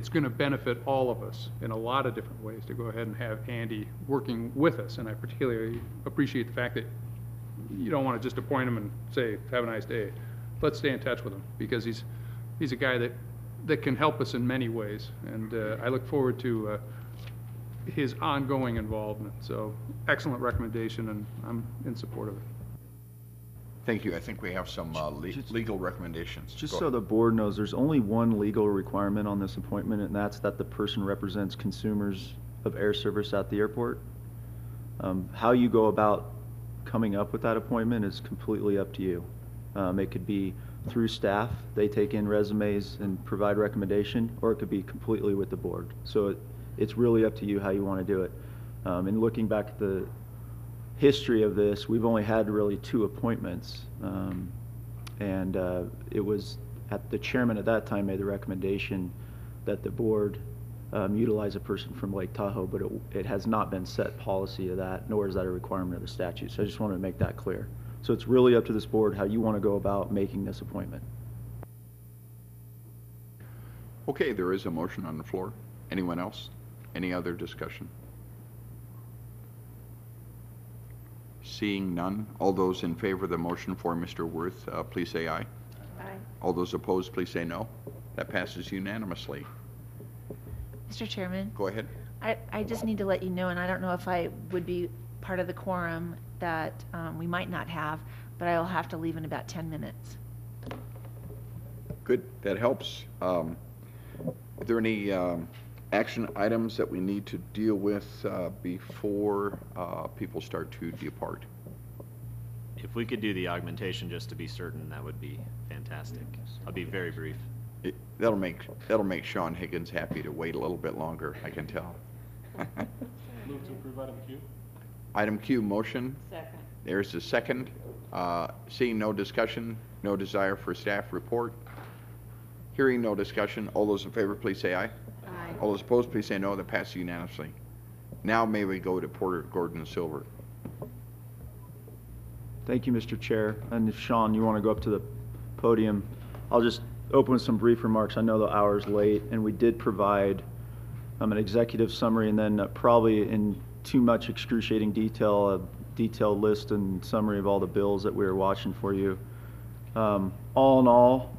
going to benefit all of us in a lot of different ways to go ahead and have Andy working with us. And I particularly appreciate the fact that you don't want to just appoint him and say, have a nice day. Let's stay in touch with him, because he's a guy that can help us in many ways. And I look forward to his ongoing involvement. So excellent recommendation, and I'm in support of it. Thank you. I think we have some legal recommendations. Just Go so ahead. the board knows, there's only one legal requirement on this appointment, and that's that the person represents consumers of air service at the airport. How you go about coming up with that appointment is completely up to you. It could be through staff, they take in resumes and provide recommendation, or it could be completely with the board. So it's really up to you how you want to do it. And looking back at the history of this, we've only had really 2 appointments, and it was the chairman at that time made the recommendation that the board utilize a person from Lake Tahoe, but it has not been set policy of that, nor is that a requirement of the statute. So I just wanted to make that clear. So it's really up to this board how you want to go about making this appointment. Okay, there is a motion on the floor. Anyone else? Any other discussion? Seeing none, all those in favor of the motion for Mr. Worth, please say aye. Aye. All those opposed, please say no. That passes unanimously. Mr. Chairman, Go ahead. I just need to let you know, and I don't know if I would be part of the quorum that we might not have, but I will have to leave in about 10 minutes. Good, that helps. Are there any action items that we need to deal with before people start to depart? If we could do the augmentation just to be certain, that would be fantastic. I'll be very brief. That'll make Sean Higgins happy to wait a little bit longer, I can tell. Move to approve item Q. Item Q, motion. Second. There's the second. Seeing no discussion, no desire for staff report. Hearing no discussion, all those in favor, please say aye. Aye. All those opposed, please say no. That passes unanimously. Now may we go to Porter, Gordon, and Silver. Thank you, Mr. Chair. And if Sean, you want to go up to the podium, I'll just open with some brief remarks. I know the hour's late, and we did provide an executive summary, and then probably in too much excruciating detail, a detailed list and summary of all the bills that we were watching for you. All in all,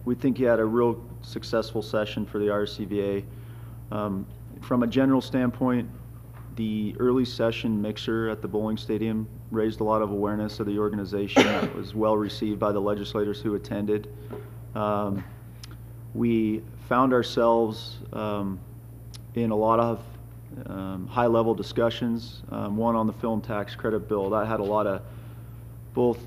we think you had a real successful session for the RSCVA. From a general standpoint, the early session mixer at the bowling stadium raised a lot of awareness of the organization. It was well received by the legislators who attended. We found ourselves in a lot of high-level discussions. One on the film tax credit bill that had a lot of both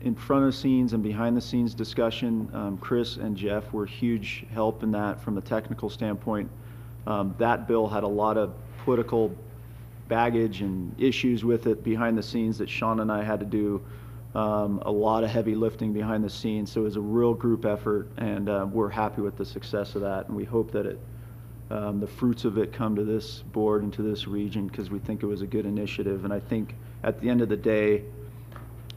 in front of the scenes and behind the scenes discussion. Chris and Jeff were huge help in that from a technical standpoint. That bill had a lot of political baggage and issues with it behind the scenes that Sean and I had to do a lot of heavy lifting behind the scenes. So it was a real group effort, and we're happy with the success of that, and we hope that the fruits of it come to this board and to this region, because we think it was a good initiative. And I think at the end of the day,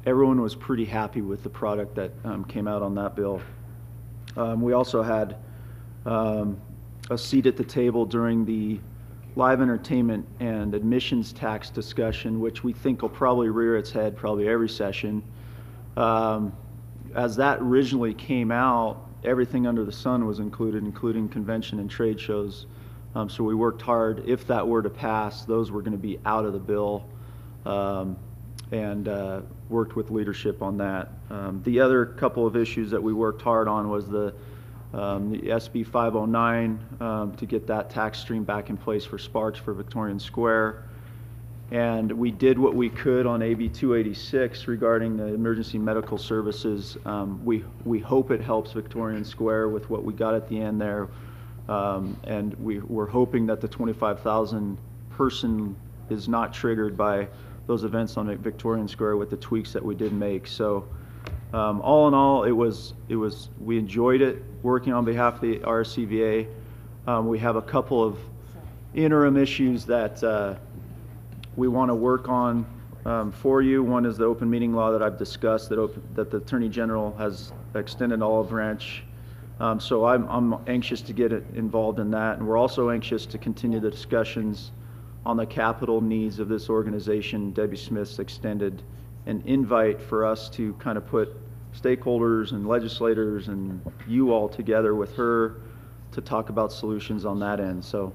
everyone was pretty happy with the product that came out on that bill. We also had a seat at the table during the live entertainment and admissions tax discussion, which we think will probably rear its head probably every session. As that originally came out, everything under the sun was included, including convention and trade shows. So we worked hard. If that were to pass, those were going to be out of the bill, and worked with leadership on that. The other couple of issues that we worked hard on was the SB 509 to get that tax stream back in place for Sparks for Victorian Square. And we did what we could on AB 286 regarding the emergency medical services. We hope it helps Victorian Square with what we got at the end there. And we're hoping that the 25,000 person is not triggered by those events on Victorian Square with the tweaks that we did make. So all in all, we enjoyed it working on behalf of the RSCVA. We have a couple of interim issues that we want to work on for you. One is the open meeting law that I've discussed that the Attorney General has extended olive branch. So I'm anxious to get involved in that, and we're also anxious to continue the discussions on the capital needs of this organization. Debbie Smith's extended an invite for us to kind of put stakeholders and legislators and you all together with her to talk about solutions on that end. So,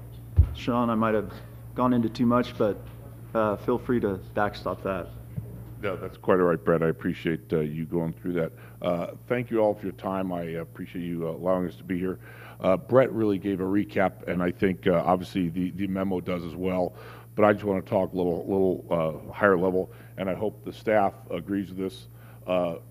Sean, I might have gone into too much, but feel free to backstop that. No, that's quite all right, Brett. I appreciate you going through that. Thank you all for your time. I appreciate you allowing us to be here. Brett really gave a recap, and I think obviously the memo does as well. But I just want to talk a little higher level, and I hope the staff agrees with this.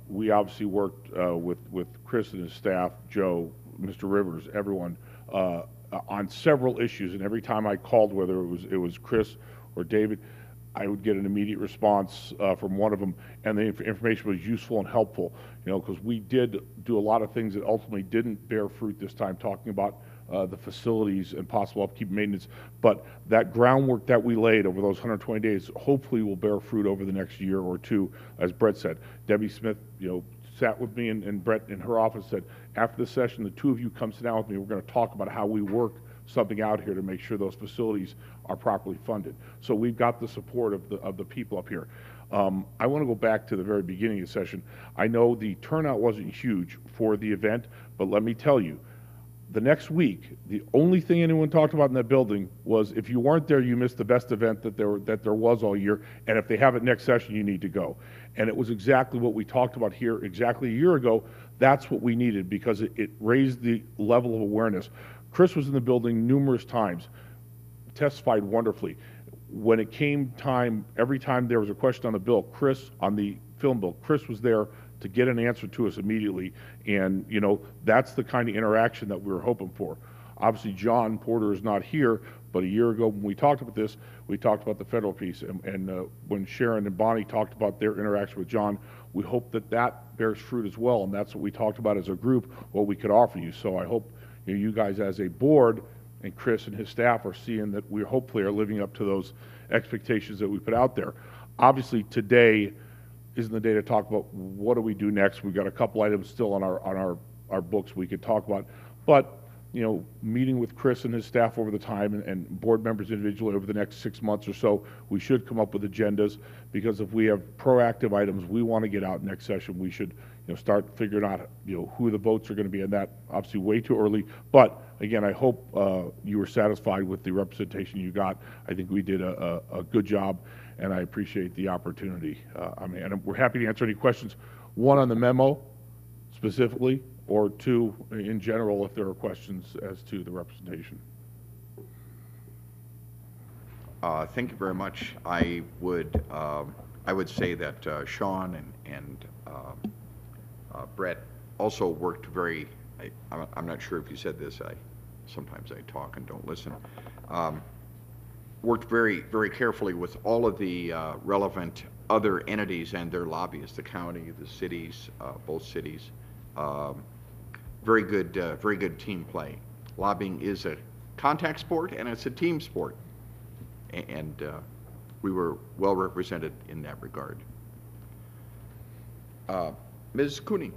We obviously worked with Chris and his staff, Joe, Mr. Rivers, everyone, on several issues. And every time I called, whether it was Chris or David, I would get an immediate response from one of them, and the information was useful and helpful, because we did do a lot of things that ultimately didn't bear fruit this time, talking about the facilities and possible upkeep and maintenance. But that groundwork that we laid over those 120 days hopefully will bear fruit over the next year or two, as Brett said. Debbie Smith, sat with me and Brett in her office, said, after the session, the two of you come sit down with me, we're going to talk about how we work something out here to make sure those facilities are properly funded. So we've got the support of the people up here. I want to go back to the very beginning of the session. I know the turnout wasn't huge for the event, but let me tell you, the next week, the only thing anyone talked about in that building was, if you weren't there, you missed the best event that there was all year, and if they have it next session, you need to go. And it was exactly what we talked about here exactly a year ago. That's what we needed, because it raised the level of awareness. Chris was in the building numerous times, testified wonderfully. When it came time, every time there was a question on the bill, Chris, on the film bill, Chris was there to get an answer to us immediately. And, that's the kind of interaction that we were hoping for. Obviously, John Porter is not here, but a year ago when we talked about this, we talked about the federal piece. And when Sharon and Bonnie talked about their interaction with John, we hope that bears fruit as well. And that's what we talked about as a group, what we could offer you. So I hope you guys as a board and Chris and his staff are seeing that we hopefully are living up to those expectations that we put out there. Obviously, today isn't the day to talk about what do we do next. We've got a couple items still on our books we could talk about. But, meeting with Chris and his staff over the time and board members individually over the next 6 months or so, we should come up with agendas, because if we have proactive items we want to get out next session, we should start figuring out who the votes are going to be, and that obviously way too early. But again, I hope you were satisfied with the representation you got. I think we did a good job, and I appreciate the opportunity. And we're happy to answer any questions, one on the memo specifically, or two in general if there are questions as to the representation. Thank you very much. I would say that Sean and Brett also worked very, I'm not sure if you said this, sometimes I talk and don't listen, worked very, very carefully with all of the relevant other entities and their lobbyists, the county, the cities, both cities. Very good team play. Lobbying is a contact sport and it's a team sport. And we were well represented in that regard. Ms. Cooney.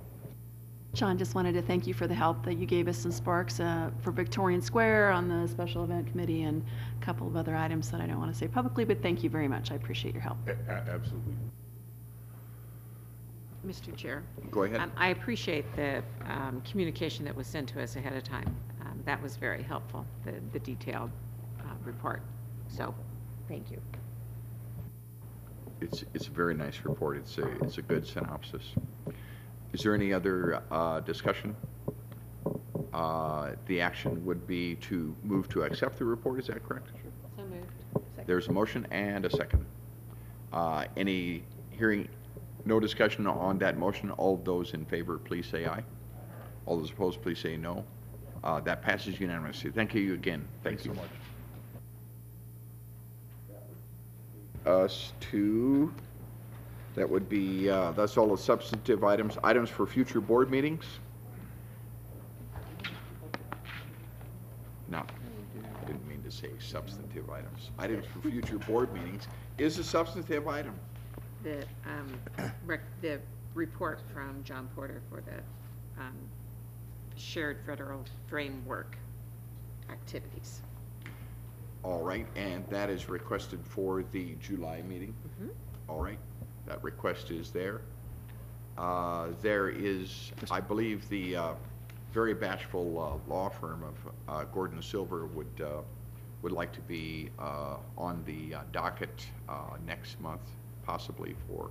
John, just wanted to thank you for the help that you gave us in Sparks for Victorian Square on the special event committee and a couple of other items that I don't want to say publicly, but thank you very much. I appreciate your help. Absolutely. Mr. Chair. Go ahead. I appreciate the communication that was sent to us ahead of time. That was very helpful, the detailed report. So, thank you. It's a very nice report. It's a good synopsis. Is there any other discussion? The action would be to move to accept the report. Is that correct? So moved. There's a motion and a second. No discussion on that motion. All those in favor, please say aye. All those opposed, please say no. That passes unanimously. Thank you again. Thank you so much. That would be, that's all the substantive items. Items for future board meetings? No, I didn't mean to say substantive items. Items for future board meetings is a substantive item. The report from John Porter for the shared federal framework activities. All right, and that is requested for the July meeting? All right, that request is there. There is, I believe, the very bashful law firm of Gordon Silver would like to be on the docket next month, possibly for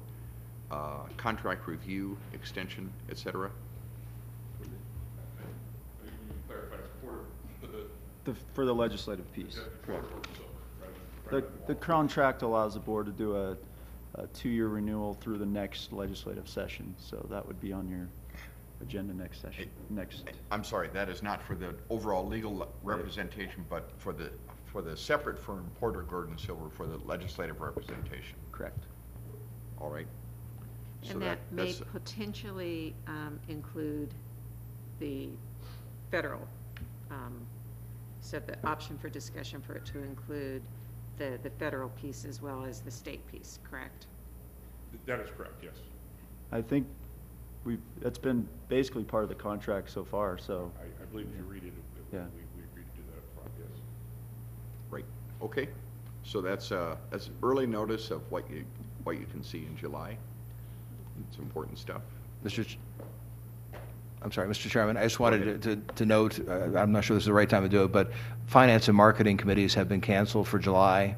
contract review, extension, et cetera. For the legislative piece. Correct. The contract allows the board to do a 2-year renewal through the next legislative session, so that would be on your agenda next session. I'm sorry, that is not for the overall legal representation, but for the separate firm, Porter, Gordon, Silver, for the legislative representation. Correct. All right. So And that may potentially include the federal, so the option for discussion for it to include the federal piece as well as the state piece, correct? That is correct, yes. I think that's been basically part of the contract so far, so. I believe if you read it, Yeah. we agreed to do that up front, yes. Right, okay. So that's early notice of what you can see in July. It's important stuff. I'm sorry, Mr. Chairman, I just wanted to note, I'm not sure this is the right time to do it, but finance and marketing committees have been canceled for July.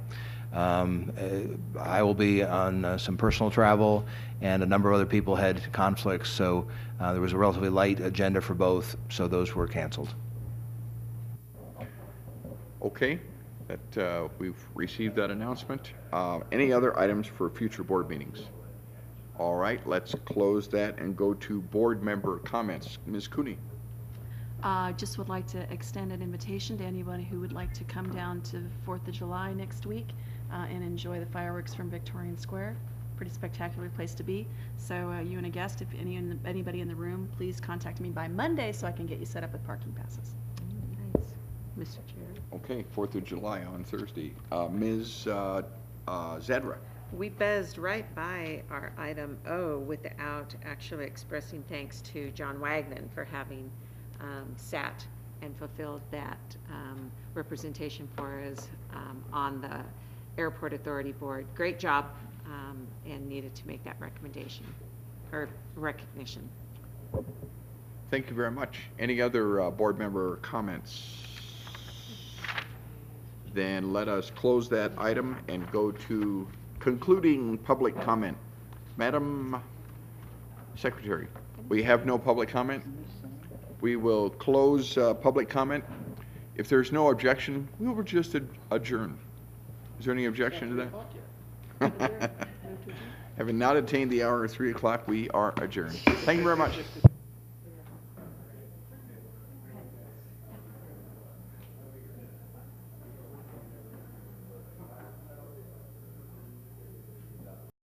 I will be on some personal travel, and a number of other people had conflicts, so there was a relatively light agenda for both, so those were canceled. Okay, that we've received that announcement. Any other items for future board meetings? All right, let's close that and go to board member comments. Ms. Cooney. Just would like to extend an invitation to anyone who would like to come down to 4th of July next week and enjoy the fireworks from Victorian Square. Pretty spectacular place to be. So you and a guest, if anybody in the room, please contact me by Monday so I can get you set up with parking passes. Nice, Mr. Chair. Okay, 4th of July on Thursday. Ms. Zadra. We buzzed right by our item O without actually expressing thanks to John Wagner for having sat and fulfilled that representation for us on the Airport Authority Board. Great job, and needed to make that recommendation or recognition. Thank you very much. Any other board member comments? Then let us close that item and go to concluding public comment. Madam Secretary, we have no public comment. We will close public comment. If there's no objection, we will just adjourn. Is there any objection to that? Having not attained the hour of 3 o'clock, we are adjourned. Thank you very much.